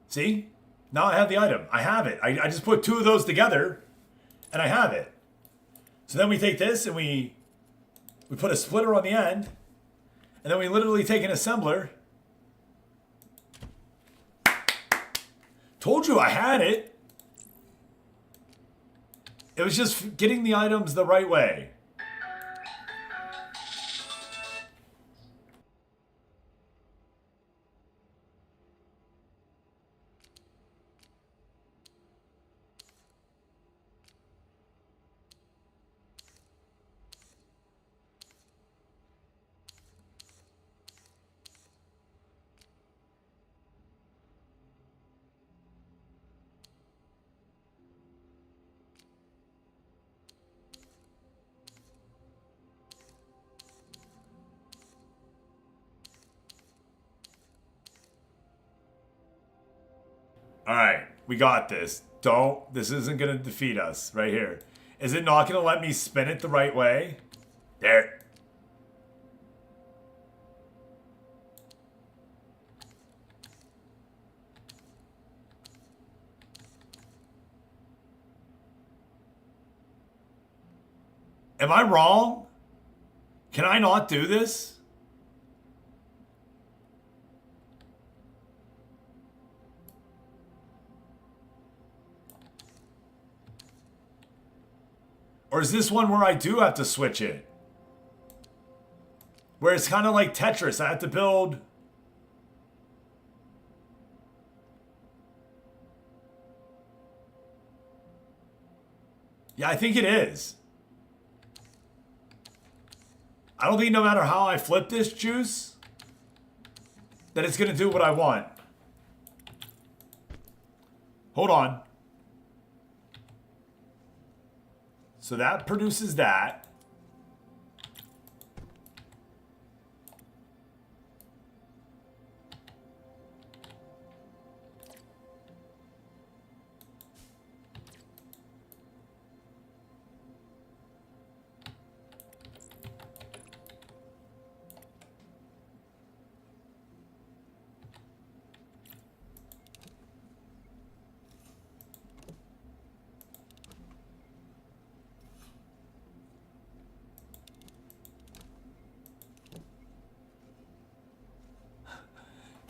Speaker 2: See? Now I have the item. I have it. I just put 2 of those together and I have it. So then we take this and we put a splitter on the end and then we literally take an assembler. Told you I had it. It was just getting the items the right way. All right, we got this. This isn't going to defeat us right here. Is it not going to let me spin it the right way? There. Am I wrong? Can I not do this? Or is this one where I do have to switch it? Where it's kind of like Tetris. I have to build... Yeah, I think it is. I don't think no matter how I flip this, Juice, that it's going to do what I want. Hold on. So that produces that.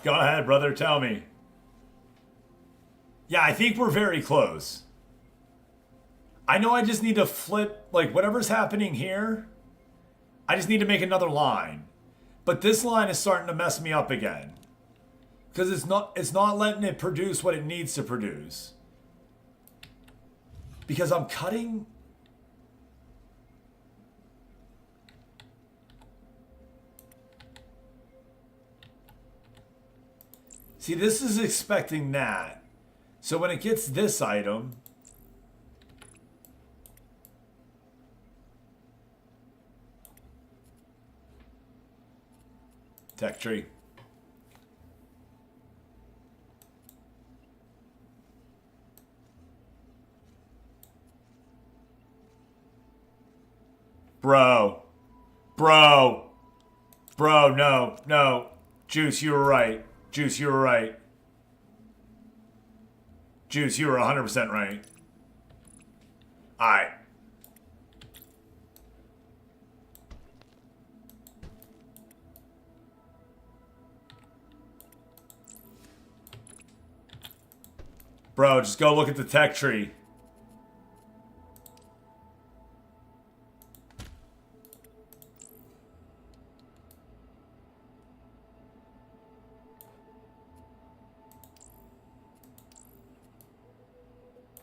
Speaker 2: Go ahead, brother. Tell me. Yeah, I think we're very close. I know I just need to flip, like, whatever's happening here, I just need to make another line. But this line is starting to mess me up again. Because it's not letting it produce what it needs to produce. Because I'm cutting... See, this is expecting that. So when it gets this item... Tech tree. Bro. Bro. Bro, no. No. Juice, you were right. Juice, you were right. Juice, you were 100% right. Alright. Bro, just go look at the tech tree.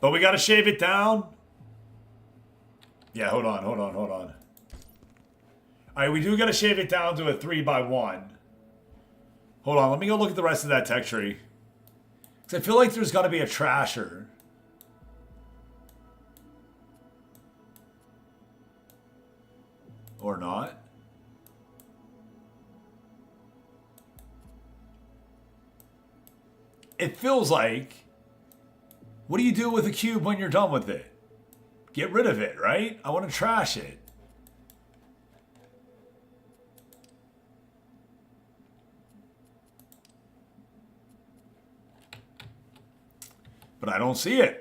Speaker 2: But we gotta shave it down. Yeah, hold on. Alright, we do gotta shave it down to a 3x1. Hold on, let me go look at the rest of that tech tree. Because I feel like there's gotta be a trasher. Or not. It feels like... What do you do with a cube when you're done with it? Get rid of it, right? I want to trash it. But I don't see it.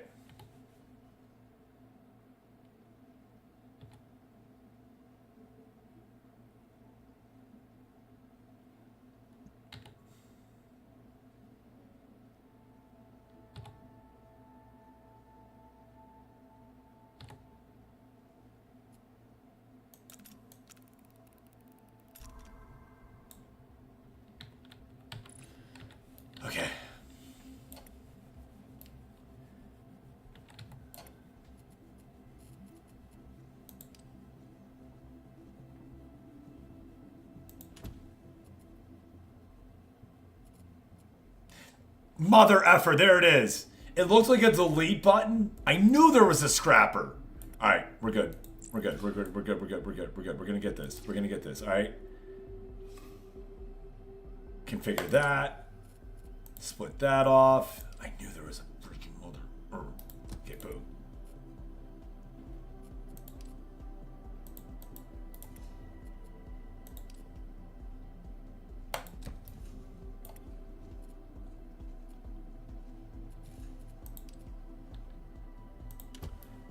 Speaker 2: Okay. Mother effer, there it is. It looks like a delete button. I knew there was a scrapper. All right, we're good. We're good. We're gonna get this. We're gonna get this. All right. Configure that. Split that off. I knew there was a freaking mother. Okay, boom.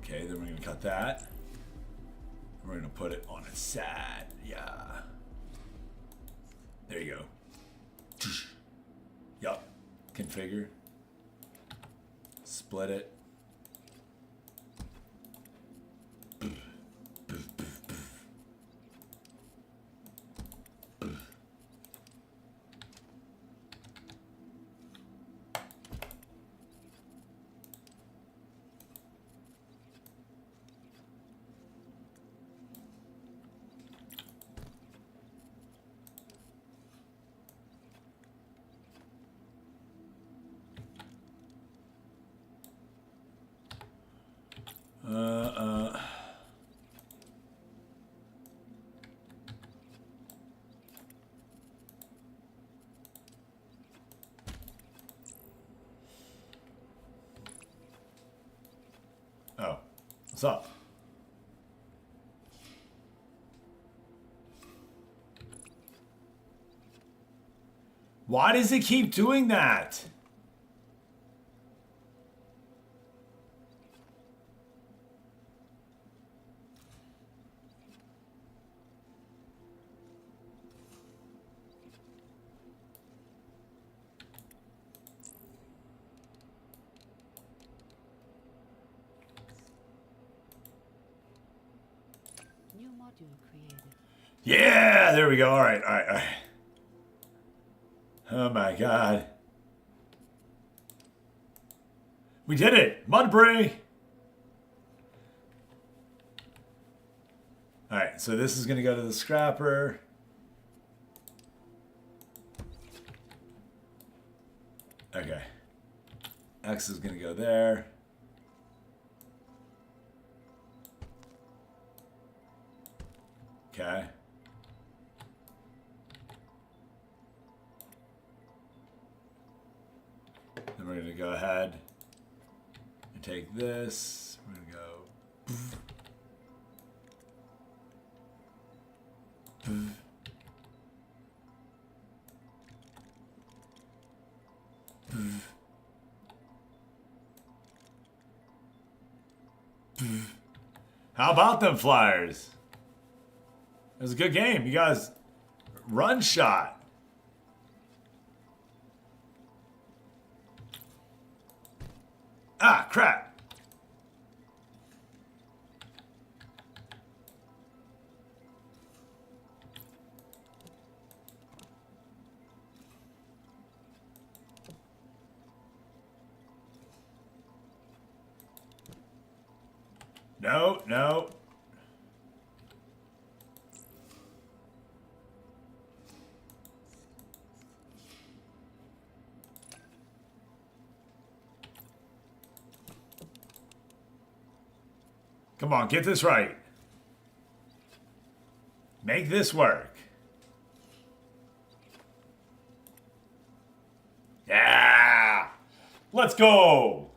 Speaker 2: Okay, then we're gonna cut that. We're gonna put it on its side. Yeah. There you go. Yup. Configure. Split it. Oh, what's up? Why does it keep doing that?
Speaker 3: module created.
Speaker 2: Yeah, there we go. All right, all right, all right. Oh my god. We did it! Mudbray! Alright, so this is going to go to the scrapper. Okay. X is going to go there. Okay. Then we're going to go ahead and take this. We're going to go... Poof. Poof. Poof. Poof. How about them Flyers? It was a good game. You guys run shot. Ah, crap. No, no. Come on, get this right. Make this work. Yeah! Let's go!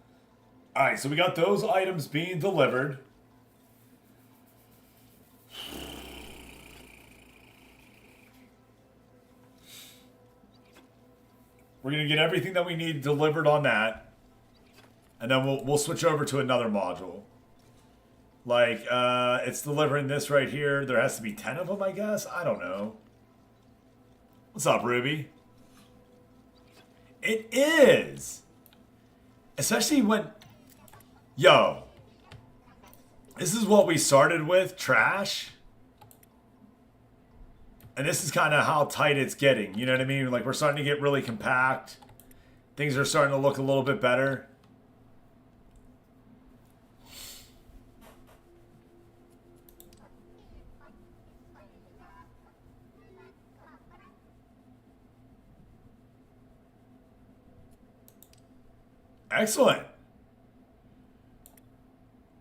Speaker 2: All right, so we got those items being delivered. We're going to get everything that we need delivered on that. And then we'll switch over to another module. Like, it's delivering this right here. There has to be 10 of them, I guess? I don't know. What's up, Ruby? It is! Especially when... Yo. This is what we started with, trash. And this is kind of how tight it's getting. You know what I mean? Like, we're starting to get really compact. Things are starting to look a little bit better. Excellent.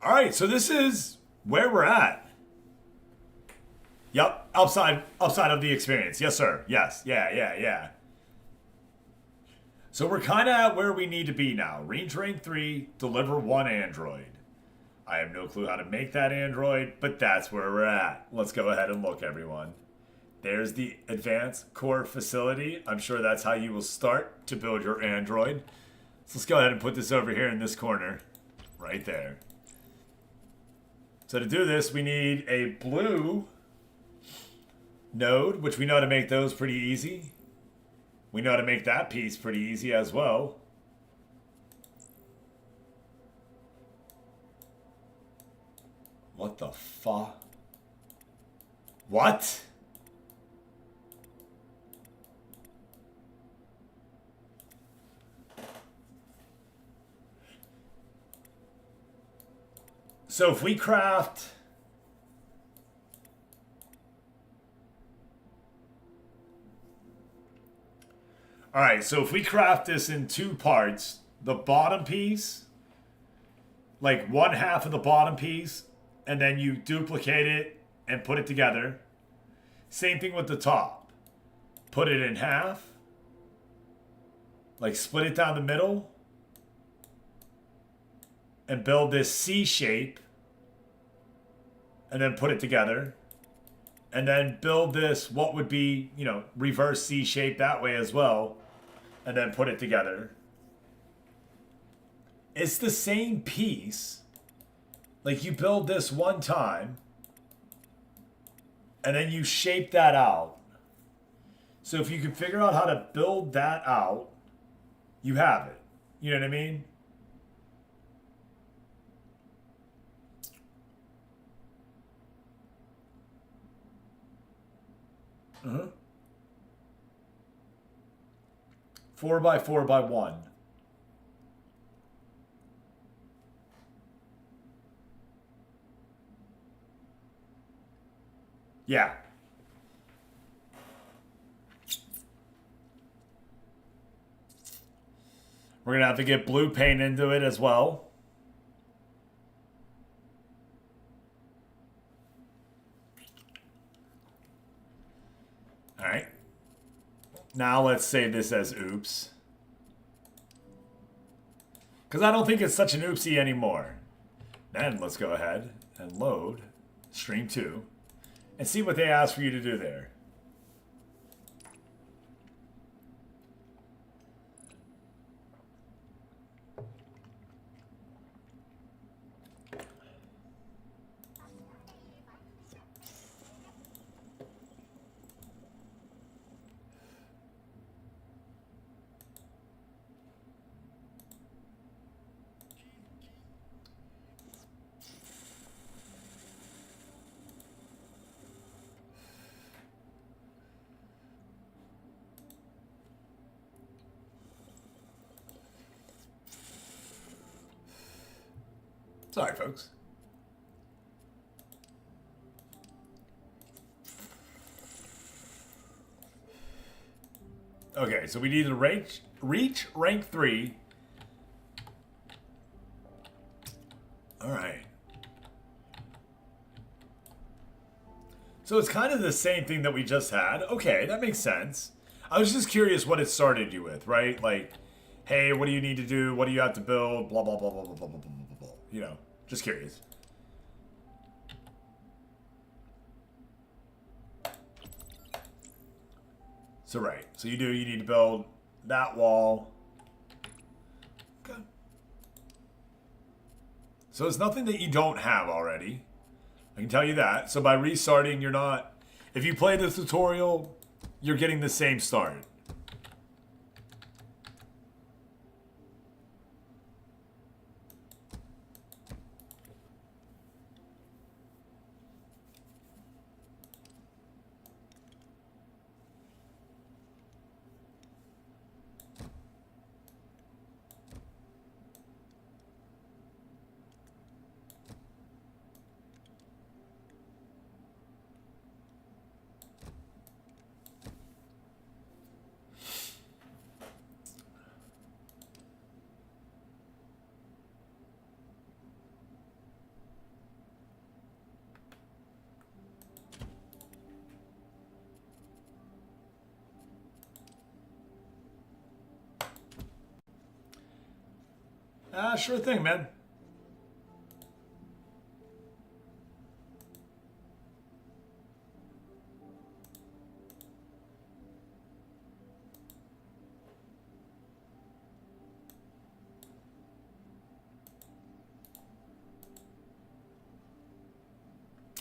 Speaker 2: All right, so this is where we're at. Yep, outside of the experience. Yes, sir. Yes. Yeah. So we're kind of at where we need to be now. Range rank 3, deliver 1 android. I have no clue how to make that android, but that's where we're at. Let's go ahead and look, everyone. There's the advanced core facility. I'm sure that's how you will start to build your android. So let's go ahead and put this over here in this corner. Right there. So to do this, we need a blue node, which we know how to make those pretty easy. We know how to make that piece pretty easy as well. What the fuck? What? So if we craft... Alright, so if we craft this in 2 parts, the bottom piece, like 1/2 of the bottom piece, and then you duplicate it and put it together. Same thing with the top. Put it in half. Like split it down the middle. And build this C shape. And then put it together. And then build this, what would be, you know, reverse C shape that way as well. And then put it together. It's the same piece. Like you build this one time. And then you shape that out. So if you can figure out how to build that out, you have it. You know what I mean? 4 by 4 by 1. Yeah. We're going to have to get blue paint into it as well. All right. Now let's save this as oops. Because I don't think it's such an oopsie anymore. Then let's go ahead and load stream 2 and see what they ask for you to do there. Sorry, folks. Okay, so we need to reach rank 3. All right. So it's kind of the same thing that we just had. Okay, that makes sense. I was just curious what it started you with, right? Like, hey, what do you need to do? What do you have to build? Blah, blah, blah, blah, blah, blah, blah, blah, blah, blah. You know, just curious. So, right. So you need to build that wall. Okay. So it's nothing that you don't have already. I can tell you that. So by restarting, you're not... If you play the tutorial, you're getting the same start. Sure thing, man.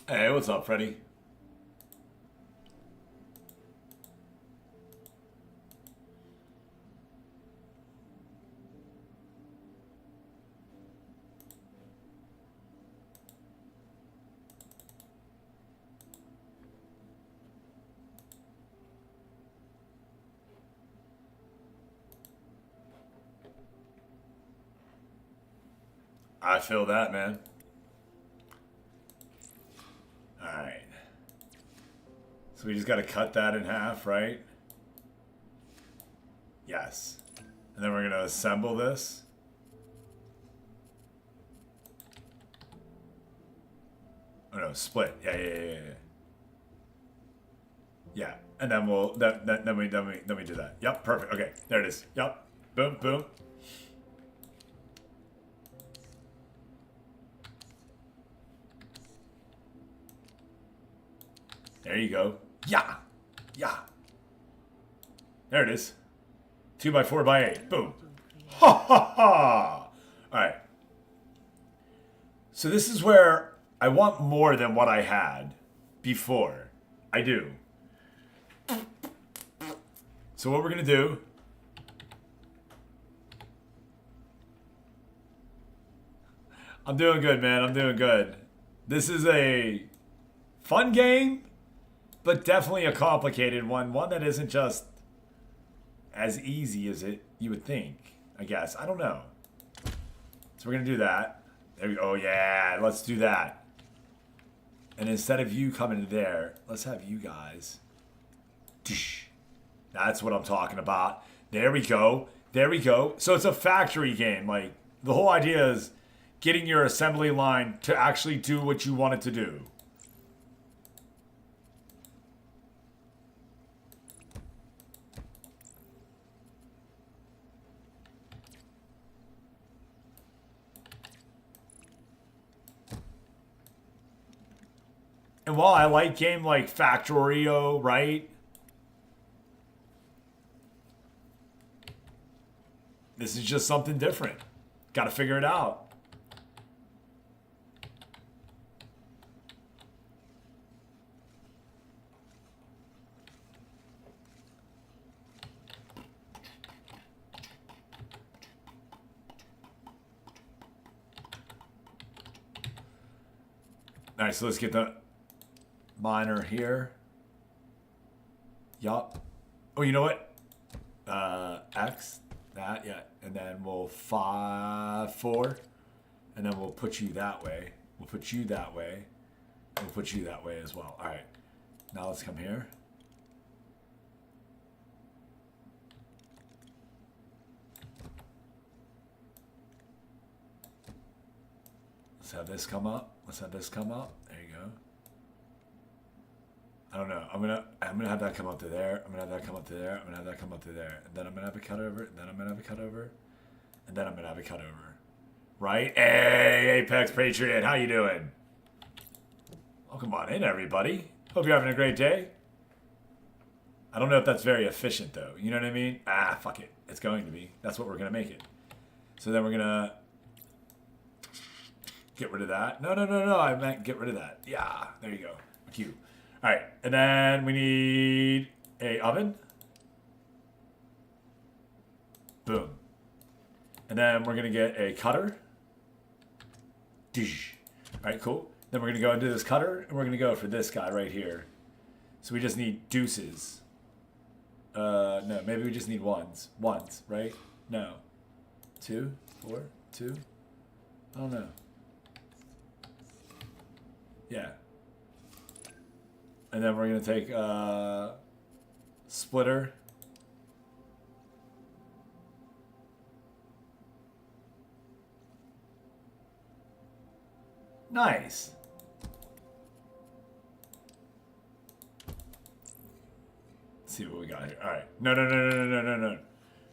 Speaker 2: Hey, what's up, Freddy? I feel that, man. All right. So we just got to cut that in half, right? Yes. And then we're going to assemble this. Oh no, split. Yeah. Yeah. And then we'll then we do that. Yep, perfect. Okay, there it is. Yep. Boom, boom. There you go. Yeah. There it is. 2 by 4 by 8. Boom. Ha ha ha. All right. So this is where I want more than what I had before. I do. So what we're gonna do? I'm doing good, man. I'm doing good. This is a fun game. but definitely a complicated one. One that isn't just as easy as you would think, I guess. I don't know. So we're going to do that. There we go. Oh, yeah. Let's do that. And instead of you coming there, let's have you guys. That's what I'm talking about. There we go. There we go. So it's a factory game. Like, the whole idea is getting your assembly line to actually do what you want it to do. And while I like game like Factorio, right? This is just something different. Got to figure it out. All right, so let's get the miner here. Yup. Oh, you know what? X. That, yeah. And then we'll 5, 4. And then we'll put you that way. We'll put you that way. We'll put you that way as well. All right. Now let's come here. Let's have this come up. Let's have this come up. There you go. I don't know. I'm gonna have that come up to there. I'm gonna have that come up to there. I'm gonna have that come up to there. And then I'm gonna have a cut over. And then I'm gonna have a cut over. And then I'm gonna have a cut over. Right? Hey, Apex Patriot, how you doing? Welcome on in, everybody. Hope you're having a great day. I don't know if that's very efficient though. You know what I mean? Ah, fuck it. It's going to be. That's what we're gonna make it. So then we're gonna get rid of that. No. I meant get rid of that. Yeah, there you go. Q. All right, and then we need a oven. Boom. And then we're gonna get a cutter. All right, cool. Then we're gonna go into this cutter, and we're gonna go for this guy right here. So we just need deuces. No, maybe we just need ones. Ones, right? No. 2, 4, 2. I don't know. Yeah. And then we're going to take splitter. Nice. Let's see what we got here. All right. No.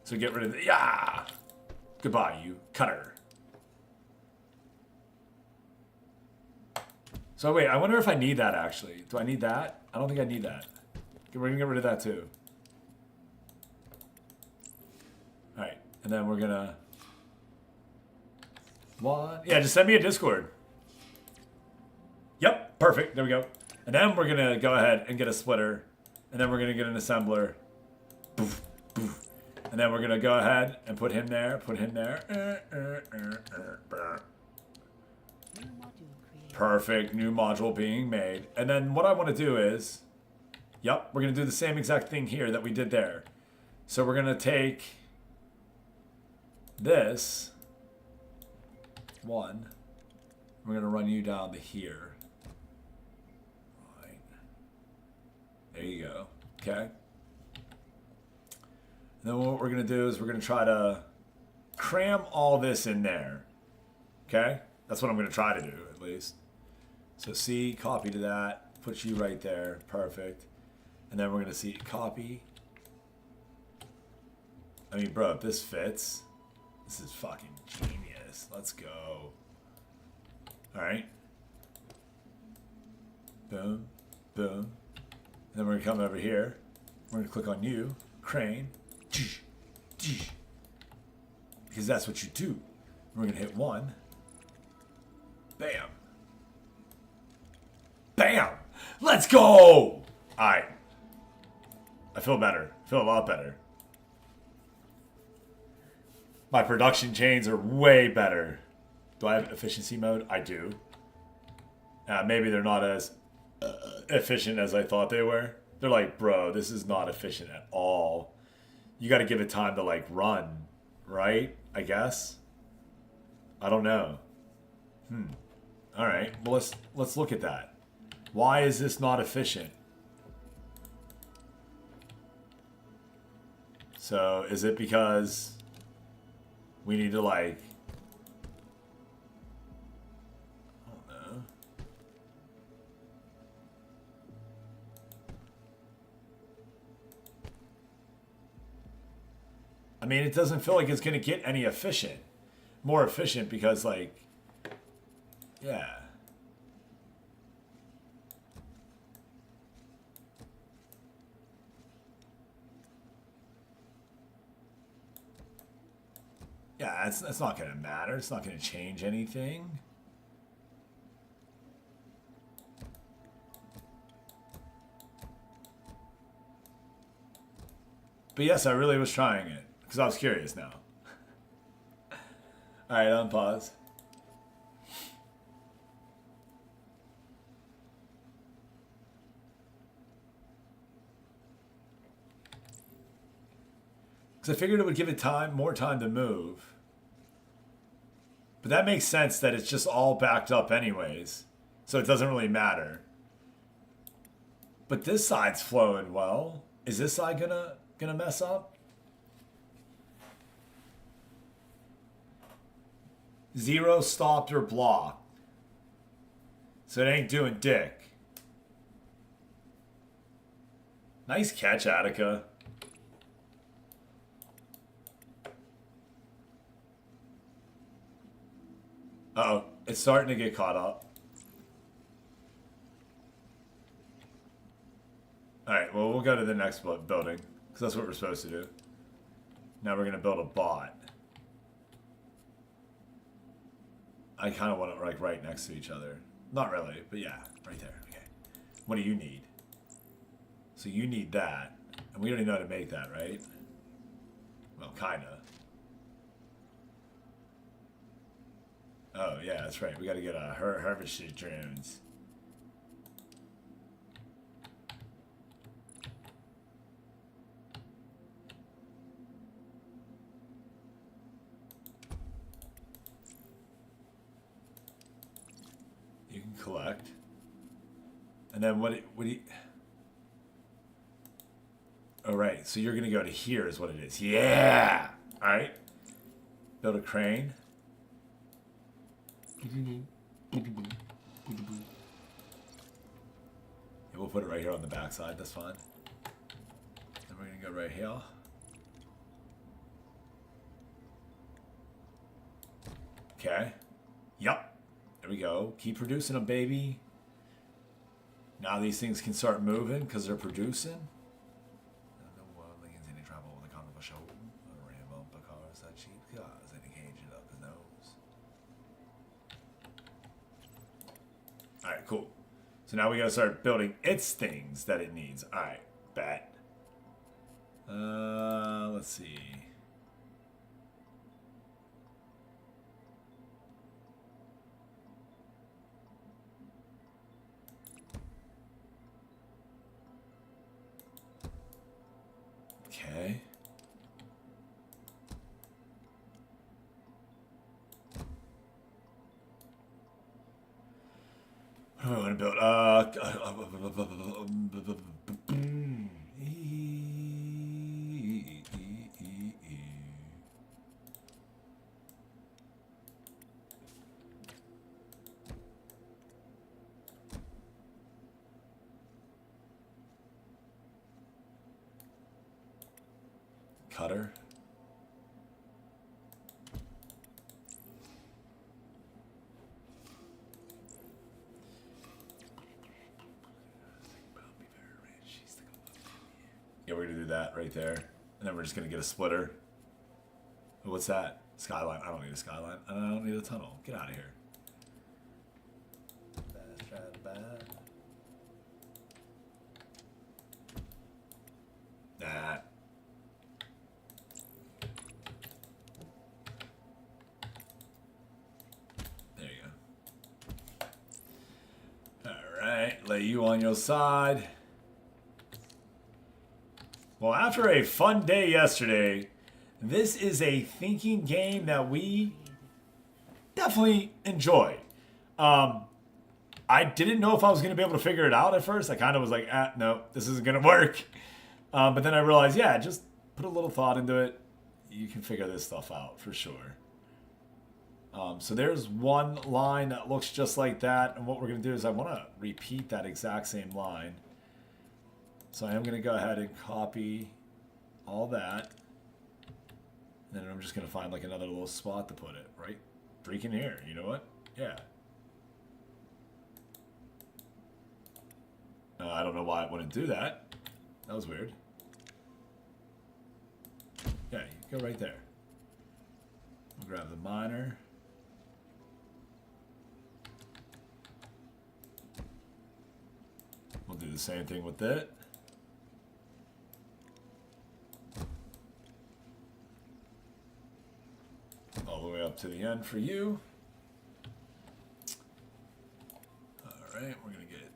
Speaker 2: So get rid of the... Yeah. Goodbye, you cutter. So wait, I wonder if I need that actually. Do I need that? I don't think I need that. We're gonna get rid of that too. All right, and then we're gonna yeah, just send me a Discord. Yep, perfect. There we go. And then we're gonna go ahead and get a splitter, and then we're gonna get an assembler. Boof, boof. And then we're gonna go ahead and put him there. Put him there. Perfect, new module being made. And then what I want to do is, yep, we're going to do the same exact thing here that we did there. So we're going to take this one. We're going to run you down to here. Right. There you go. Okay. And then what we're going to do is we're going to try to cram all this in there. Okay? That's what I'm going to try to do, at least. So C, copy to that, put you right there, perfect. And then we're gonna see copy. I mean, bro, if this fits, this is fucking genius. Let's go. All right. Boom, boom. And then we're gonna come over here. We're gonna click on you, crane, because that's what you do. We're gonna hit 1. Bam. Bam! Let's go! All right. I feel better. I feel a lot better. My production chains are way better. Do I have efficiency mode? I do. Maybe they're not as efficient as I thought they were. They're like, bro, this is not efficient at all. You got to give it time to like run, right? I guess. I don't know. All right. Well, let's look at that. Why is this not efficient? So, is it because we need to like, I don't know. I mean, it doesn't feel like it's going to get any more efficient because like, yeah. Yeah, that's not going to matter. It's not going to change anything. But yes, I really was trying it because I was curious now. All right, unpause. Because I figured it would give it more time to move. But that makes sense that it's just all backed up anyways. So it doesn't really matter. But this side's flowing well. Is this side gonna mess up? Zero stopped or blocked. So it ain't doing dick. Nice catch, Attica. Uh-oh, it's starting to get caught up. Alright, well, we'll go to the next building, because that's what we're supposed to do. Now we're going to build a bot. I kind of want it like right next to each other. Not really, but yeah, right there. Okay. What do you need? So you need that. And we already know how to make that, right? Well, kind of. Oh, yeah, that's right. We got to get harvested drones. You can collect. And then what do you... Oh, right. So you're going to go to here is what it is. Yeah! All right. Build a crane. Yeah, we'll put it right here on the back side. That's fine. Then we're going to go right here. Okay. Yup. There we go. Keep producing them, baby. Now these things can start moving because they're producing. Alright, cool. So now we gotta start building its things that it needs. Alright, bet. Let's see. Okay. What do I want to build? Cutter. Yeah, we're gonna do that right there. And then we're just gonna get a splitter. Oh, what's that? Skyline. I don't need a skyline. I don't need a tunnel. Get out of here. Bad. Nah. There you go. Alright. Alright, lay you on your side. Well, after a fun day yesterday, this is a thinking game that we definitely enjoy. I didn't know if I was going to be able to figure it out at first. I kind of was like, no, this isn't going to work. But then I realized, yeah, just put a little thought into it. You can figure this stuff out for sure. So there's one line that looks just like that. And what we're going to do is I want to repeat that exact same line. So I am going to go ahead and copy all that. And then I'm just going to find like another little spot to put it, right? Freaking here. You know what? Yeah. I don't know why it wouldn't do that. That was weird. Yeah, you go right there. We'll grab the miner. We'll do the same thing with it. All the way up to the end for you. All right, we're going to get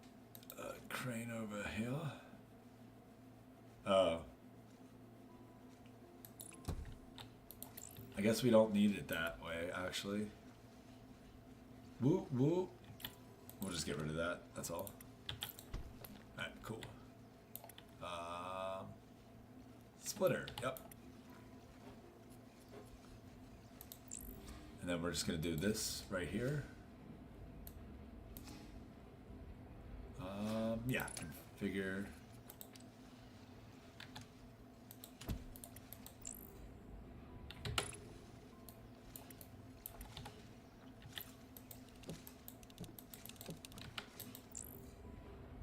Speaker 2: a crane over here. I guess we don't need it that way, actually. Woo, woo. We'll just get rid of that. That's all. Alright, cool. Splitter. Yep. And then we're just going to do this right here. Yeah, configure.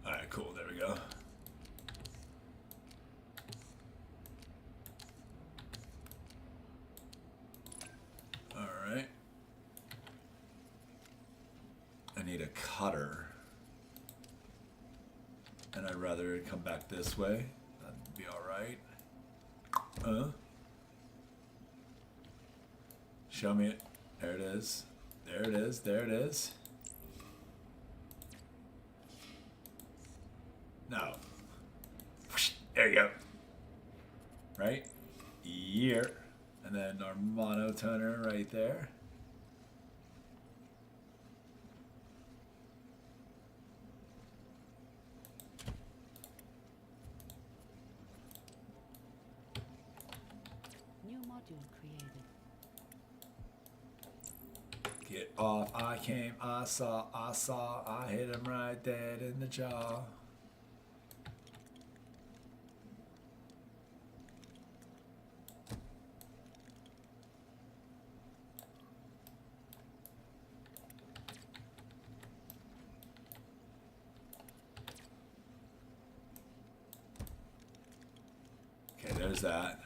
Speaker 2: Alright, cool. There we go. Alright. I need a cutter. And I'd rather it come back this way. That'd be alright. Show me it. There it is. There it is. There it is. No. There you go. Right? Here. And then our monotoner right there.
Speaker 3: New module created.
Speaker 2: Get off. I came. I saw. I hit him right dead in the jaw. Okay, there's that.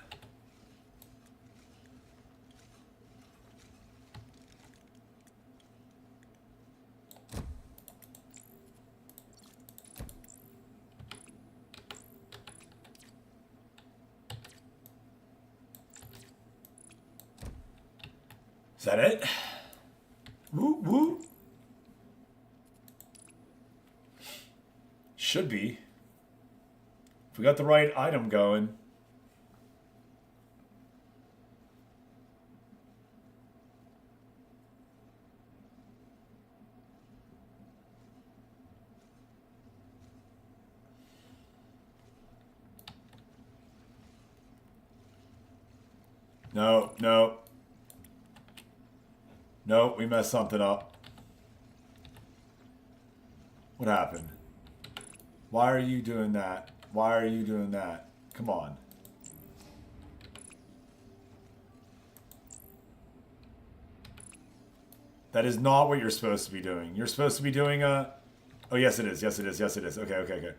Speaker 2: Is that it? Woo woo. Should be. If we got the right item going. No, no. No, we messed something up. What happened? Why are you doing that? Why are you doing that? Come on. That is not what you're supposed to be doing. You're supposed to be doing a... Oh, yes it is. Yes it is. Yes it is. Okay, okay, okay.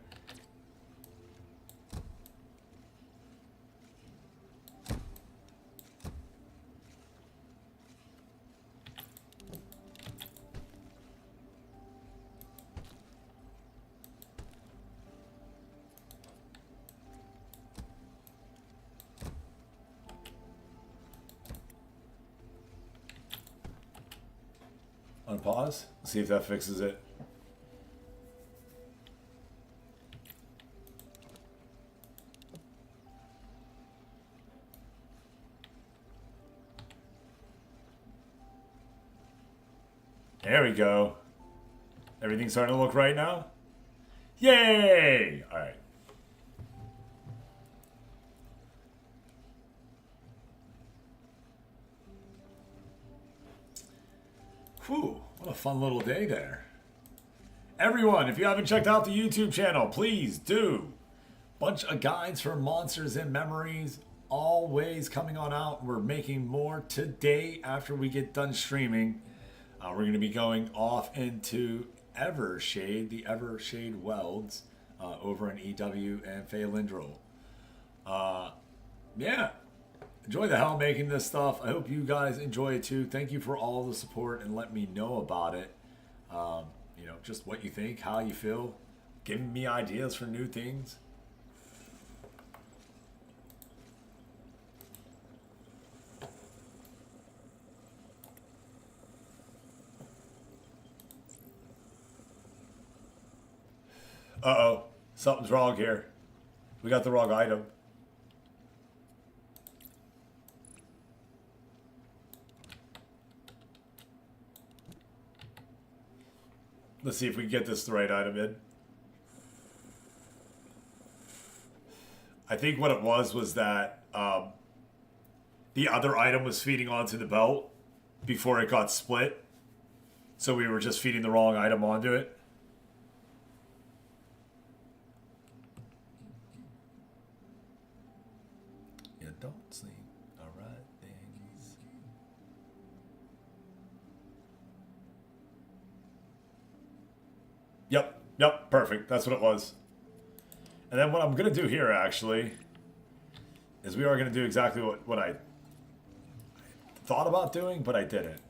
Speaker 2: Unpause. See if that fixes it. we go. Everything's starting to look right now? Yay! Alright. Whew, what a fun little day there. Everyone, if you haven't checked out the YouTube channel, please do. Bunch of guides for monsters and memories, always coming on out. We're making more today after we get done streaming. We're going to be going off into Evershade, the Evershade Welds, over in EW and Phalindrel. Yeah, enjoy the hell making this stuff. I hope you guys enjoy it too. Thank you for all the support and let me know about it. You know, just what you think, how you feel, giving me ideas for new things. Uh-oh, something's wrong here. We got the wrong item. Let's see if we can get this the right item in. I think what it was that the other item was feeding onto the belt before it got split. So we were just feeding the wrong item onto it. You don't sleep. All right, things. Yep, perfect. That's what it was. And then what I'm going to do here, actually, is we are going to do exactly what I thought about doing, but I didn't.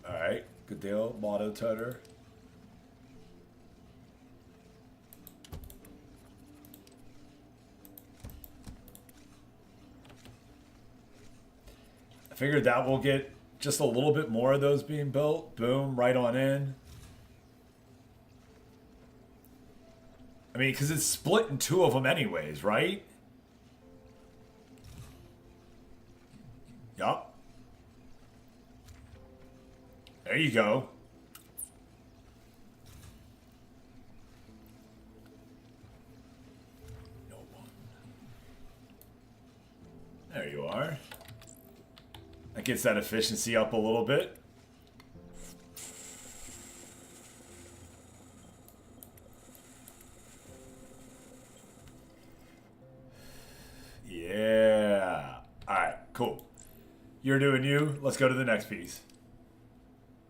Speaker 2: Alright, good deal. Motto toter. I figured that will get just a little bit more of those being built. Boom, right on in. I mean, because it's split in two of them anyways, right? Yup. There you go. No one. There you are. That gets that efficiency up a little bit. Yeah. Alright, cool. You're doing you. Let's go to the next piece.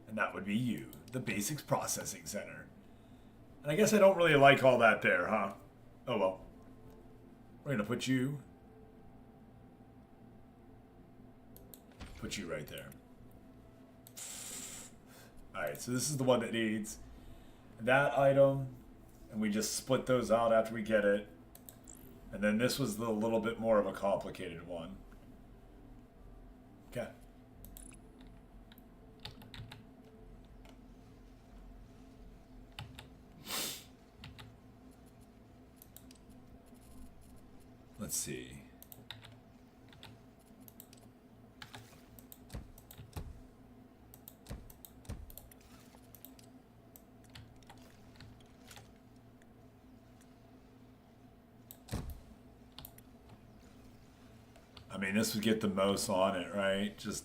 Speaker 2: And that would be you, the Basics Processing Center. And I guess I don't really like all that there, huh? Oh well. We're going to put you right there. Alright, so this is the one that needs that item. And we just split those out after we get it. And then this was the little bit more of a complicated one. Okay. Let's see. I mean, this would get the most on it, right? Just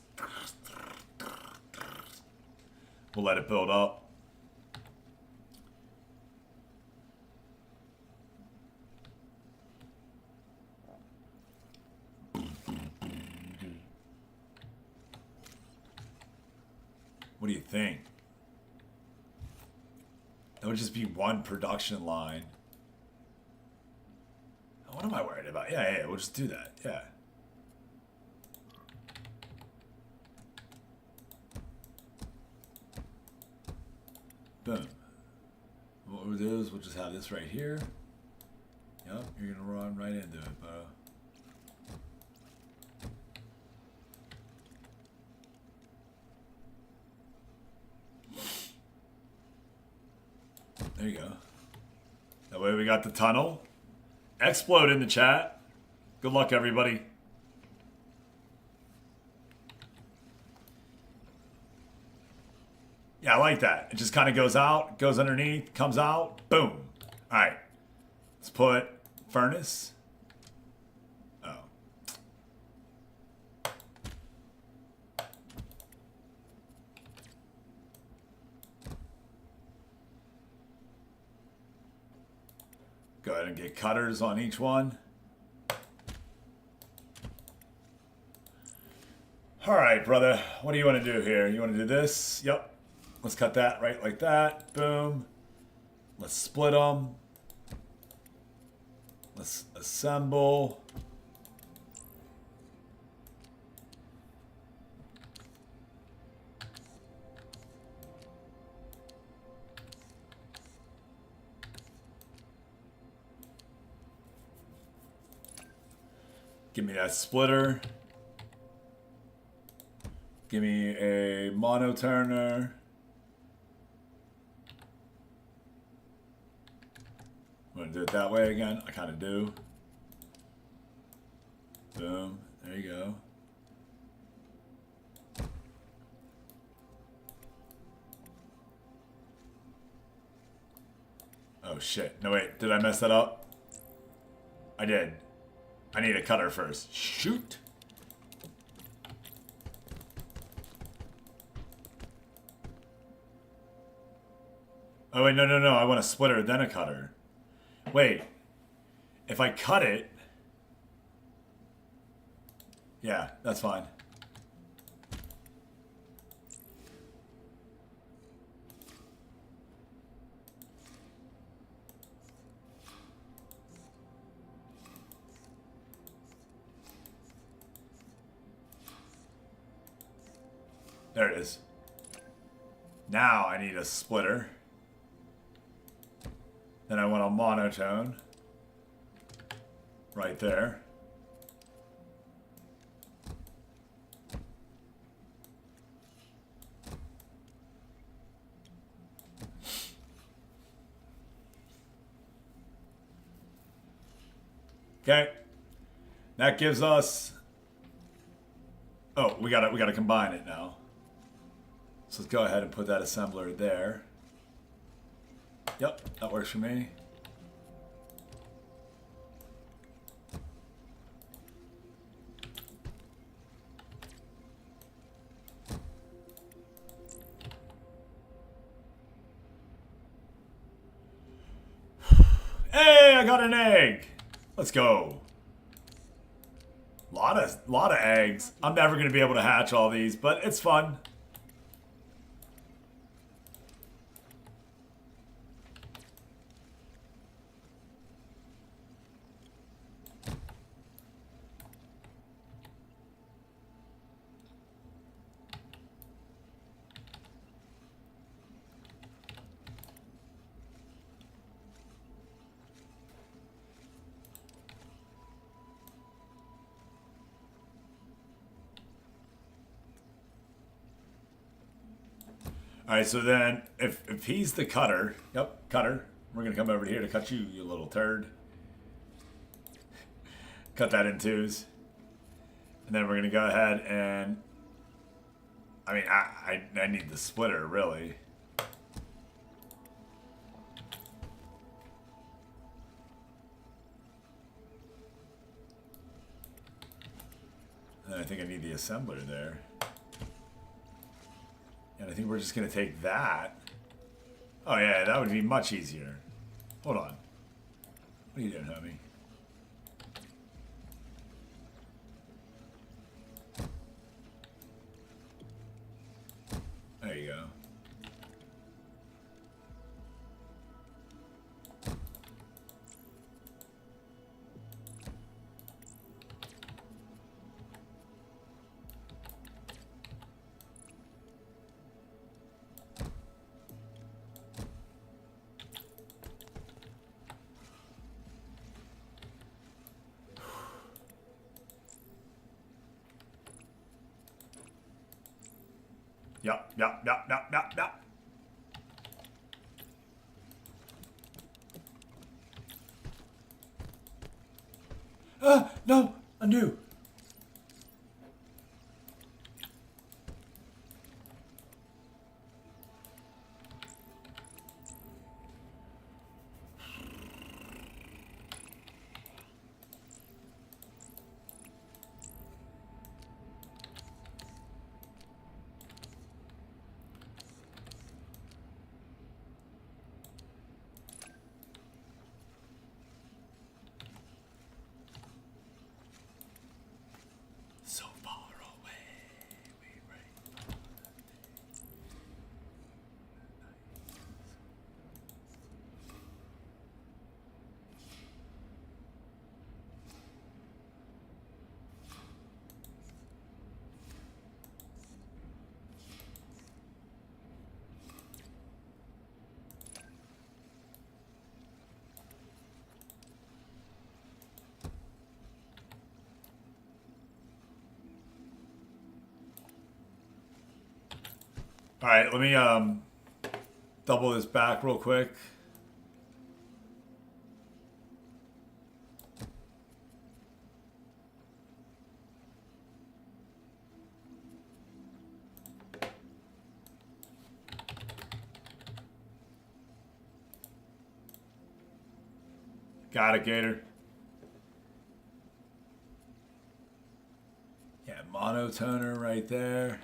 Speaker 2: we'll let it build up. What do you think? That would just be one production line. What am I worried about? Yeah, we'll just do that. Yeah. Boom. What we'll do is we'll just have this right here. Yep, you're gonna run right into it, bro. There you go. That way we got the tunnel. Explode in the chat. Good luck, everybody. Yeah, I like that. It just kind of goes out, goes underneath, comes out, boom. All right. Let's put furnace. Oh. Go ahead and get cutters on each one. All right, brother. What do you want to do here? You want to do this? Yep. Let's cut that right like that. Boom. Let's split them. Let's assemble. Give me that splitter. Give me a monoturner. I'm gonna do it that way again. I kind of do. Boom. There you go. Oh shit. No wait, did I mess that up? I did. I need a cutter first. Shoot. Oh wait, no. I want a splitter, then a cutter. Wait. If I cut it... Yeah, that's fine. There it is. Now I need a splitter. Then I want a monotone. Right there. Okay. That gives us... Oh, we gotta combine it now. So let's go ahead and put that assembler there. Yep, that works for me. Hey, I got an egg. Let's go. Lot of eggs. I'm never gonna be able to hatch all these, but it's fun. All right, so then if he's the cutter, yep, cutter, we're gonna come over here to cut you, you little turd. Cut that in twos. And then we're gonna go ahead and, I mean, I need the splitter, really. And I think I need the assembler there. And I think we're just going to take that. Oh, yeah, that would be much easier. Hold on. What are you doing, homie? There you go. Yup. No! Undo! So far away. All right, let me double this back real quick. Got it, Gator. Yeah, monotoner right there.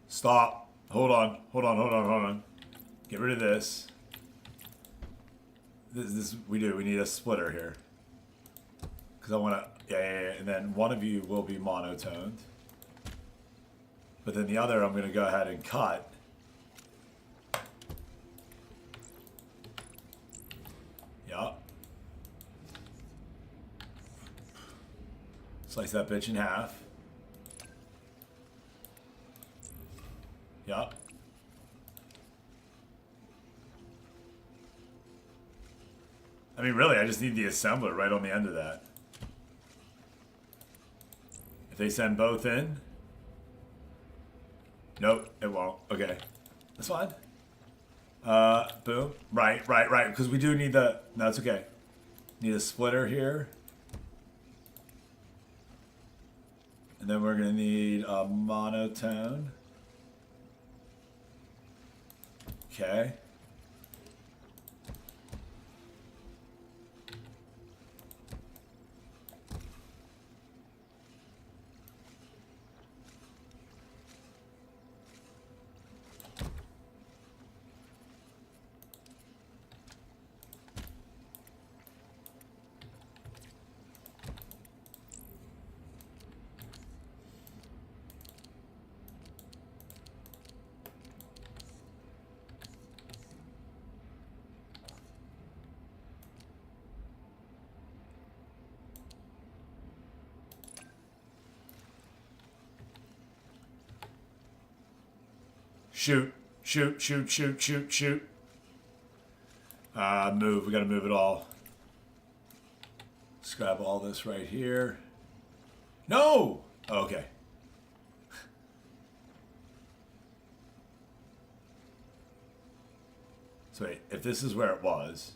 Speaker 2: Stop. Hold on. Hold on. Get rid of this. This we need a splitter here. Because I want to, yeah. And then one of you will be monotoned. But then the other I'm going to go ahead and cut. Yup. Slice that bitch in half. Yup. I mean, really, I just need the assembler right on the end of that. If they send both in. Nope, it won't. Okay. That's fine. Boom. Right. Because we do need the... No, it's okay. Need a splitter here. And then we're going to need a monotone. Okay. Shoot. Move. We gotta move it all. Let's grab all this right here. No! Okay. So wait, if this is where it was...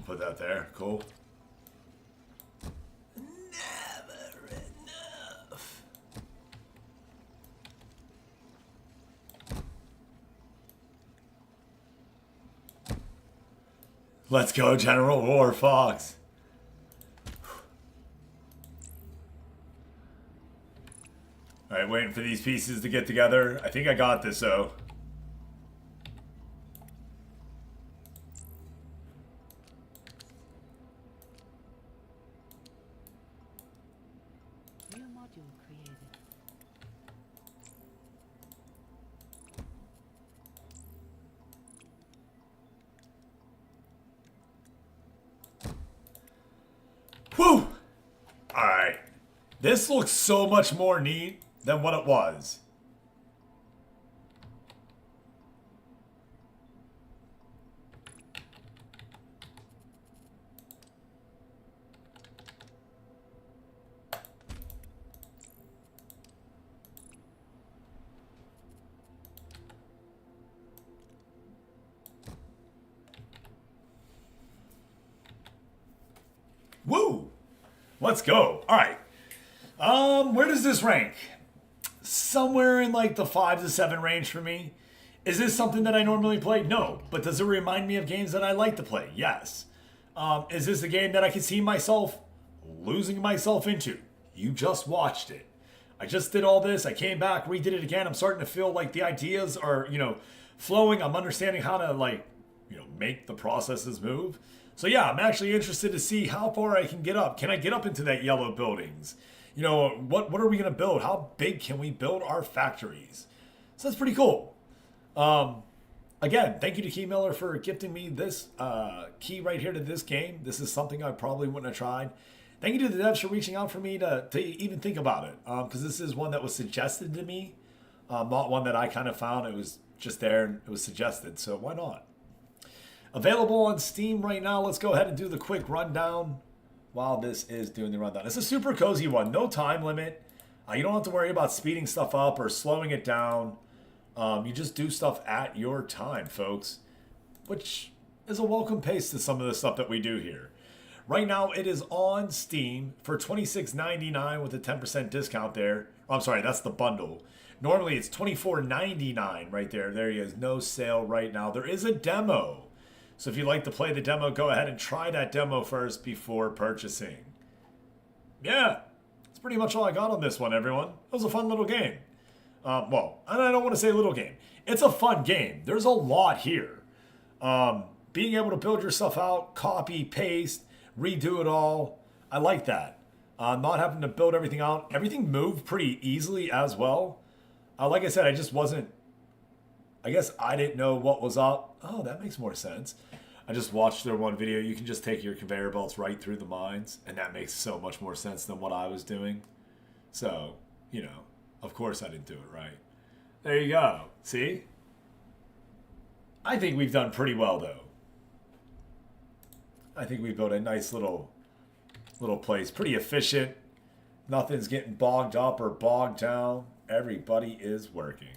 Speaker 2: Put that there. Cool. Never enough. Let's go, General War Fox. All right, waiting for these pieces to get together. I think I got this, though. This looks so much more neat than what it was. Woo! Let's go. All right. Where does this rank? Somewhere in like the 5 to 7 range for me. Is this something that I normally play? No. But does it remind me of games that I like to play? Yes. Is this a game that I can see myself losing myself into? You just watched it. I just did all this. I came back, redid it again. I'm starting to feel like the ideas are, flowing. I'm understanding how to make the processes move. So yeah, I'm actually interested to see how far I can get up. Can I get up into that yellow buildings? What are we going to build? How big can we build our factories? So that's pretty cool. Again, thank you to Keymailer for gifting me this key right here to this game. This is something I probably wouldn't have tried. Thank you to the devs for reaching out for me to even think about it. Because this is one that was suggested to me. Not one that I kind of found. It was just there and it was suggested. So why not? Available on Steam right now. Let's go ahead and do the quick rundown while this is doing the rundown. It's a super cozy one. No time limit. You don't have to worry about speeding stuff up or slowing it down. You just do stuff at your time, folks, which is a welcome pace to some of the stuff that we do here. Right now, it is on Steam for $26.99 with a 10% discount there. Oh, I'm sorry, that's the bundle. Normally, it's $24.99 right there. There he is. No sale right now. There is a demo. So if you'd like to play the demo, go ahead and try that demo first before purchasing. Yeah, that's pretty much all I got on this one, everyone. It was a fun little game. Well, and I don't want to say little game. It's a fun game. There's a lot here. Being able to build your stuff out, copy, paste, redo it all. I like that. Not having to build everything out. Everything moved pretty easily as well. Like I said, I guess I didn't know what was up. Oh, that makes more sense. I just watched their one video. You can just take your conveyor belts right through the mines, and that makes so much more sense than what I was doing. So, of course I didn't do it right. There you go. See? I think we've done pretty well, though. I think we built a nice little place. Pretty efficient. Nothing's getting bogged up or bogged down. Everybody is working.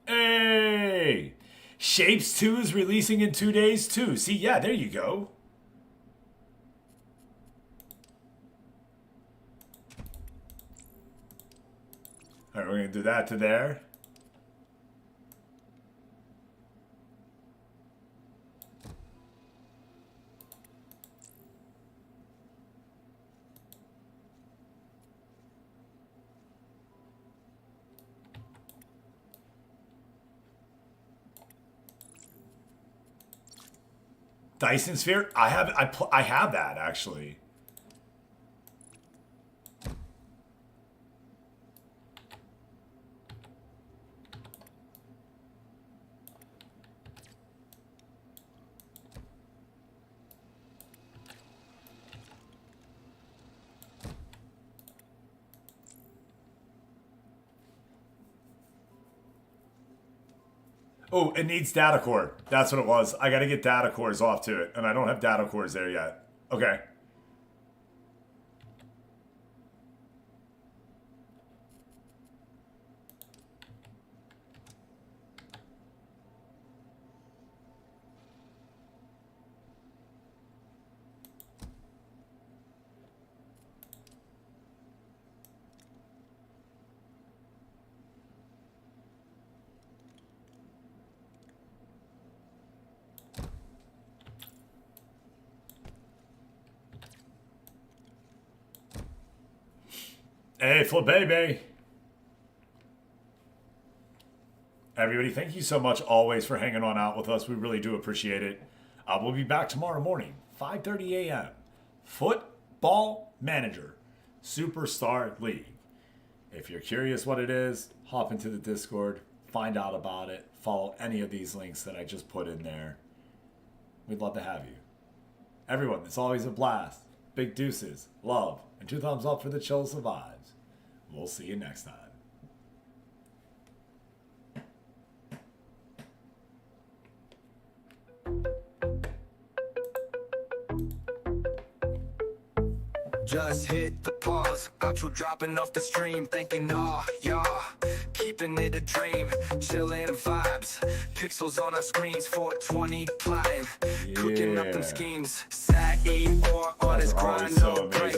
Speaker 2: Hey! Shapes 2 is releasing in 2 days too. See, yeah, there you go. All right, we're going to do that to there. Dyson Sphere? I have that actually. Oh, it needs data core. That's what it was. I got to get data cores off to it, and I don't have data cores there yet. Okay. Hey, flip baby. Everybody, thank you so much always for hanging on out with us. We really do appreciate it. We'll be back tomorrow morning, 5:30 a.m. Football Manager Superstar League. If you're curious what it is, hop into the Discord, find out about it, follow any of these links that I just put in there. We'd love to have you. Everyone, it's always a blast. Big deuces, love, and 2 thumbs up for the chill survives. We'll see you next time.
Speaker 1: Just hit the pause, outro dropping off the stream, thinking, oh, yeah, keeping it a dream, chilling vibes, pixels on our screens, 420 plotting, cooking up them schemes, sat, eat, or on his grind, no breaks.